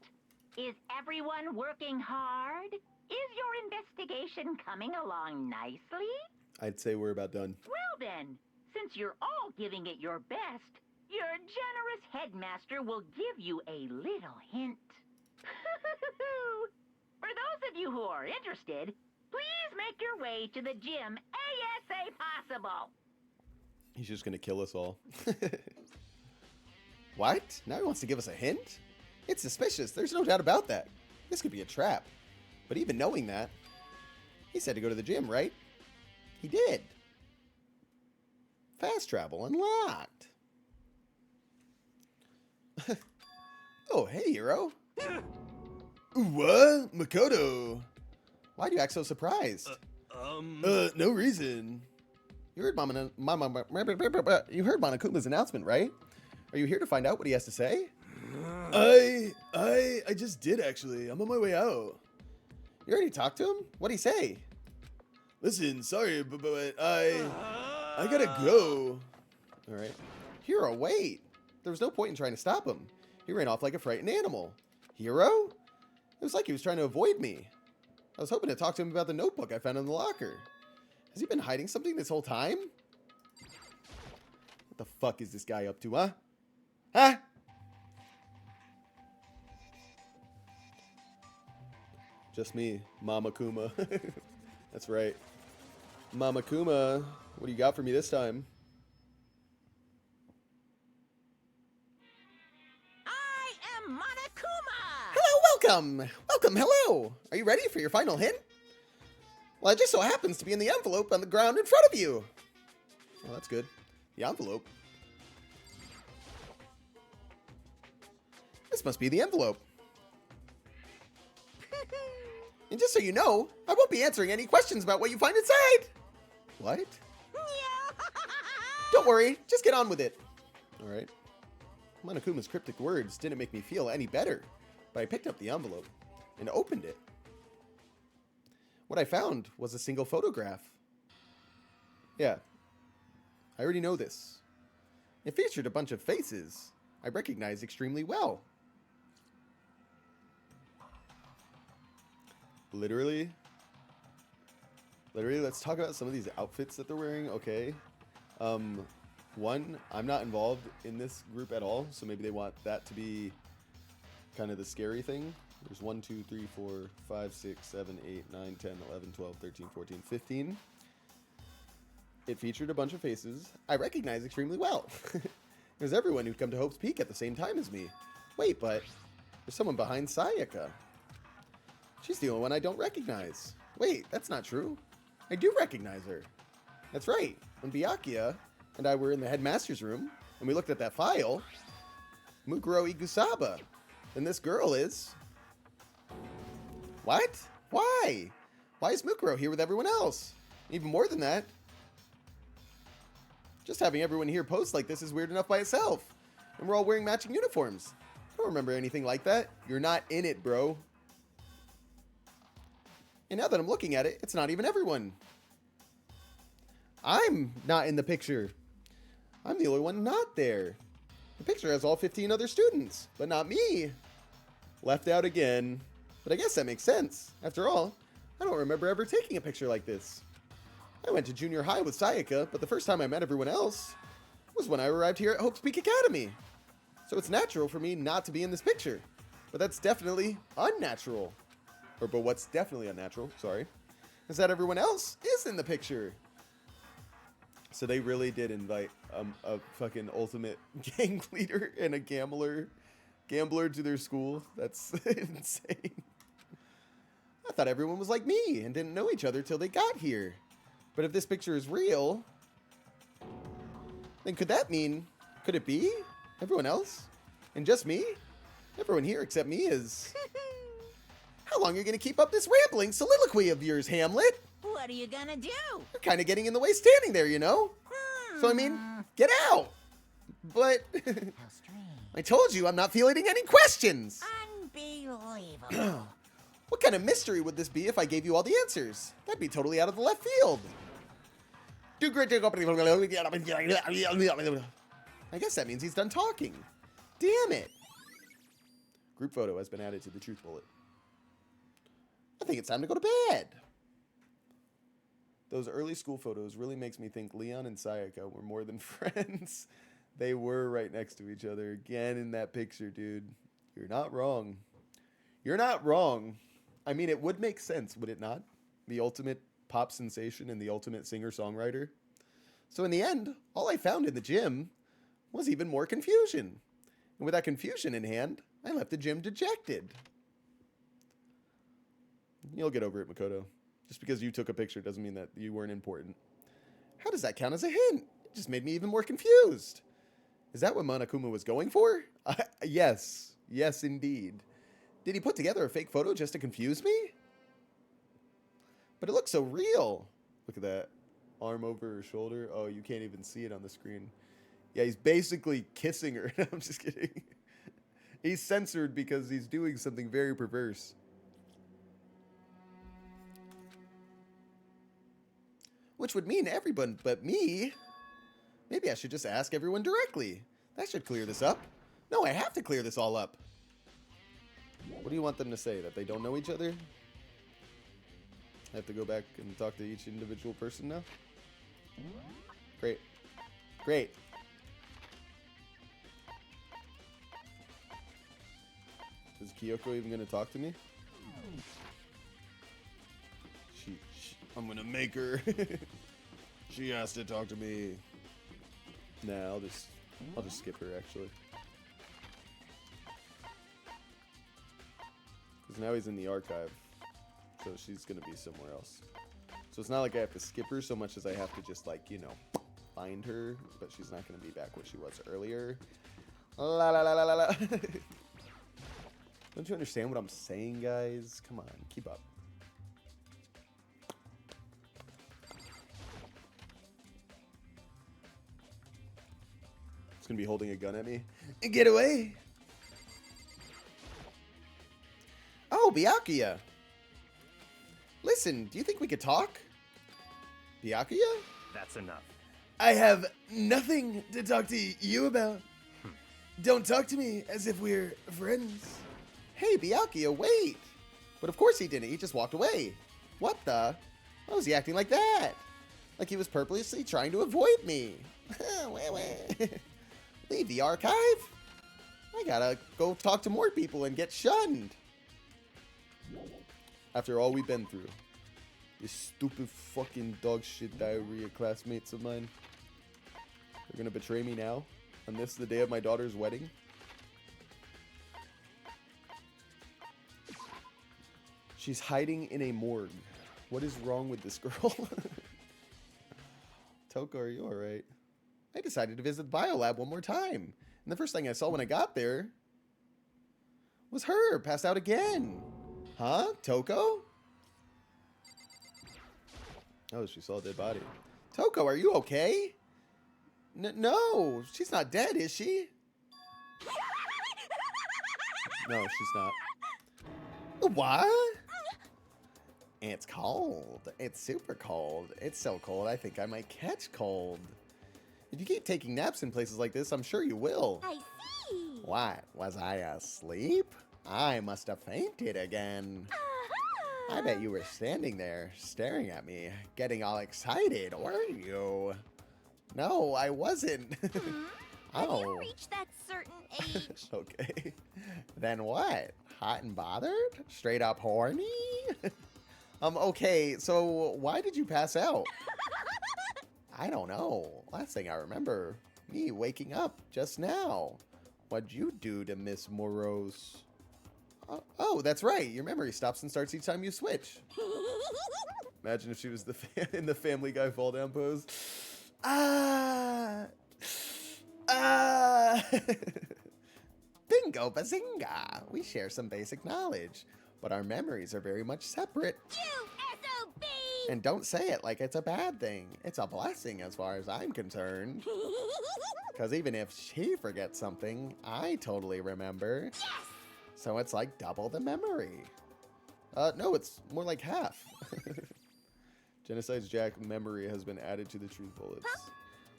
Is everyone working hard? Is your investigation coming along nicely? I'd say we're about done. Well then, since you're all giving it your best, your generous headmaster will give you a little hint. For those of you who are interested, please make your way to the gym ASA possible. He's just gonna kill us all. What? Now he wants to give us a hint? It's suspicious. There's no doubt about that. This could be a trap. But even knowing that, he said to go to the gym, right? He did. Fast travel unlocked. Oh, hey, hero. What? Makoto. Why do you act so surprised? No reason. You heard you heard Monokuma's announcement, right? Are you here to find out what he has to say? I just did actually. I'm on my way out. You already talked to him? What'd he say? Listen, sorry, but I gotta go. All right. Hero, wait. There was no point in trying to stop him. He ran off like a frightened animal. Hero? It was like he was trying to avoid me. I was hoping to talk to him about the notebook I found in the locker. Has he been hiding something this whole time? What the fuck is this guy up to, huh? Huh? Just me, Mama Kuma. That's right. Mama Kuma, what do you got for me this time? I am Monokuma! Hello, welcome! Welcome, hello! Are you ready for your final hint? Well, it just so happens to be in the envelope on the ground in front of you. Well, that's good. The envelope. This must be the envelope. And just so you know, I won't be answering any questions about what you find inside. What? Don't worry, just get on with it. All right. Monokuma's cryptic words didn't make me feel any better, but I picked up the envelope and opened it. What I found was a single photograph. Yeah, I already know this. It featured a bunch of faces I recognized extremely well. Literally, let's talk about some of these outfits that they're wearing, okay? One, I'm not involved in this group at all, so maybe they want that to be kind of the scary thing. There's 1, 2, 3, 4, 5, 6, 7, 8, 9, 10, 11, 12, 13, 14, 15. It featured a bunch of faces I recognized extremely well. It was everyone who'd come to Hope's Peak at the same time as me. Wait, but there's someone behind Sayaka. She's the only one I don't recognize. Wait, that's not true. I do recognize her. That's right. When Byakuya and I were in the headmaster's room, and we looked at that file, Mukuro Igusaba. And this girl is... What? Why? Why is Mukuro here with everyone else? Even more than that, just having everyone here post like this is weird enough by itself. And we're all wearing matching uniforms. I don't remember anything like that. You're not in it, bro. And now that I'm looking at it, it's not even everyone. I'm not in the picture. I'm the only one not there. The picture has all 15 other students, but not me. Left out again. But I guess that makes sense. After all, I don't remember ever taking a picture like this. I went to junior high with Sayaka, but the first time I met everyone else was when I arrived here at Hope's Peak Academy. So it's natural for me not to be in this picture. But that's definitely unnatural. But what's definitely unnatural, sorry, is that everyone else is in the picture. So they really did invite a fucking ultimate gang leader and a gambler to their school. That's insane. I thought everyone was like me and didn't know each other till they got here. But if this picture is real, then could it be everyone else? And just me? Everyone here except me is... How long are you going to keep up this rambling soliloquy of yours, Hamlet? What are you gonna do? You're kind of getting in the way standing there, you know? So, I mean, get out! But... How strange. I told you I'm not fielding any questions! Unbelievable. What kind of mystery would this be if I gave you all the answers? That'd be totally out of the left field. I guess that means he's done talking. Damn it. Group photo has been added to the truth bullet. I think it's time to go to bed. Those early school photos really makes me think Leon and Sayaka were more than friends. They were right next to each other again in that picture, dude. You're not wrong. You're not wrong. I mean, it would make sense, would it not? The ultimate pop sensation and the ultimate singer-songwriter. So in the end, all I found in the gym was even more confusion. And with that confusion in hand, I left the gym dejected. You'll get over it, Makoto. Just because you took a picture doesn't mean that you weren't important. How does that count as a hint? It just made me even more confused. Is that what Monokuma was going for? Yes. Yes, indeed. Did he put together a fake photo just to confuse me? But it looks so real. Look at that. Arm over her shoulder. Oh, you can't even see it on the screen. Yeah, he's basically kissing her. I'm just kidding. He's censored because he's doing something very perverse. Which would mean everyone but me. Maybe I should just ask everyone directly. That should clear this up. No, I have to clear this all up. What do you want them to say? That they don't know each other? I have to go back and talk to each individual person now? Great. Great. Is Kyoko even going to talk to me? I'm going to make her. She has to talk to me. Nah, I'll just skip her, actually. Because now he's in the archive. So she's going to be somewhere else. So it's not like I have to skip her so much as I have to just, like, you know, find her. But she's not going to be back where she was earlier. La la la la la la. Don't you understand what I'm saying, guys? Come on, keep up. It's going to be holding a gun at me. Get away! Oh, Byakuya! Listen, do you think we could talk? Byakuya? That's enough. I have nothing to talk to you about. Don't talk to me as if we're friends. Hey, Byakuya, wait! But of course he didn't. He just walked away. What the? Why was he acting like that? Like he was purposely trying to avoid me. Leave the archive? I gotta go talk to more people and get shunned. After all we've been through. You stupid fucking dog shit diarrhea classmates of mine. They're gonna betray me now? On this, the day of my daughter's wedding? She's hiding in a morgue. What is wrong with this girl? Toko, are you alright? I decided to visit the biolab one more time. And the first thing I saw when I got there was her, passed out again. Huh? Toko? Oh, she saw a dead body. Toko, are you okay? No, she's not dead, is she? No, she's not. What? It's cold. It's super cold. It's so cold, I think I might catch cold. If you keep taking naps in places like this, I'm sure you will. I see. What? Was I asleep? I must have fainted again. I bet you were standing there, staring at me, getting all excited, weren't you? No, I wasn't. Have Oh. you reached that certain age? Okay. Then what? Hot and bothered? Straight up horny? Okay, so why did you pass out? I don't know. Last thing I remember, me waking up just now. What'd you do to Miss Morose? Oh, that's right. Your memory stops and starts each time you switch. Imagine if she was in the Family Guy fall down pose. Bingo bazinga! We share some basic knowledge, but our memories are very much separate. You SOB! And don't say it like it's a bad thing. It's a blessing as far as I'm concerned. Because even if she forgets something, I totally remember. Yes! So it's like double the memory. No, it's more like half. Genocide's Jack memory has been added to the truth bullets.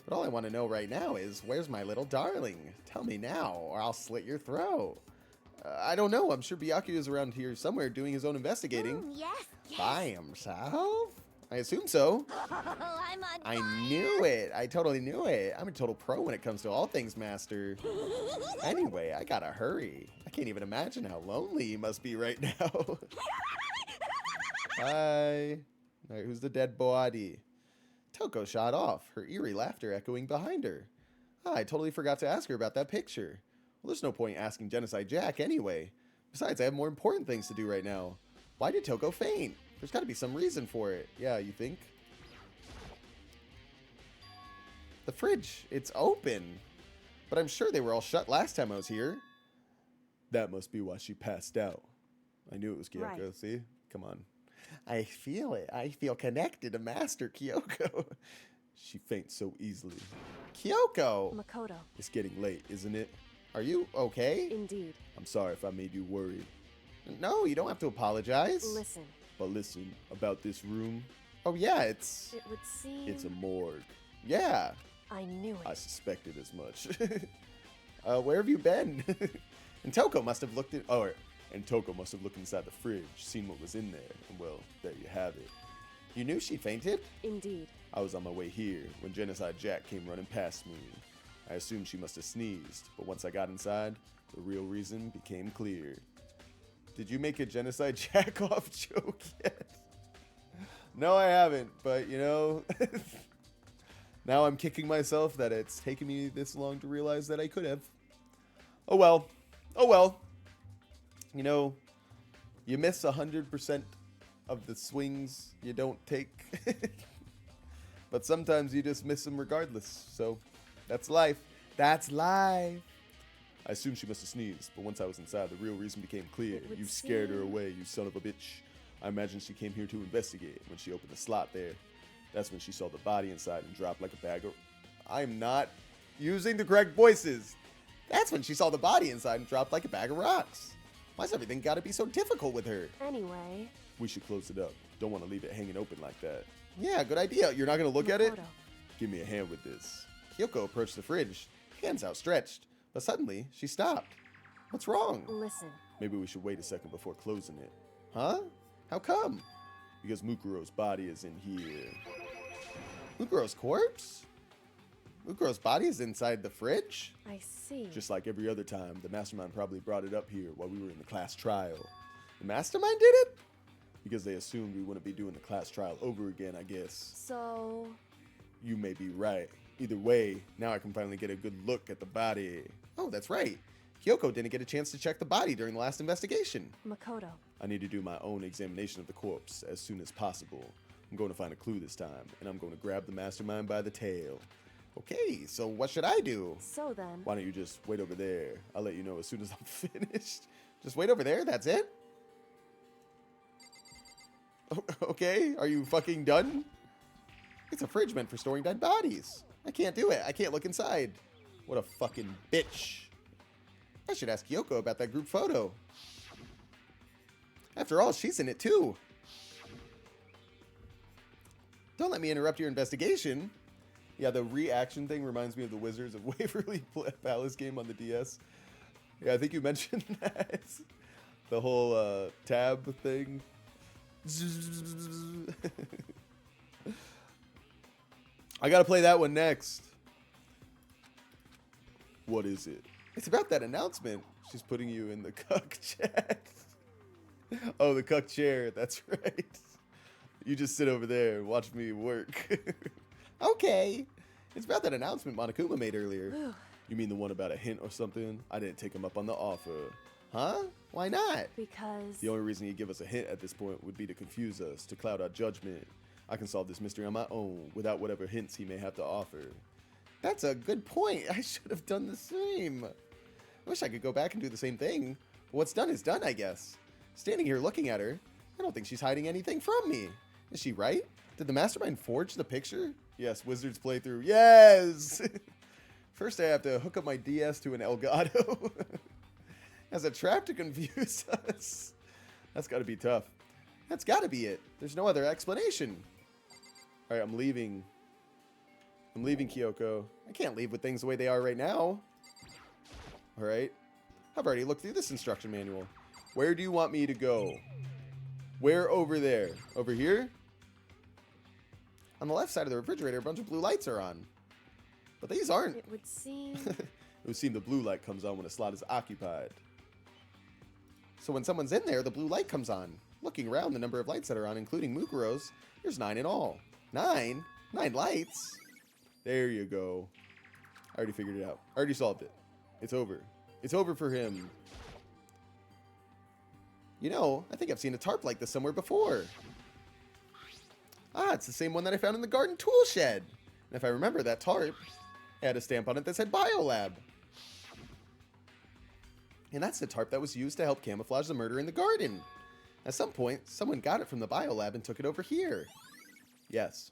But all I want to know right now is, where's my little darling? Tell me now, or I'll slit your throat. I don't know. I'm sure Byakuya is around here somewhere doing his own investigating. Yes, yes. By himself? I assume so. I'm on I fire. knew it. I totally knew it. I'm a total pro when it comes to all things master. Anyway, I gotta hurry. I can't even imagine how lonely you must be right now. Hi. All right, who's the dead body? Toko shot off, her eerie laughter echoing behind her. I totally forgot to ask her about that picture. Well, there's no point asking Genocide Jack anyway. Besides, I have more important things to do right now. Why did Toko faint? There's got to be some reason for it. Yeah, you think? The fridge, it's open. But I'm sure they were all shut last time I was here. That must be why she passed out. I knew it was Kyoko, Right. see? Come on. I feel it. I feel connected to Master Kyoko. She faints so easily. Kyoko! Makoto, It's getting late, isn't it? Are you okay? indeed. I'm sorry if I made you worried. No, you don't have to apologize. Listen, But listen, about this room, Oh, yeah, it's... it would seem... it's a morgue. Yeah. I knew I it. suspected as much. Where have you been? And Toko must have looked in. Oh, and Toko must have looked inside the fridge, seen what was in there, and well, there you have it. You knew she fainted? Indeed. I was on my way here when Genocide Jack came running past me. I assumed she must have sneezed, but once I got inside, the real reason became clear. Did you make a Genocide Jack off joke yet? No, I haven't, but you know, now I'm kicking myself that it's taken me this long to realize that I could have. Oh well. Oh well. You know, you miss 100% of the swings you don't take. But sometimes you just miss them regardless. So, that's life. That's life. I assumed she must have sneezed, but once I was inside, the real reason became clear. It would You scared her seem- away, you son of a bitch. I imagine she came here to investigate. When she opened the slot there, that's when she saw the body inside and dropped like a bag of... I'm not using the correct voices. That's when she saw the body inside and dropped like a bag of rocks. Why's everything gotta be so difficult with her? Anyway, We should close it up. Don't want to leave it hanging open like that. Yeah, good idea. You're not gonna look at it? Makoto, Give me a hand with this. Kyoko approached the fridge, hands outstretched, but suddenly she stopped. What's wrong? listen. Maybe we should wait a second before closing it. Huh? How come? Because Mukuro's body is in here. Mukuro's corpse? Mukuro's body is inside the fridge? I see. Just like every other time, the mastermind probably brought it up here while we were in the class trial. The mastermind did it? Because they assumed we wouldn't be doing the class trial over again, I guess. So, You may be right. Either way, now I can finally get a good look at the body. Oh, that's right. Kyoko didn't get a chance to check the body during the last investigation. Makoto, I need to do my own examination of the corpse as soon as possible. I'm going to find a clue this time, and I'm going to grab the mastermind by the tail. Okay, so what should I do? so then, Why don't you just wait over there? I'll let you know as soon as I'm finished. Just wait over there, that's it? Okay, are you fucking done? It's a fridge meant for storing dead bodies. I can't do it. I can't look inside. What a fucking bitch. I should ask Kyoko about that group photo. After all, she's in it too. Don't let me interrupt your investigation. Yeah, the reaction thing reminds me of the Wizards of Waverly Palace game on the DS. Yeah, I think you mentioned that. The whole tab thing. I gotta play that one next. What is it? It's about that announcement. She's putting you in the cuck chat. Oh, the cuck chair. That's right. You just sit over there and watch me work. Okay. It's about that announcement Monokuma made earlier. You mean the one about a hint or something? I didn't take him up on the offer. Huh? Why not? because... The only reason he'd give us a hint at this point would be to confuse us, to cloud our judgment. I can solve this mystery on my own, without whatever hints he may have to offer. That's a good point. I should have done the same. I wish I could go back and do the same thing. But what's done is done, I guess. Standing here looking at her, I don't think she's hiding anything from me. Is she right? Did the mastermind forge the picture? Yes, Wizards playthrough. Yes! First, I have to hook up my DS to an Elgato. As a trap to confuse us. That's gotta be tough. That's gotta be it. There's no other explanation. Alright, I'm leaving. I'm leaving, Kyoko. I can't leave with things the way they are right now. Alright. I've already looked through this instruction manual. Where do you want me to go? Where over there? Over here? On the left side of the refrigerator, a bunch of blue lights are on. But these aren't. It would seem... It would seem the blue light comes on when a slot is occupied. So when someone's in there, the blue light comes on. Looking around the number of lights that are on, including Mukuro's, there's 9 in all. 9? 9 lights? There you go. I already figured it out. I already solved it. It's over. It's over for him. You know, I think I've seen a tarp like this somewhere before. Ah, it's the same one that I found in the garden tool shed. And if I remember, that tarp had a stamp on it that said Biolab. And that's the tarp that was used to help camouflage the murder in the garden. At some point, someone got it from the biolab and took it over here. Yes.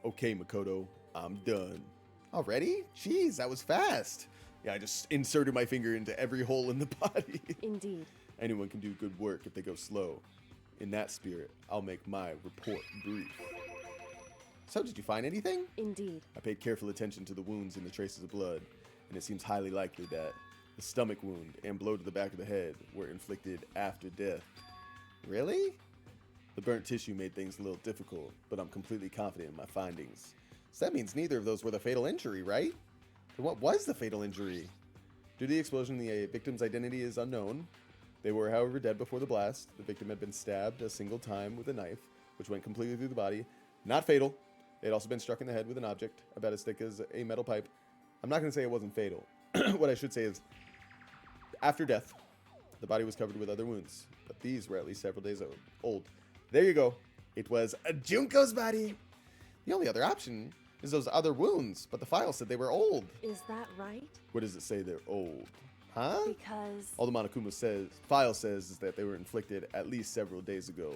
Okay, Makoto, I'm done. Already? Jeez, that was fast. Yeah, I just inserted my finger into every hole in the body. Indeed. Anyone can do good work if they go slow. In that spirit, I'll make my report brief. So, did you find anything? Indeed. I paid careful attention to the wounds and the traces of blood, and it seems highly likely that the stomach wound and blow to the back of the head were inflicted after death. Really? The burnt tissue made things a little difficult, but I'm completely confident in my findings. So that means neither of those were the fatal injury, right? Then what was the fatal injury? Due to the explosion, the victim's identity is unknown. They were, however, dead before the blast. The victim had been stabbed a single time with a knife, which went completely through the body. Not fatal. They had also been struck in the head with an object about as thick as a metal pipe. I'm not going to say it wasn't fatal. What I should say is, after death, the body was covered with other wounds, but these were at least several days old. There you go. It was a Junko's body. The only other option is those other wounds, but the file said they were old. Is that right? Where does it say they're old? Huh? Because... All the Monokuma file says is that they were inflicted at least several days ago.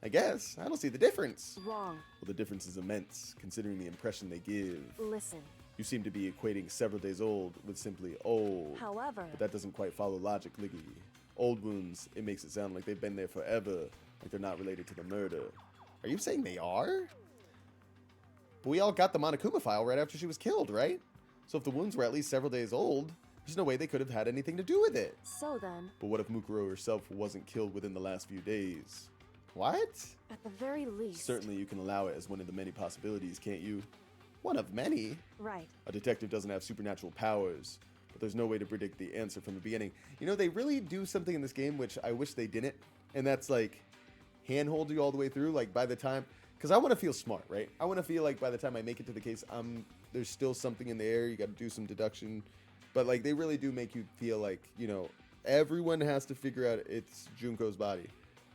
I guess. I don't see the difference. Wrong. Well, the difference is immense, considering the impression they give. Listen. You seem to be equating several days old with simply old. However... But that doesn't quite follow logic, Liggy. Old wounds, it makes it sound like they've been there forever, like they're not related to the murder. Are you saying they are? But we all got the Monokuma file right after she was killed, right? So if the wounds were at least several days old, there's no way they could have had anything to do with it. So then... But what if Mukuro herself wasn't killed within the last few days? What? At the very least... Certainly you can allow it as one of the many possibilities, can't you? One of many. Right. A detective doesn't have supernatural powers, but there's no way to predict the answer from the beginning. You know, they really do something in this game which I wish they didn't, and that's like handhold you all the way through, like by the time, because I want to feel smart, right? I want to feel like by the time I make it to the case, there's still something in the air, you got to do some deduction, but like they really do make you feel like, you know, everyone has to figure out it's Junko's body,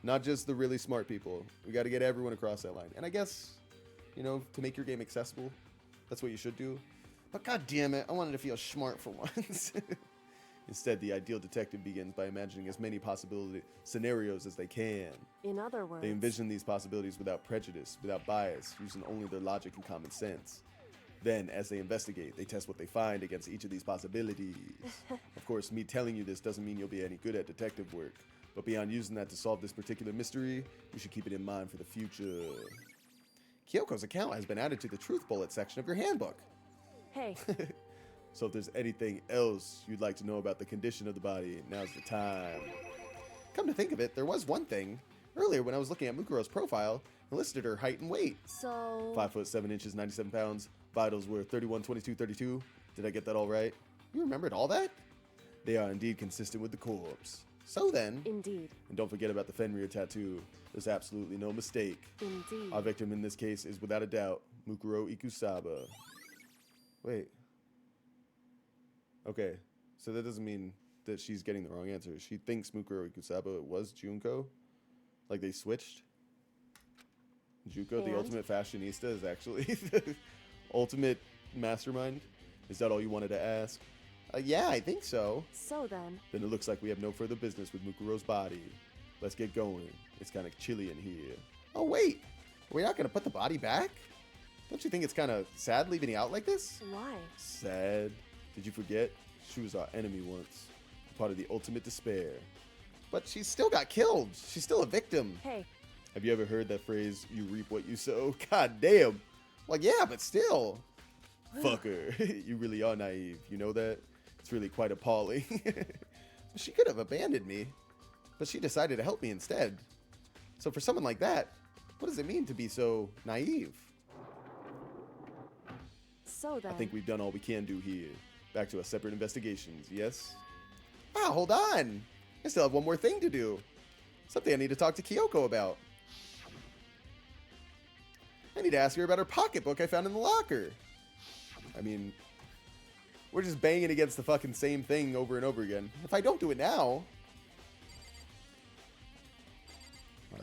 not just the really smart people. We got to get everyone across that line, and I guess, you know, to make your game accessible, that's what you should do. But god damn it, I wanted to feel smart for once. Instead, the ideal detective begins by imagining as many scenarios as they can. In other words... They envision these possibilities without prejudice, without bias, using only their logic and common sense. Then, as they investigate, they test what they find against each of these possibilities. Of course, me telling you this doesn't mean you'll be any good at detective work, but beyond using that to solve this particular mystery, you should keep it in mind for the future. Kyoko's account has been added to the Truth Bullet section of your handbook. Hey, So if there's anything else you'd like to know about the condition of the body, now's the time. Come to think of it, there was one thing. Earlier, when I was looking at Mukuro's profile, it listed her height and weight. so... 5 foot 7 inches, 97 pounds. Vitals were 31, 22, 32. Did I get that all right? You remembered all that? They are indeed consistent with the corpse. So then... Indeed. And don't forget about the Fenrir tattoo. There's absolutely no mistake. Indeed. Our victim in this case is without a doubt Mukuro Ikusaba. Wait. Okay, so that doesn't mean that she's getting the wrong answer. She thinks Mukuro Ikusaba was Junko? Like they switched? Junko, the And? ultimate fashionista, is actually the ultimate mastermind? Is that all you wanted to ask? yeah, I think so. So then... Then it looks like we have no further business with Mukuro's body. Let's get going. It's kind of chilly in here. Oh, wait. Are we not going to put the body back? Don't you think it's kind of sad leaving it out like this? Why? Sad. Did you forget? She was our enemy once. Part of the ultimate despair. But she still got killed. She's still a victim. Hey, Have you ever heard that phrase, you reap what you sow? God damn. Well, yeah, but still. Fucker. You really are naive. You know that? It's really quite appalling. She could have abandoned me, but she decided to help me instead. So for someone like that, what does it mean to be so naive? so then... I think we've done all we can do here. Back to our separate investigations, yes? Ah, hold on. I still have one more thing to do. Something I need to talk to Kyoko about. I need to ask her about her pocketbook I found in the locker. I mean, we're just banging against the fucking same thing over and over again. If I don't do it now...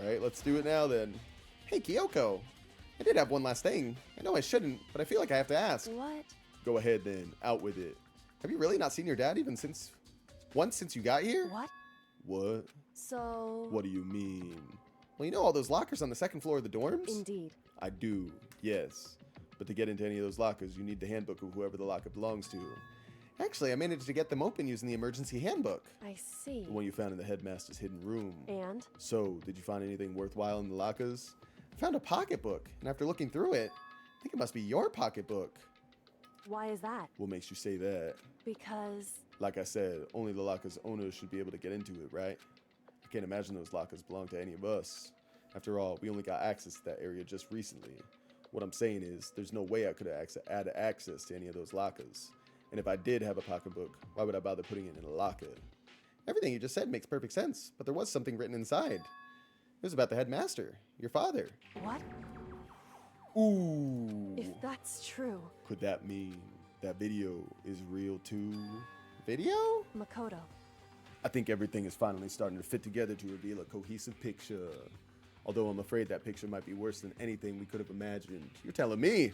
Alright, let's do it now then. Hey, Kyoko. I did have one last thing. I know I shouldn't, but I feel like I have to ask. What? Go ahead then. Out with it. Have you really not seen your dad even once since you got here? What? What? So... What do you mean? Well, you know all those lockers on the second floor of the dorms? Indeed. I do, yes. But to get into any of those lockers, you need the handbook of whoever the locker belongs to. Actually, I managed to get them open using the emergency handbook. I see. The one you found in the headmaster's hidden room. And? So, did you find anything worthwhile in the lockers? I found a pocketbook, and after looking through it, I think it must be your pocketbook. Why is that? What makes you say that? Because... Like I said, only the locker's owners should be able to get into it, right? I can't imagine those lockers belong to any of us. After all, we only got access to that area just recently. What I'm saying is, there's no way I could have had access to any of those lockers. And if I did have a pocketbook, why would I bother putting it in a locker? Everything you just said makes perfect sense, but there was something written inside. It was about the headmaster, your father. What? Ooh. If that's true... Could that mean that video is real too? Video? Makoto. I think everything is finally starting to fit together to reveal a cohesive picture. Although I'm afraid that picture might be worse than anything we could have imagined. You're telling me?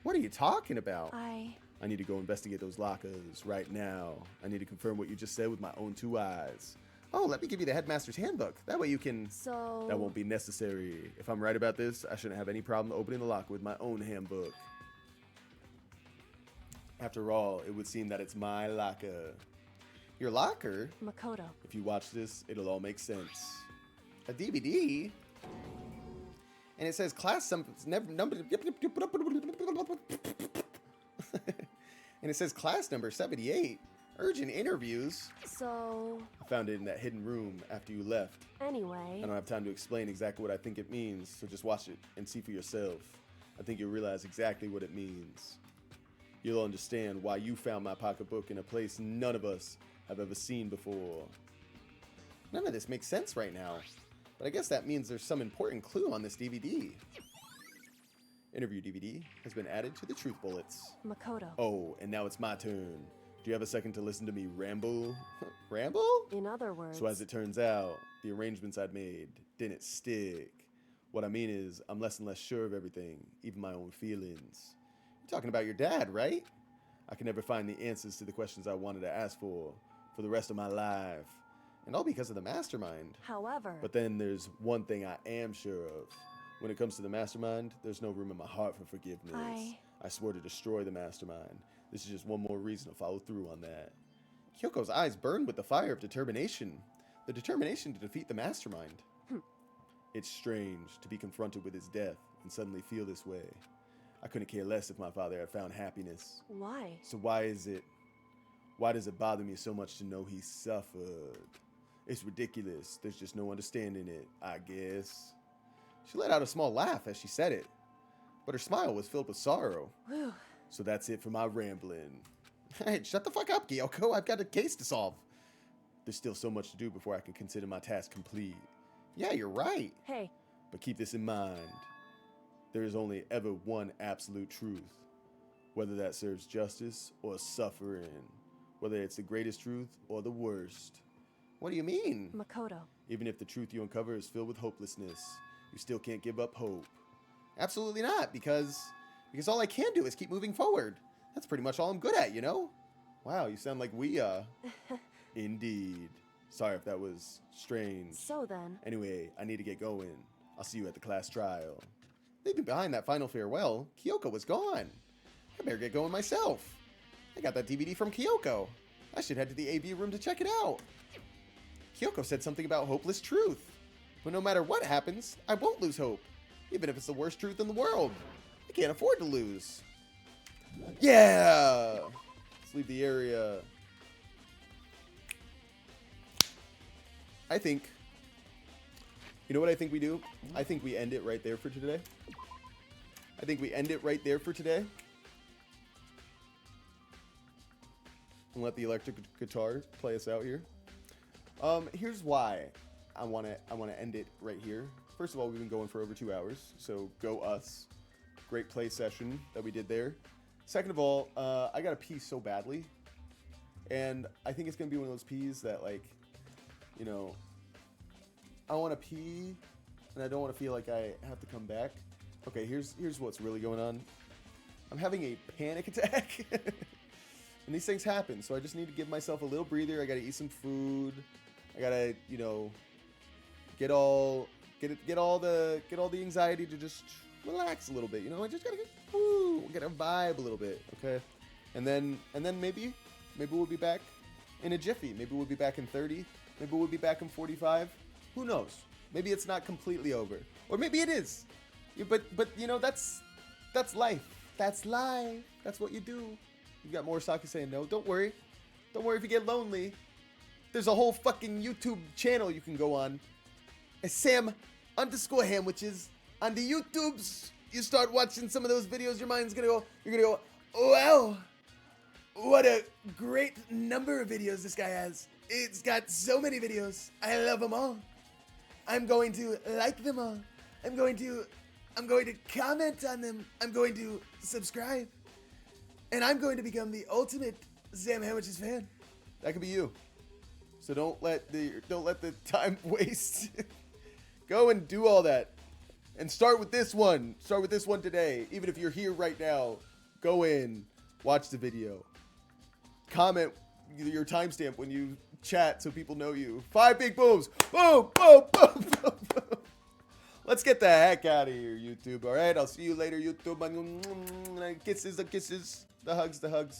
What are you talking about? I need to go investigate those lockers right now. I need to confirm what you just said with my own 2 eyes. Oh, let me give you the headmaster's handbook. That way you can... So... That won't be necessary. If I'm right about this, I shouldn't have any problem opening the locker with my own handbook. After all, it would seem that it's my locker. Your locker? Makoto. If you watch this, it'll all make sense. A DVD? And it says class number... And it says class number 78. Urgent interviews. So... I found it in that hidden room after you left. Anyway... I don't have time to explain exactly what I think it means, so just watch it and see for yourself. I think you'll realize exactly what it means. You'll understand why you found my pocketbook in a place none of us have ever seen before. None of this makes sense right now. But I guess that means there's some important clue on this DVD. Interview DVD has been added to the truth bullets. Makoto. Oh, and now it's my turn. Do you have a second to listen to me ramble? Ramble? In other words... So as it turns out, the arrangements I'd made didn't stick. What I mean is, I'm less and less sure of everything, even my own feelings. You're talking about your dad, right? I can never find the answers to the questions I wanted to ask for the rest of my life. And all because of the mastermind. However... But then there's one thing I am sure of. When it comes to the mastermind, there's no room in my heart for forgiveness. I swore to destroy the mastermind. This is just one more reason to follow through on that. Kyoko's eyes burned with the fire of determination. The determination to defeat the mastermind. It's strange to be confronted with his death and suddenly feel this way. I couldn't care less if my father had found happiness. Why? So why does it bother me so much to know he suffered? It's ridiculous. There's just no understanding it, I guess. She let out a small laugh as she said it, but her smile was filled with sorrow. Whew. So that's it for my rambling. Hey, shut the fuck up, Kyoko. I've got a case to solve. There's still so much to do before I can consider my task complete. Yeah, you're right. Hey. But keep this in mind. There is only ever one absolute truth. Whether that serves justice or suffering. Whether it's the greatest truth or the worst. What do you mean? Makoto. Even if the truth you uncover is filled with hopelessness, you still can't give up hope. Absolutely not, because all I can do is keep moving forward. That's pretty much all I'm good at, you know? Wow, you sound like we, Indeed. Sorry if that was strange. So then... Anyway, I need to get going. I'll see you at the class trial. Leaving behind that final farewell, Kyoko was gone. I better get going myself. I got that DVD from Kyoko. I should head to the AV room to check it out. Kyoko said something about hopeless truth. But no matter what happens, I won't lose hope. Even if it's the worst truth in the world. I can't afford to lose. Yeah! Let's leave the area. I think... You know what I think we do? I think we end it right there for today. And let the electric guitar play us out here. Here's why I want to end it right here. First of all, we've been going for over 2 hours, so go us. Great play session that we did there. Second of all, I got to pee so badly, and I think it's gonna be one of those pees that, like, you know, I want to pee, and I don't want to feel like I have to come back. Okay, here's what's really going on. I'm having a panic attack, and these things happen, so I just need to give myself a little breather. I got to eat some food. I gotta, you know, get all the anxiety to just relax a little bit. You know, I just gotta get a vibe a little bit, okay? And then maybe we'll be back in a jiffy. Maybe we'll be back in 30. Maybe we'll be back in 45. Who knows? Maybe it's not completely over, or maybe it is. Yeah, but you know, that's life. That's life. That's what you do. You got more Saki saying no. Don't worry. Don't worry if you get lonely. There's a whole fucking YouTube channel you can go on. It's Sam_Hamwiches. On the YouTubes, you start watching some of those videos, you're gonna go, oh, wow, what a great number of videos this guy has. It's got so many videos. I love them all. I'm going to like them all. I'm going to comment on them. I'm going to subscribe. And I'm going to become the ultimate Sam Hamwiches fan. That could be you. So don't let the time waste. Go and do all that. And start with this one. Start with this one today. Even if you're here right now, go in, watch the video. Comment your timestamp when you chat so people know you. 5 big booms. Boom, boom, boom, boom, boom. Let's get the heck out of here, YouTube. All right, I'll see you later, YouTube. Kisses, the kisses, the hugs, the hugs.